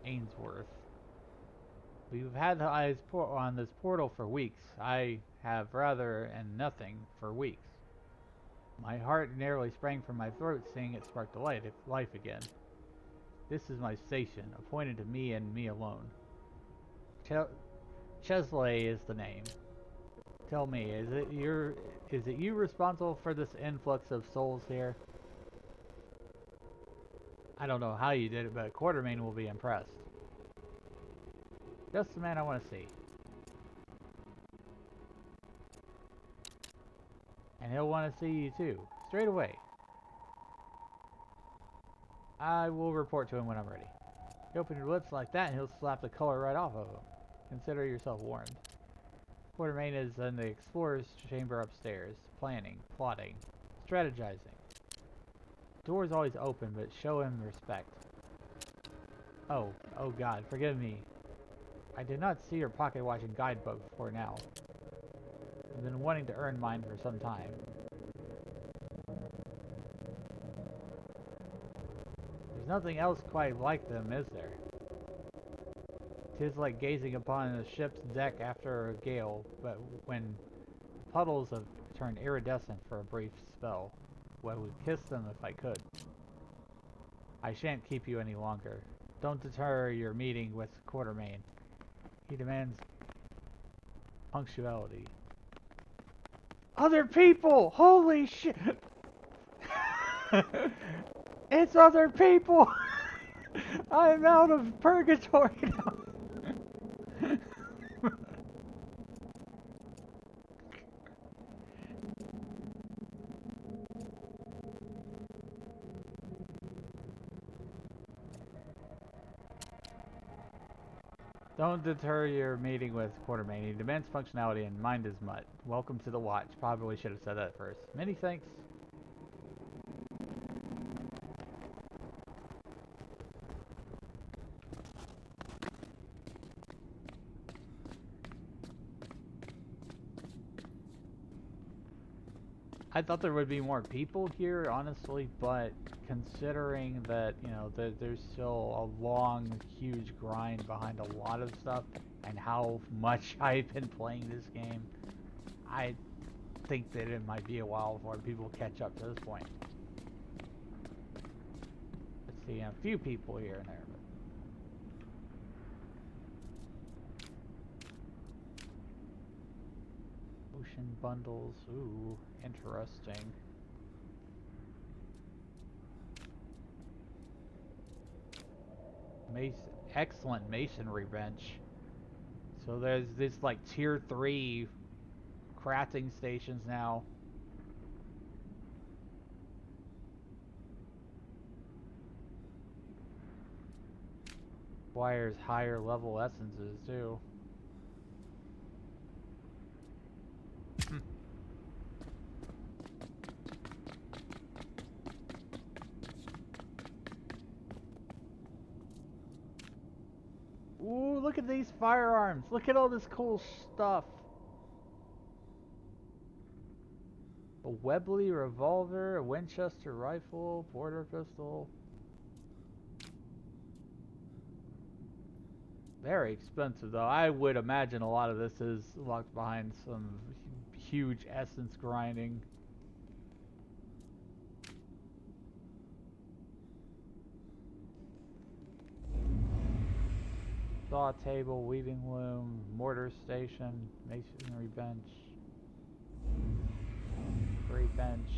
Ainsworth. We've had eyes on this portal for weeks. I have rather and nothing for weeks. My heart nearly sprang from my throat seeing it spark the life again. This is my station, appointed to me and me alone. Chesley is the name. Tell me, is it you responsible for this influx of souls here? I don't know how you did it, but Quartermain will be impressed. Just the man I want to see. And he'll want to see you too, straight away. I will report to him when I'm ready. You open your lips like that and he'll slap the color right off of them. Consider yourself warned. Quartermain is in the explorer's chamber upstairs, planning, plotting, strategizing. Door's always open, but show him respect. Oh God, forgive me. I did not see your pocket watch and guidebook before now. I've been wanting to earn mine for some time. There's nothing else quite like them, is there? 'Tis like gazing upon a ship's deck after a gale, but when puddles have turned iridescent for a brief spell. Well, I would kiss them if I could. I shan't keep you any longer. Don't deter your meeting with Quartermain. He demands punctuality. Other people! Holy shit! It's other people! I'm out of purgatory now. Don't deter your meeting with Quartermain. He demands functionality and mind is mutt. Welcome to the Watch. Probably should have said that first. Many thanks. I thought there would be more people here, honestly, but considering that, you know, there's still a long, huge grind behind a lot of stuff, and how much I've been playing this game, I think that it might be a while before people catch up to this point. Let's see, a few people here and there. But ocean bundles, ooh, interesting. Excellent masonry bench. So there's this like tier 3 crafting stations now. Requires higher level essences too. Ooh, look at these firearms. Look at all this cool stuff. A Webley revolver, a Winchester rifle, Porter pistol. Very expensive though. I would imagine a lot of this is locked behind some huge essence grinding. Saw table, weaving loom, mortar station, masonry bench, great bench.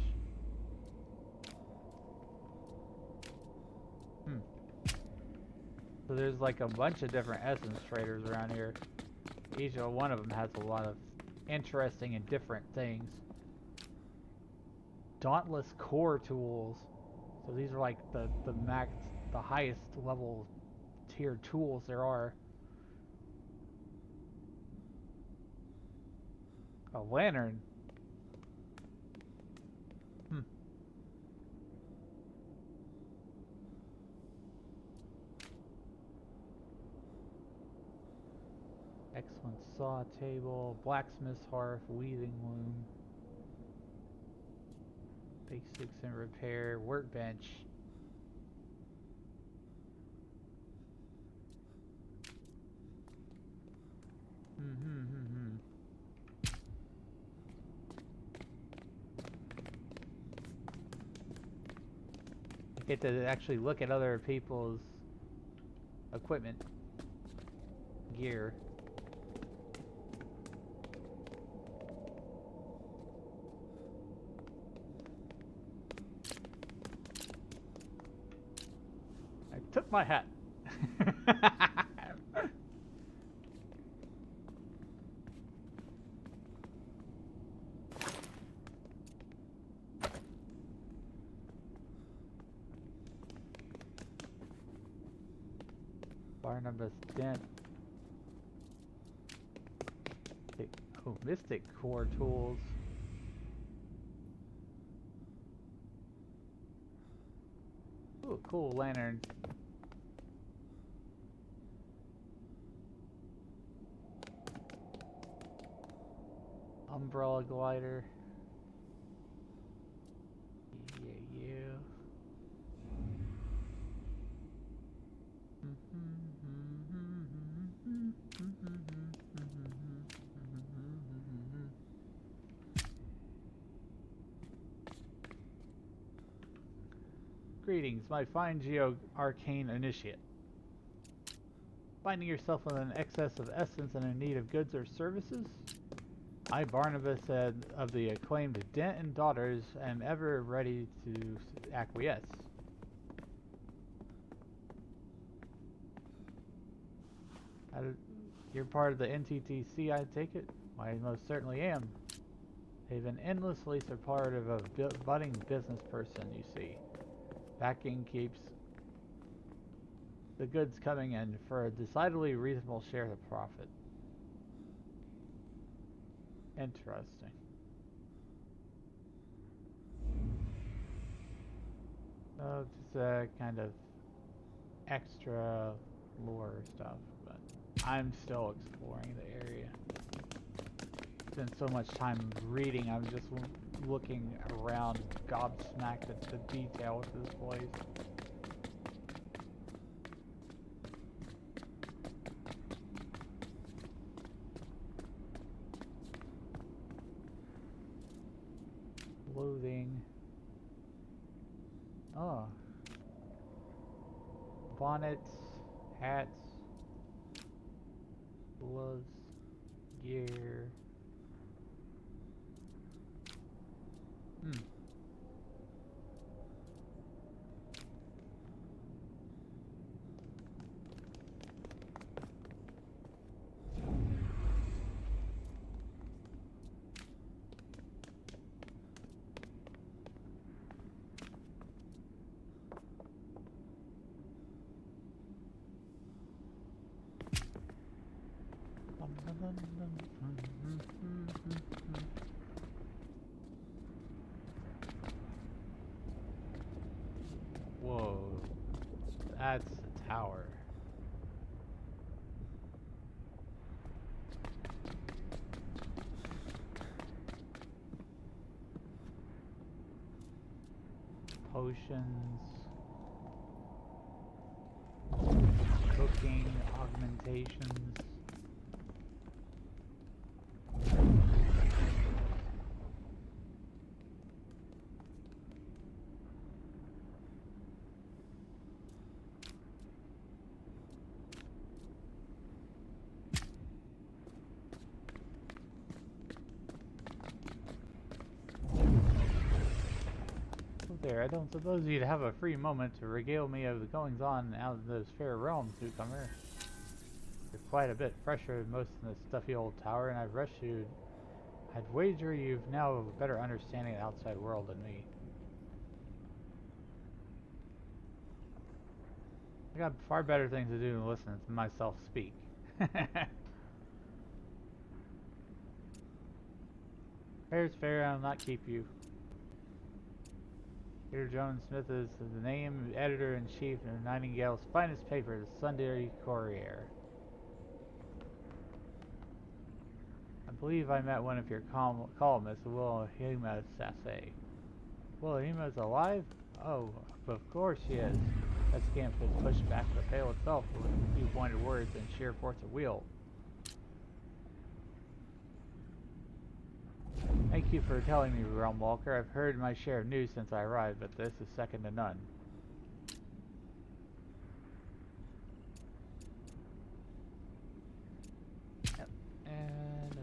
So there's like a bunch of different essence traders around here. Each one of them has a lot of interesting and different things. Dauntless core tools. So these are like the highest level tier tools there are. A lantern. Excellent saw table, blacksmith's hearth, weaving loom, basics and repair, workbench. I get to actually look at other people's equipment, gear. I took my hat. Barnabas Dent. Oh, Mystic Core Tools. Ooh, cool lantern. Umbrella glider. Yeah. Greetings, my fine geo-arcane initiate. Finding yourself with an excess of essence and in need of goods or services? I, Barnabas, of the acclaimed Dent and Daughters, am ever ready to acquiesce. You're part of the NTTC, I take it? I most certainly am. They've been endlessly supportive of a budding business person, you see. Backing keeps the goods coming in for a decidedly reasonable share of profit. Interesting. Oh, just kind of extra lore stuff, but I'm still exploring the area. spend so much time reading. I'm just looking around, gobsmacked at the detail of this place. Clothing. Oh. Bonnets, hats, gloves, gear. Whoa, that's a tower. Potions, cooking, augmentations. There, I don't suppose you'd have a free moment to regale me of the goings-on out of those fair realms, newcomer. You're quite a bit fresher than most in this stuffy old tower, and I've rushed you. I'd wager you've now a better understanding of the outside world than me. I got far better things to do than listen to myself speak. Fair's fair, I'll not keep you. Peter Jones Smith is the name editor-in-chief of Nightingale's finest paper, the Sunday Courier. I believe I met one of your columnists, Wilhelmina Sasse. Wilhelmina's alive? Oh, of course she is. That scamp has pushed back the Pale itself with a few pointed words and sheer force of will. Thank you for telling me, Realm Walker. I've heard my share of news since I arrived, but this is second to none. Yep. And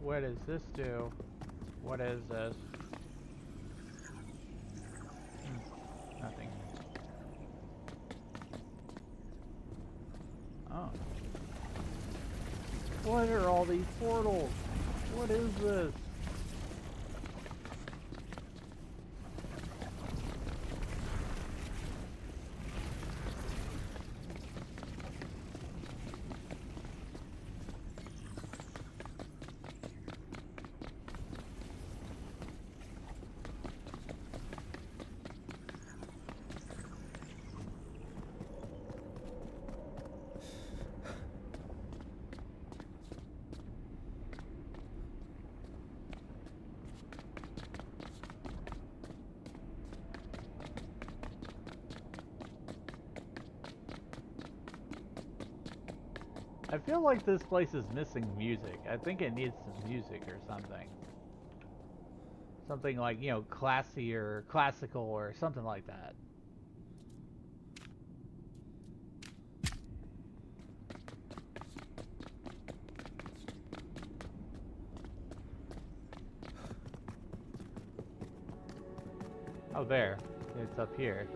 what does this do? What is this? Nothing. Oh. What are all these portals? What is this? I feel like this place is missing music. I think it needs some music or something. Something like, you know, classy or classical or something like that. Oh, there. It's up here.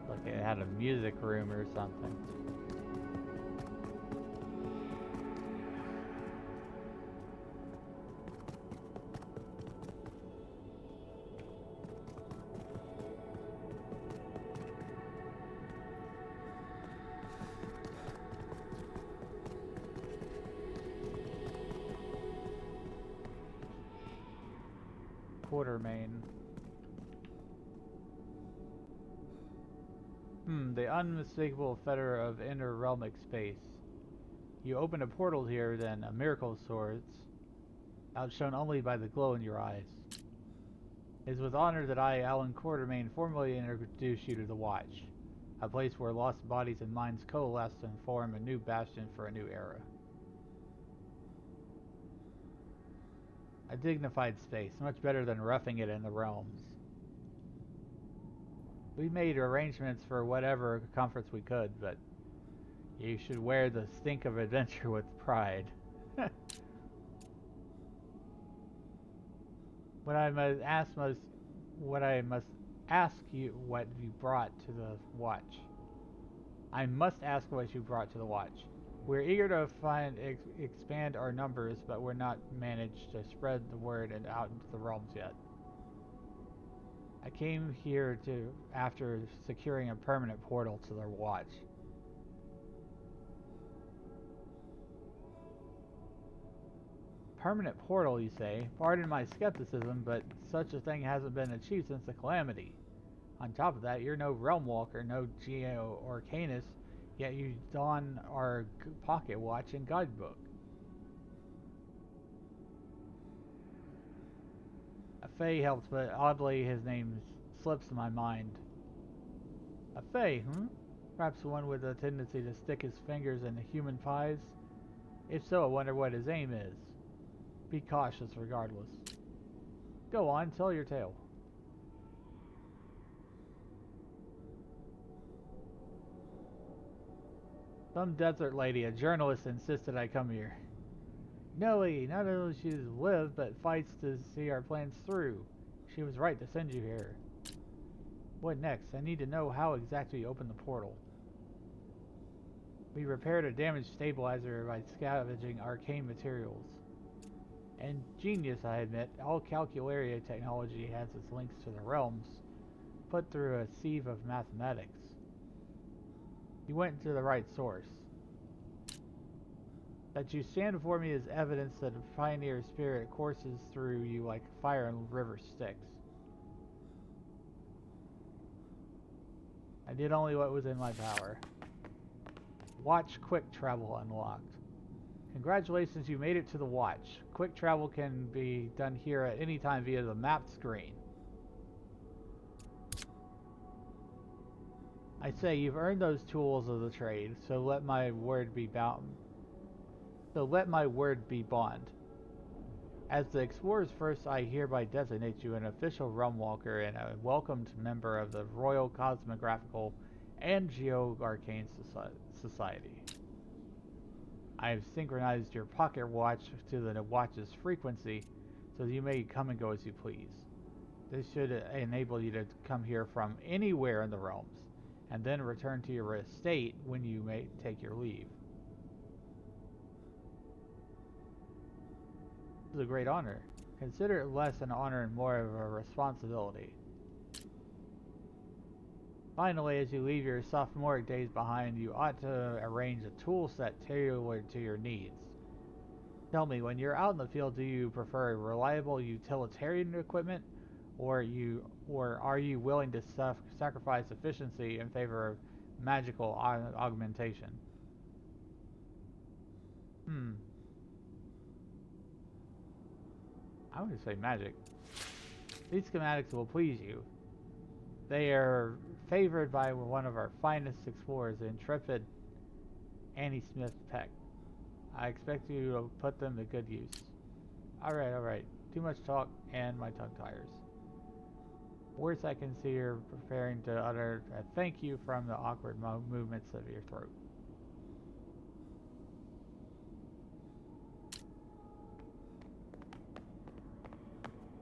Like it had a music room or something. Quartermain. The unmistakable fetter of inter-realmic space. You open a portal here, then a miracle of sorts, outshone only by the glow in your eyes. It is with honor that I, Alan Quartermain, formally introduce you to the Watch, a place where lost bodies and minds coalesce and form a new bastion for a new era. A dignified space, much better than roughing it in the realms. We made arrangements for whatever comforts we could, but you should wear the stink of adventure with pride. What I must ask you what you brought to the Watch. I must ask what you brought to the Watch. We're eager to expand our numbers, but we're not managed to spread the word out into the realms yet. I came here after securing a permanent portal to the Watch. Permanent portal, you say? Pardon my skepticism, but such a thing hasn't been achieved since the Calamity. On top of that, you're no realm walker, no geo-arcanist, yet you don our pocket watch and guidebook. A Fae helps, but oddly his name slips my mind. A Fae, Perhaps one with a tendency to stick his fingers in human pies? If so, I wonder what his aim is. Be cautious regardless. Go on, tell your tale. Some desert lady, a journalist, insisted I come here. Nellie, not only she lives, but fights to see our plans through. She was right to send you here. What next? I need to know how exactly you opened the portal. We repaired a damaged stabilizer by scavenging arcane materials. Ingenious, I admit. All Calcularia technology has its links to the realms, put through a sieve of mathematics. You went to the right source. That you stand before me is evidence that a pioneer spirit courses through you like fire in river Styx. I did only what was in my power. Watch quick travel unlocked. Congratulations, you made it to the Watch. Quick travel can be done here at any time via the map screen. I say, you've earned those tools of the trade, so let my word be bond. As the explorer's first, I hereby designate you an official realm walker and a welcomed member of the Royal Cosmographical and Geo-Arcane Society. I have synchronized your pocket watch to the watch's frequency, so you may come and go as you please. This should enable you to come here from anywhere in the realms, and then return to your estate when you may take your leave. This is a great honor. Consider it less an honor and more of a responsibility. Finally, as you leave your sophomoric days behind, you ought to arrange a tool set tailored to your needs. Tell me, when you're out in the field, do you prefer reliable utilitarian equipment, or are you willing to sacrifice efficiency in favor of magical augmentation? I would say magic. These schematics will please you. They are favored by one of our finest explorers, the intrepid Annie Smith Peck. I expect you to put them to good use. Alright. Too much talk, and my tongue tires. Worse, I can see you're preparing to utter a thank you from the awkward movements of your throat.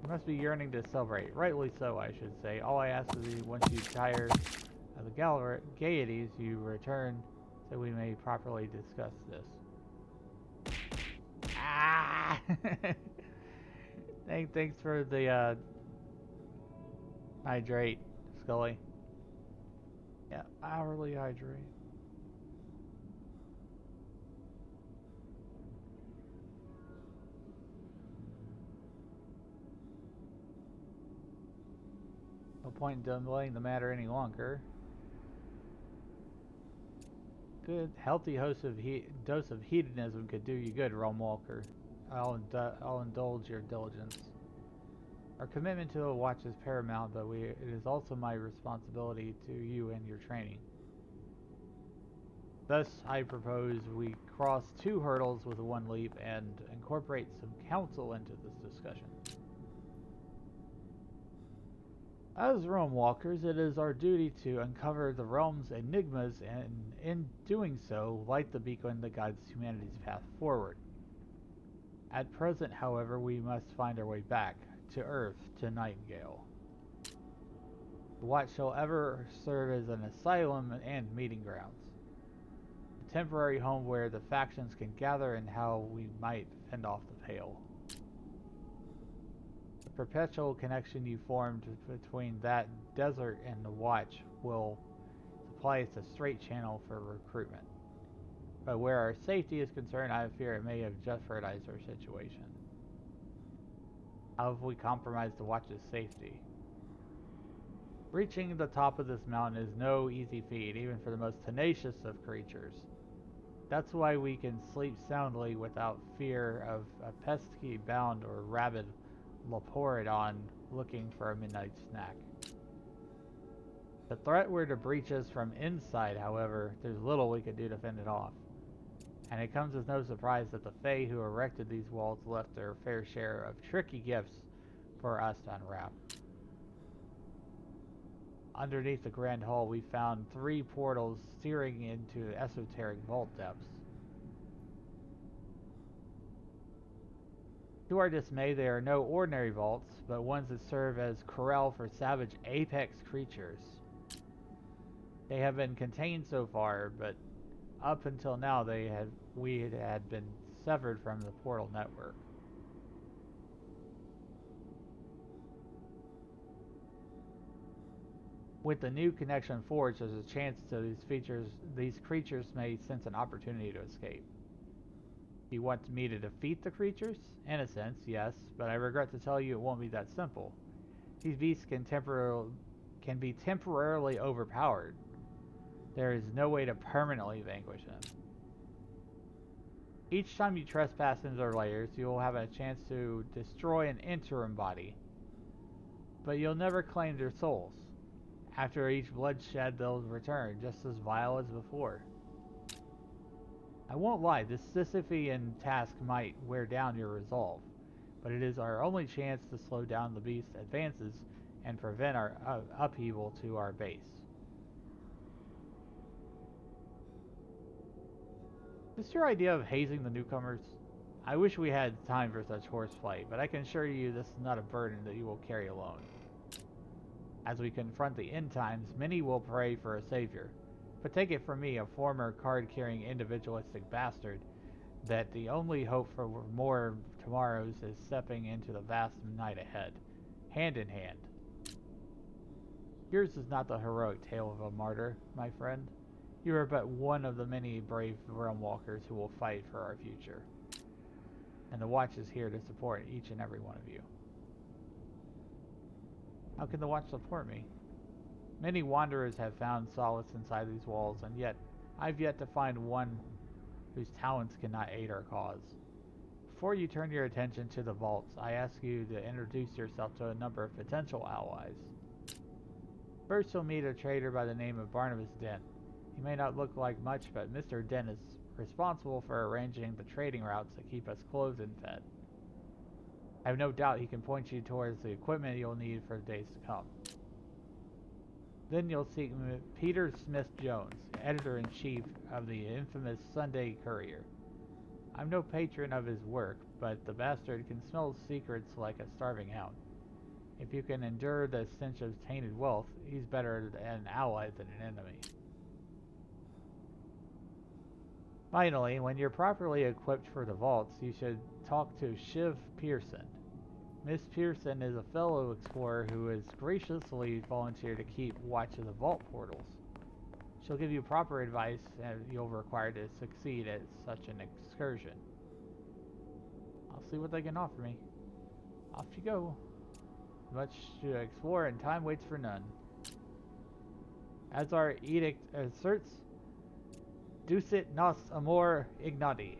You must be yearning to celebrate. Rightly so, I should say. All I ask is that once you tire of the gaieties, you return so we may properly discuss this. Ah! Thanks for the hydrate, Scully. Yeah, hourly hydrate. No point in delaying the matter any longer. Good, healthy dose of hedonism could do you good, Realm Walker. I'll indulge your diligence. Our commitment to the watch is paramount, but it is also my responsibility to you and your training. Thus, I propose we cross 2 hurdles with 1 leap and incorporate some counsel into this discussion. As realm walkers, it is our duty to uncover the realm's enigmas and, in doing so, light the beacon that guides humanity's path forward. At present, however, we must find our way back to Earth, to Nightingale. The Watch shall ever serve as an asylum and meeting grounds, a temporary home where the factions can gather and how we might fend off the Pale. The perpetual connection you formed between that desert and the Watch will supply us a straight channel for recruitment. But where our safety is concerned, I fear it may have jeopardized our situation. How have we compromised the Watch's safety? Reaching the top of this mountain is no easy feat, even for the most tenacious of creatures. That's why we can sleep soundly without fear of a pesky bound or rabid Laporidon looking for a midnight snack. The threat were to breach us from inside, however, there's little we could do to fend it off. And it comes as no surprise that the Fae who erected these walls left their fair share of tricky gifts for us to unwrap. Underneath the Grand Hall, we found 3 portals steering into esoteric vault depths. To our dismay, they are no ordinary vaults, but ones that serve as corral for savage apex creatures. They have been contained so far, but up until now we had been severed from the portal network. With the new connection forged, there's a chance that these creatures may sense an opportunity to escape. Do you want me to defeat the creatures? In a sense, yes, but I regret to tell you it won't be that simple. These beasts can be temporarily overpowered. There is no way to permanently vanquish them. Each time you trespass into their lairs, you will have a chance to destroy an interim body, but you'll never claim their souls. After each bloodshed, they'll return, just as vile as before. I won't lie, this Sisyphean task might wear down your resolve, but it is our only chance to slow down the beast's advances and prevent our upheaval to our base. Is this your idea of hazing the newcomers? I wish we had time for such horseplay, but I can assure you this is not a burden that you will carry alone. As we confront the end times, many will pray for a savior. But take it from me, a former card-carrying individualistic bastard, that the only hope for more tomorrows is stepping into the vast night ahead, hand in hand. Yours is not the heroic tale of a martyr, my friend. You are but one of the many brave realm walkers who will fight for our future. And the Watch is here to support each and every one of you. How can the Watch support me? Many wanderers have found solace inside these walls, and yet I've yet to find one whose talents cannot aid our cause. Before you turn your attention to the vaults, I ask you to introduce yourself to a number of potential allies. First, you'll meet a trader by the name of Barnabas Dent. He may not look like much, but Mr. Dent is responsible for arranging the trading routes that keep us clothed and fed. I have no doubt he can point you towards the equipment you'll need for the days to come. Then you'll see Peter Smith-Jones, editor-in-chief of the infamous Sunday Courier. I'm no patron of his work, but the bastard can smell secrets like a starving hound. If you can endure the stench of tainted wealth, he's better an ally than an enemy. Finally, when you're properly equipped for the vaults, you should talk to Shiv Pearson. Miss Pearson is a fellow explorer who has graciously volunteered to keep watch of the vault portals. She'll give you proper advice you'll require to succeed at such an excursion. I'll see what they can offer me. Off you go. much to explore and time waits for none. As our edict asserts, ducit nos amor ignati.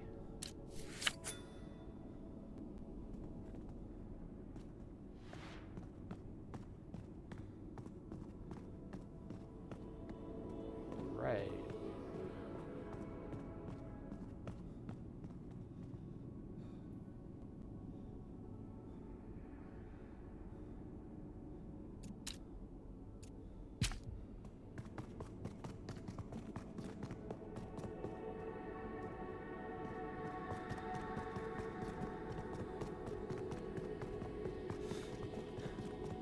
Right.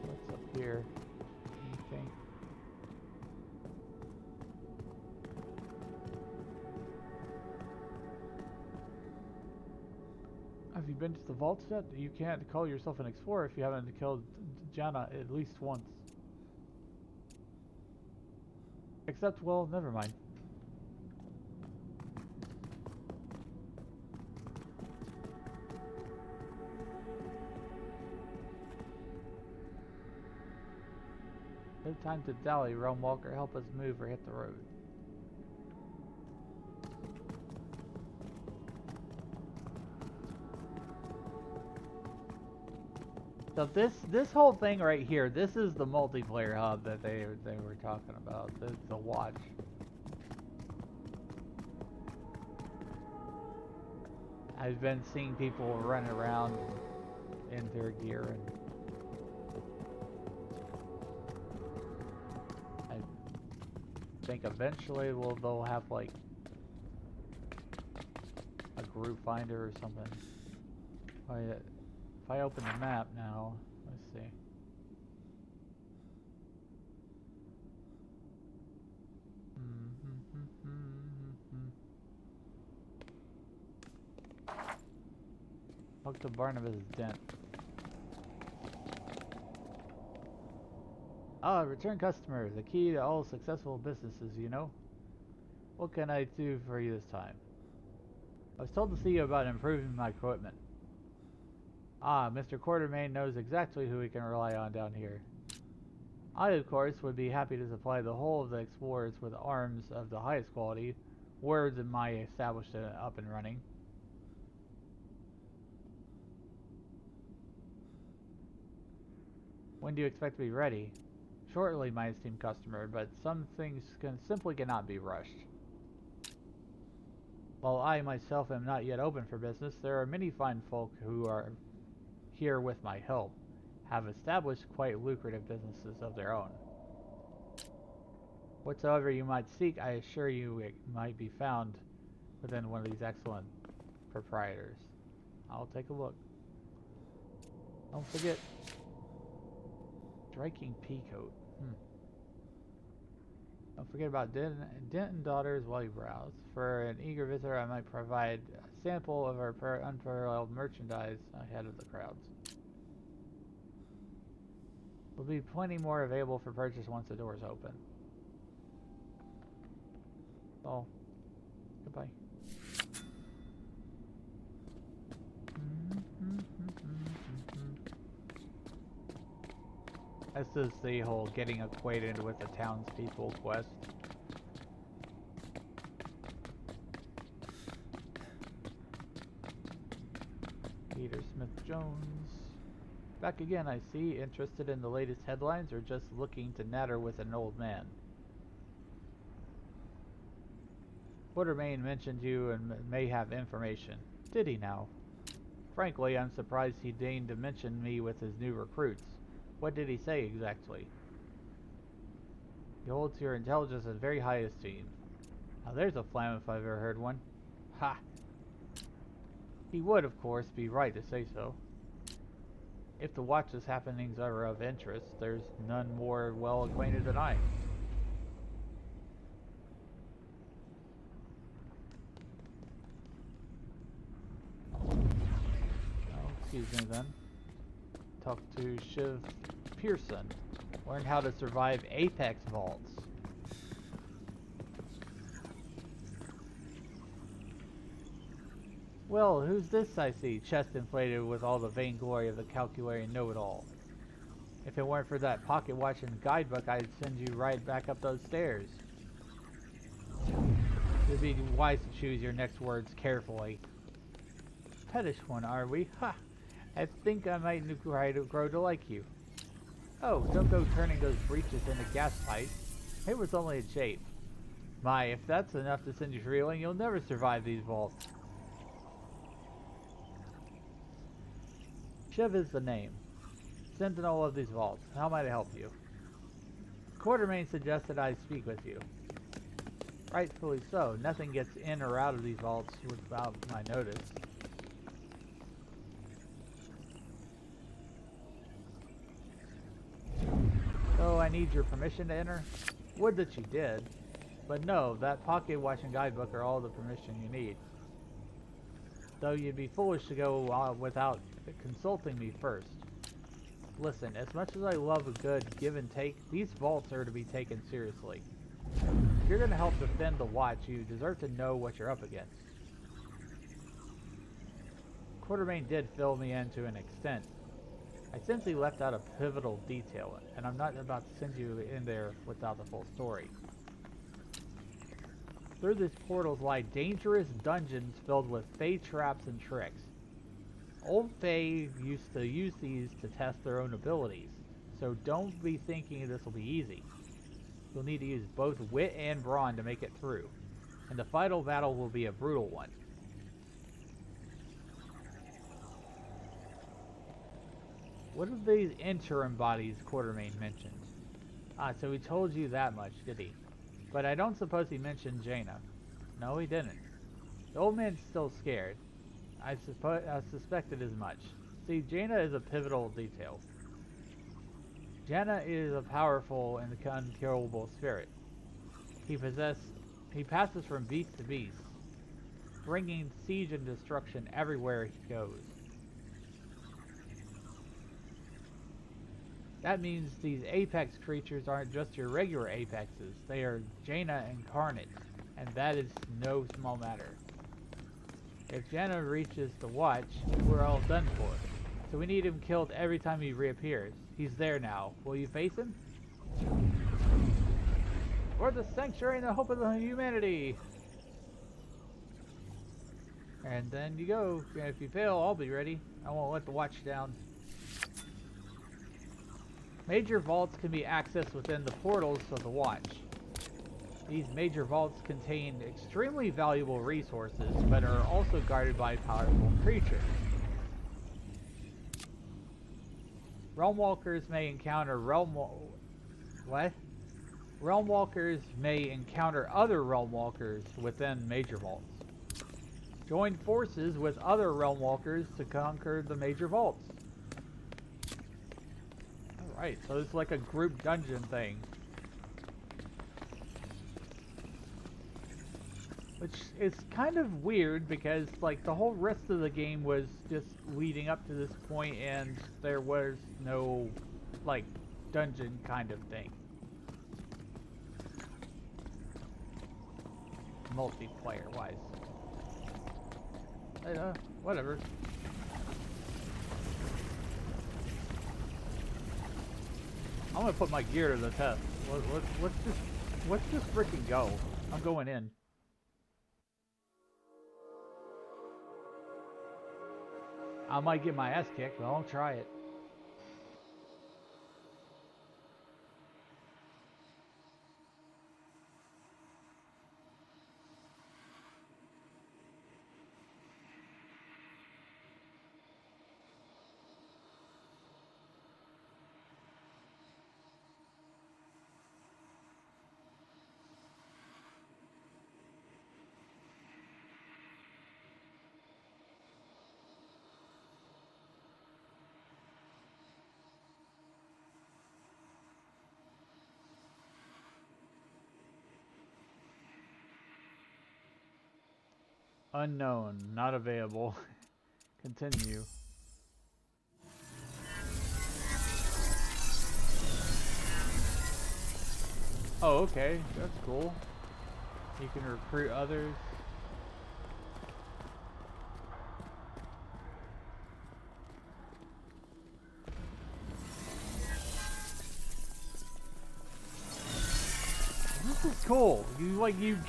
What's up here? Anything? Have you been to the vaults yet? You can't call yourself an explorer if you haven't killed Jana at least once. Except, well, never mind. No time to dally, Realm Walker. Help us move or hit the road. So this whole thing right here, this is the multiplayer hub that they were talking about. The watch. I've been seeing people run around in their gear, and I think eventually they'll have like a group finder or something. If I open the map now, let's see. Look to Barnabas Dent. Ah, return customer, the key to all successful businesses, you know. What can I do for you this time? I was told to see you about improving my equipment. Ah, Mr. Quartermain knows exactly who we can rely on down here. I, of course, would be happy to supply the whole of the explorers with arms of the highest quality, words in my established and up and running. When do you expect to be ready? Shortly, my esteemed customer, but some things simply cannot be rushed. While I myself am not yet open for business, there are many fine folk who are here with my help, have established quite lucrative businesses of their own. Whatsoever you might seek, I assure you it might be found within one of these excellent proprietors. I'll take a look. Don't forget, striking peacoat. Don't forget about Dent and Daughters while you browse. For an eager visitor, I might provide a sample of our unparalleled merchandise ahead of the crowds. There'll be plenty more available for purchase once the doors open. Oh, goodbye. This is the whole getting acquainted with the townspeople quest. Peter Smith-Jones. Back again, I see. Interested in the latest headlines or just looking to natter with an old man? Quartermain mentioned you and may have information. Did he now? Frankly, I'm surprised he deigned to mention me with his new recruits. What did he say exactly? He holds your intelligence in very high esteem. Now there's a flam if I've ever heard one. Ha! He would, of course, be right to say so. If the Watch's happenings are of interest, there's none more well acquainted than I. Oh, excuse me then. Talk to Shiv Pearson. Learn how to survive Apex vaults. Well, who's this I see, chest inflated with all the vainglory of the calculating know-it-all? If it weren't for that pocket watch and guidebook, I'd send you right back up those stairs. It'd be wise to choose your next words carefully. Pettish one, are we? Ha! I think I might grow to like you. Oh, don't go turning those breeches into gas pipes. It was only a shape. My, if that's enough to send you reeling, you'll never survive these vaults. Shiv is the name. Sentinel of these vaults. How might I help you? Quartermain suggested I speak with you. Rightfully so. Nothing gets in or out of these vaults without my notice. So I need your permission to enter? Would that you did. But no, that pocket watch and guidebook are all the permission you need. Though you'd be foolish to go without consulting me first. Listen, as much as I love a good give and take, these vaults are to be taken seriously. If you're going to help defend the watch, you deserve to know what you're up against. Quartermain did fill me in to an extent. I sense he left out a pivotal detail, and I'm not about to send you in there without the full story. Through these portals lie dangerous dungeons filled with Fey traps and tricks. Old Fey used to use these to test their own abilities, so don't be thinking this will be easy. You'll need to use both wit and brawn to make it through, and the final battle will be a brutal one. What are these interim bodies Quartermain mentioned? Ah, so he told you that much, did he? But I don't suppose he mentioned Jaina. No, he didn't. The old man's still scared. I suspected as much. See, Jaina is a pivotal detail. Jaina is a powerful and unkillable spirit. He passes from beast to beast, bringing siege and destruction everywhere he goes. That means these apex creatures aren't just your regular apexes, they are Jaina incarnate, and that is no small matter. If Jaina reaches the watch, we're all done for. So we need him killed every time he reappears. He's there now. Will you face him? For the sanctuary and the hope of the humanity! And then you go. If you fail, I'll be ready. I won't let the watch down. Major vaults can be accessed within the portals of the watch. These major vaults contain extremely valuable resources, but are also guarded by powerful creatures. Realmwalkers may encounter Realmwalkers may encounter other Realmwalkers within major vaults. Join forces with other Realmwalkers to conquer the major vaults. Alright, so it's like a group dungeon thing. Which is kind of weird because like the whole rest of the game was just leading up to this point and there was no like dungeon kind of thing. Multiplayer wise. Whatever. I'm gonna put my gear to the test. Let's just freaking go. I'm going in. I might get my ass kicked, but I'll try it. Unknown, not available. Continue. Oh, okay, that's cool. You can recruit others. this is cool. You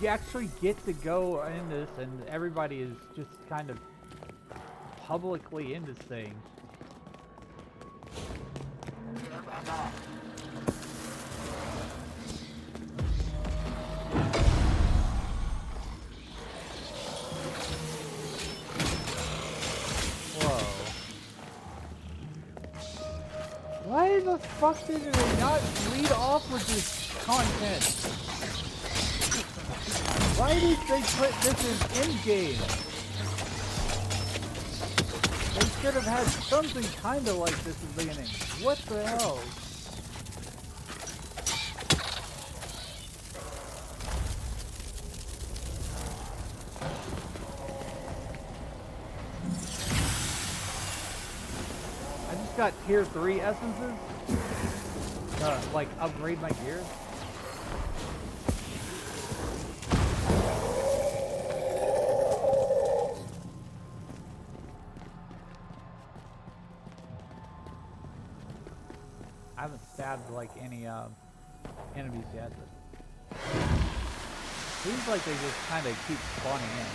actually get to go in this, and everybody is just kind of publicly in this thing. Whoa. Why the fuck did they not lead off with this content? Why did they put this in Endgame? They should have had something kind of like this at the beginning. What the hell? I just got tier 3 essences to like upgrade my gear. I haven't stabbed like any enemies yet, but seems like they just kind of keep spawning in.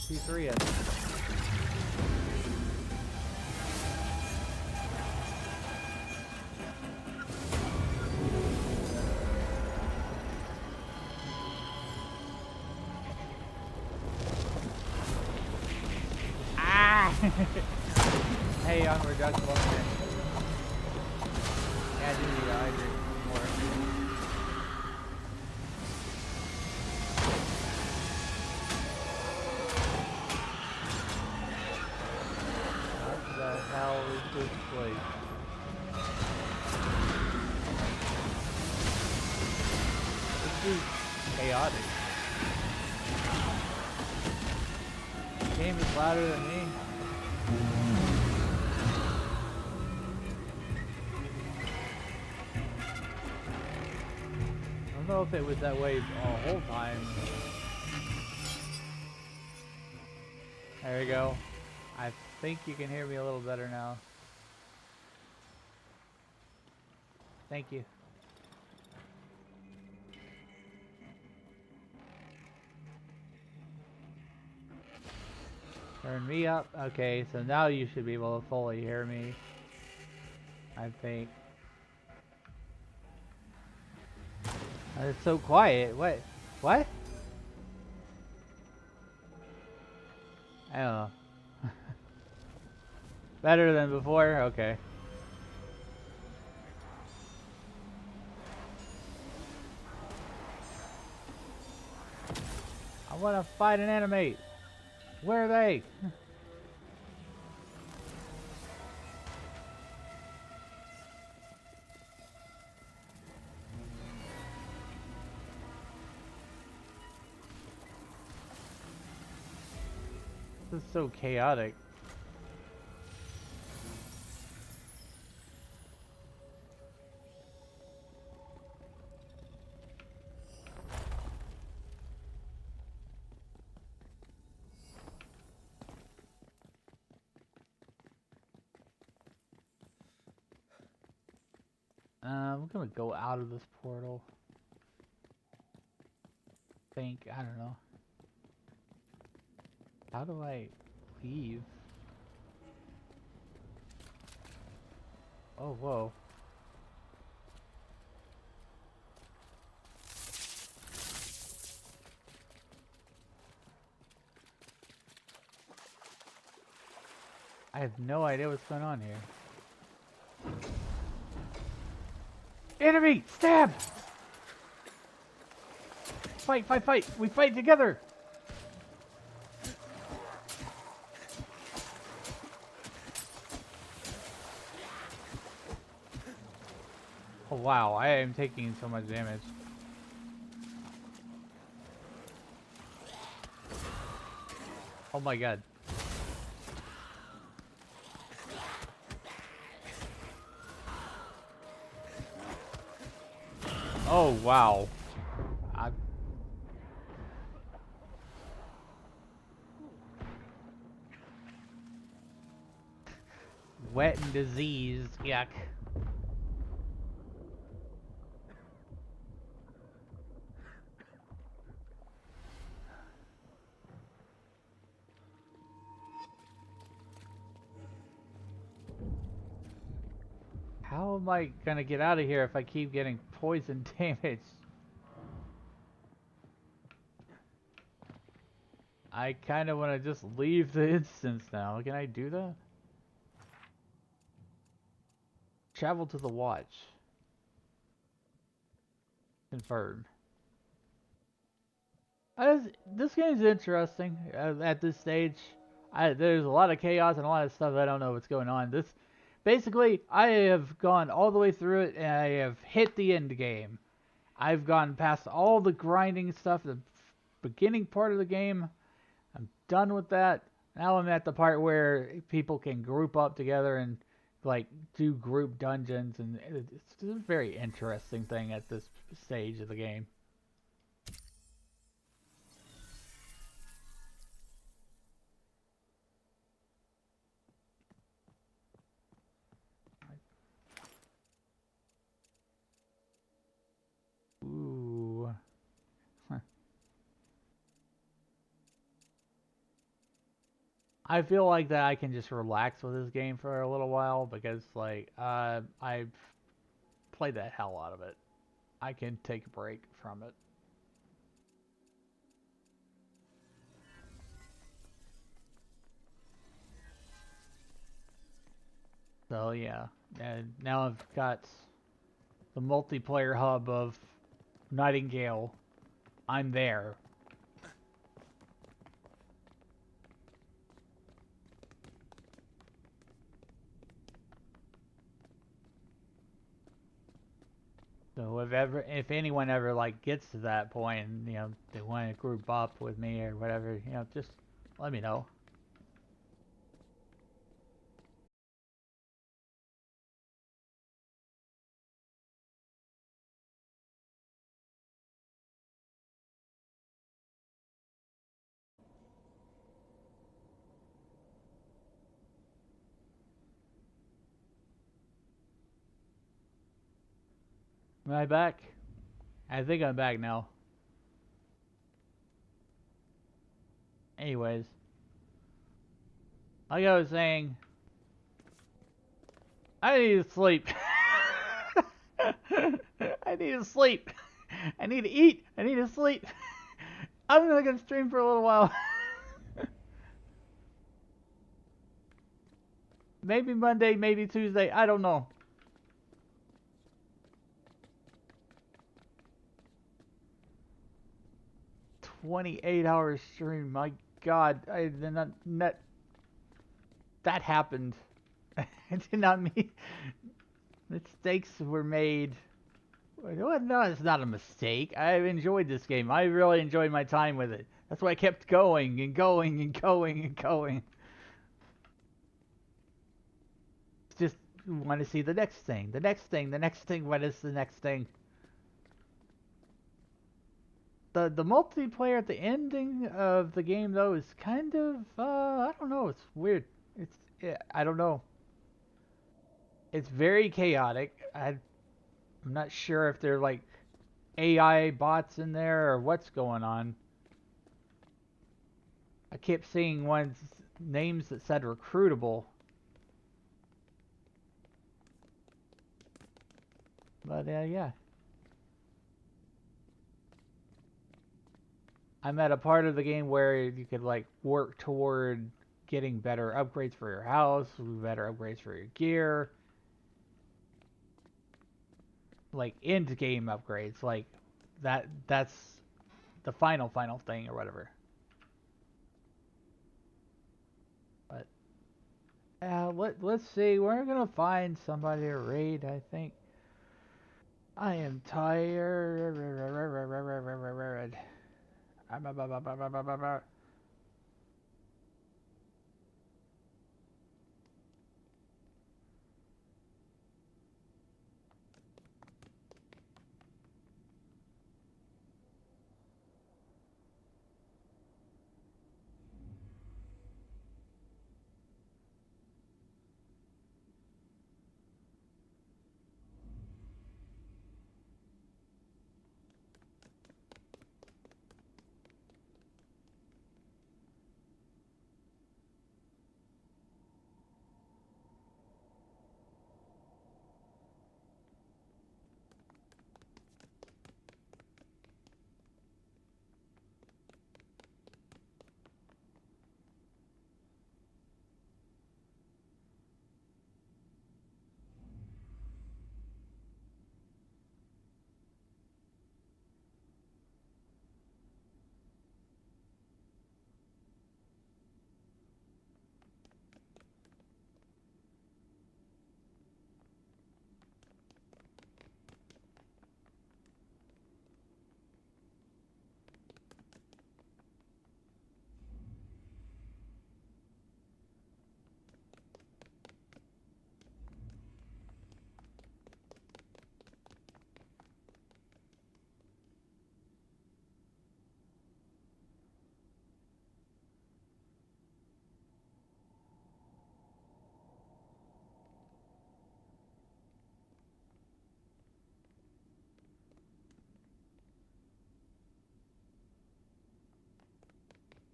T3 Ah! Hey, onward, Doug. Yeah, I do need to hydrate more. What the hell is this place? This is chaotic. The game is louder than me. I don't know if it was that way the whole time. There we go. I think you can hear me a little better now. Thank you. Turn me up. Okay, so now you should be able to fully hear me. I think. It's so quiet. What? What? I don't know. Better than before? Okay. I want to fight and animate. Where are they? This is so chaotic. I'm gonna go out of this portal. I don't know. How do I leave? Oh, whoa. I have no idea what's going on here. Enemy! Stab! Fight, fight, fight! We fight together! wow, I am taking so much damage. Oh my god. Oh wow. I... Wet and diseased. Yuck. How am I gonna get out of here if I keep getting poison damage? I kind of want to just leave the instance now. Can I do that? Travel to the watch. Confirm. This game's interesting at this stage. There's a lot of chaos and a lot of stuff I don't know what's going on. Basically, I have gone all the way through it and I have hit the end game. I've gone past all the grinding stuff, the beginning part of the game. I'm done with that. Now I'm at the part where people can group up together and like do group dungeons, and it's a very interesting thing at this stage of the game. Ooh. I feel like that I can just relax with this game for a little while because like I've played the hell out of it. I can take a break from it. So yeah, and now I've got the multiplayer hub of Nightingale. I'm there. So if anyone ever like gets to that point, and, they want to group up with me or whatever, just let me know. Am I back? I think I'm back now. Anyways, like I was saying, I need to sleep. I need to sleep. I need to eat. I need to sleep. I'm gonna stream for a little while. Maybe Monday, maybe Tuesday. I don't know. 28-hour stream. My God, I did not. That happened. I did not mean. Mistakes were made. No, it's not a mistake. I've enjoyed this game. I really enjoyed my time with it. That's why I kept going and going and going and going. Just want to see the next thing, the next thing, the next thing. What is the next thing? The multiplayer at the ending of the game though is kind of I don't know. It's weird. I don't know. It's very chaotic. I'm not sure if they're like AI bots in there or what's going on. I kept seeing one's names that said recruitable. But yeah. I'm at a part of the game where you could like work toward getting better upgrades for your house, better upgrades for your gear, like end game upgrades, like that's the final thing or whatever. But let's see. We're gonna find somebody to raid, I think. I am tired.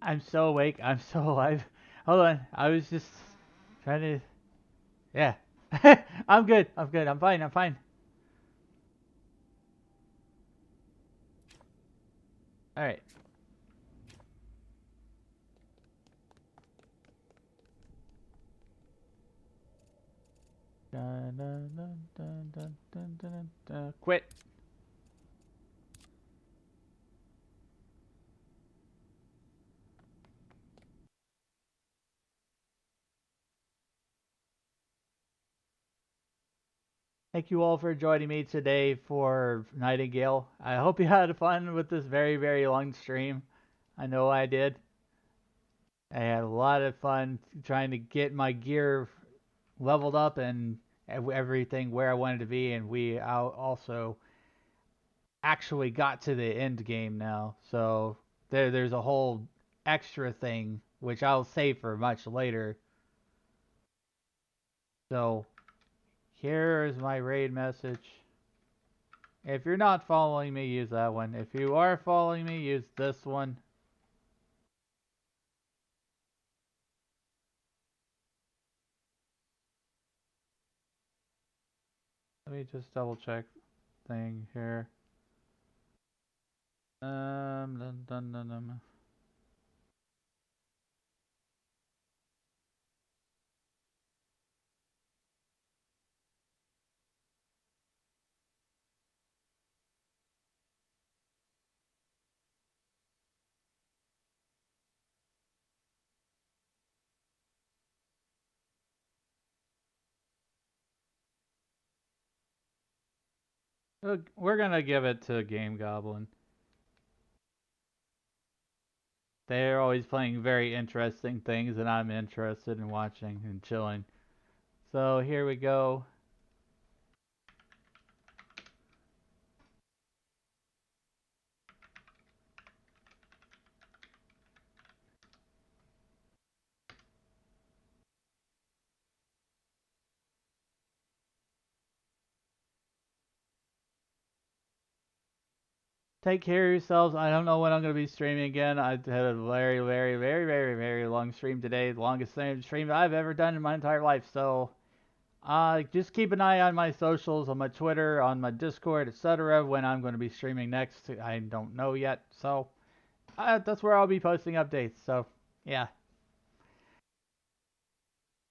I'm so awake. I'm so alive. Hold on. I was just trying to. Yeah. I'm good. I'm good. I'm fine. I'm fine. All right. Dun, dun, dun, dun, dun, dun, dun, dun. Quit. Thank you all for joining me today for Nightingale. I hope you had fun with this very, very long stream. I know I did. I had a lot of fun trying to get my gear leveled up and everything where I wanted to be, and we also actually got to the end game now. So there's a whole extra thing which I'll save for much later. So here is my raid message. If you're not following me, use that one. If you are following me, use this one. Let me just double check thing here. Dun, dun, dun, dun. Look, we're gonna give it to Game Goblin. They're always playing very interesting things, and I'm interested in watching and chilling. So here we go. Take care of yourselves. I don't know when I'm going to be streaming again. I had a very, very, very, very, very long stream today. The longest stream I've ever done in my entire life. So just keep an eye on my socials, on my Twitter, on my Discord, etc. when I'm going to be streaming next. I don't know yet. So that's where I'll be posting updates. So yeah.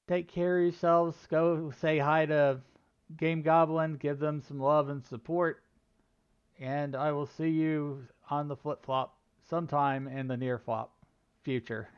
Take care of yourselves. Go say hi to Game Goblin. Give them some love and support. And I will see you on the flip flop sometime in the near flop future.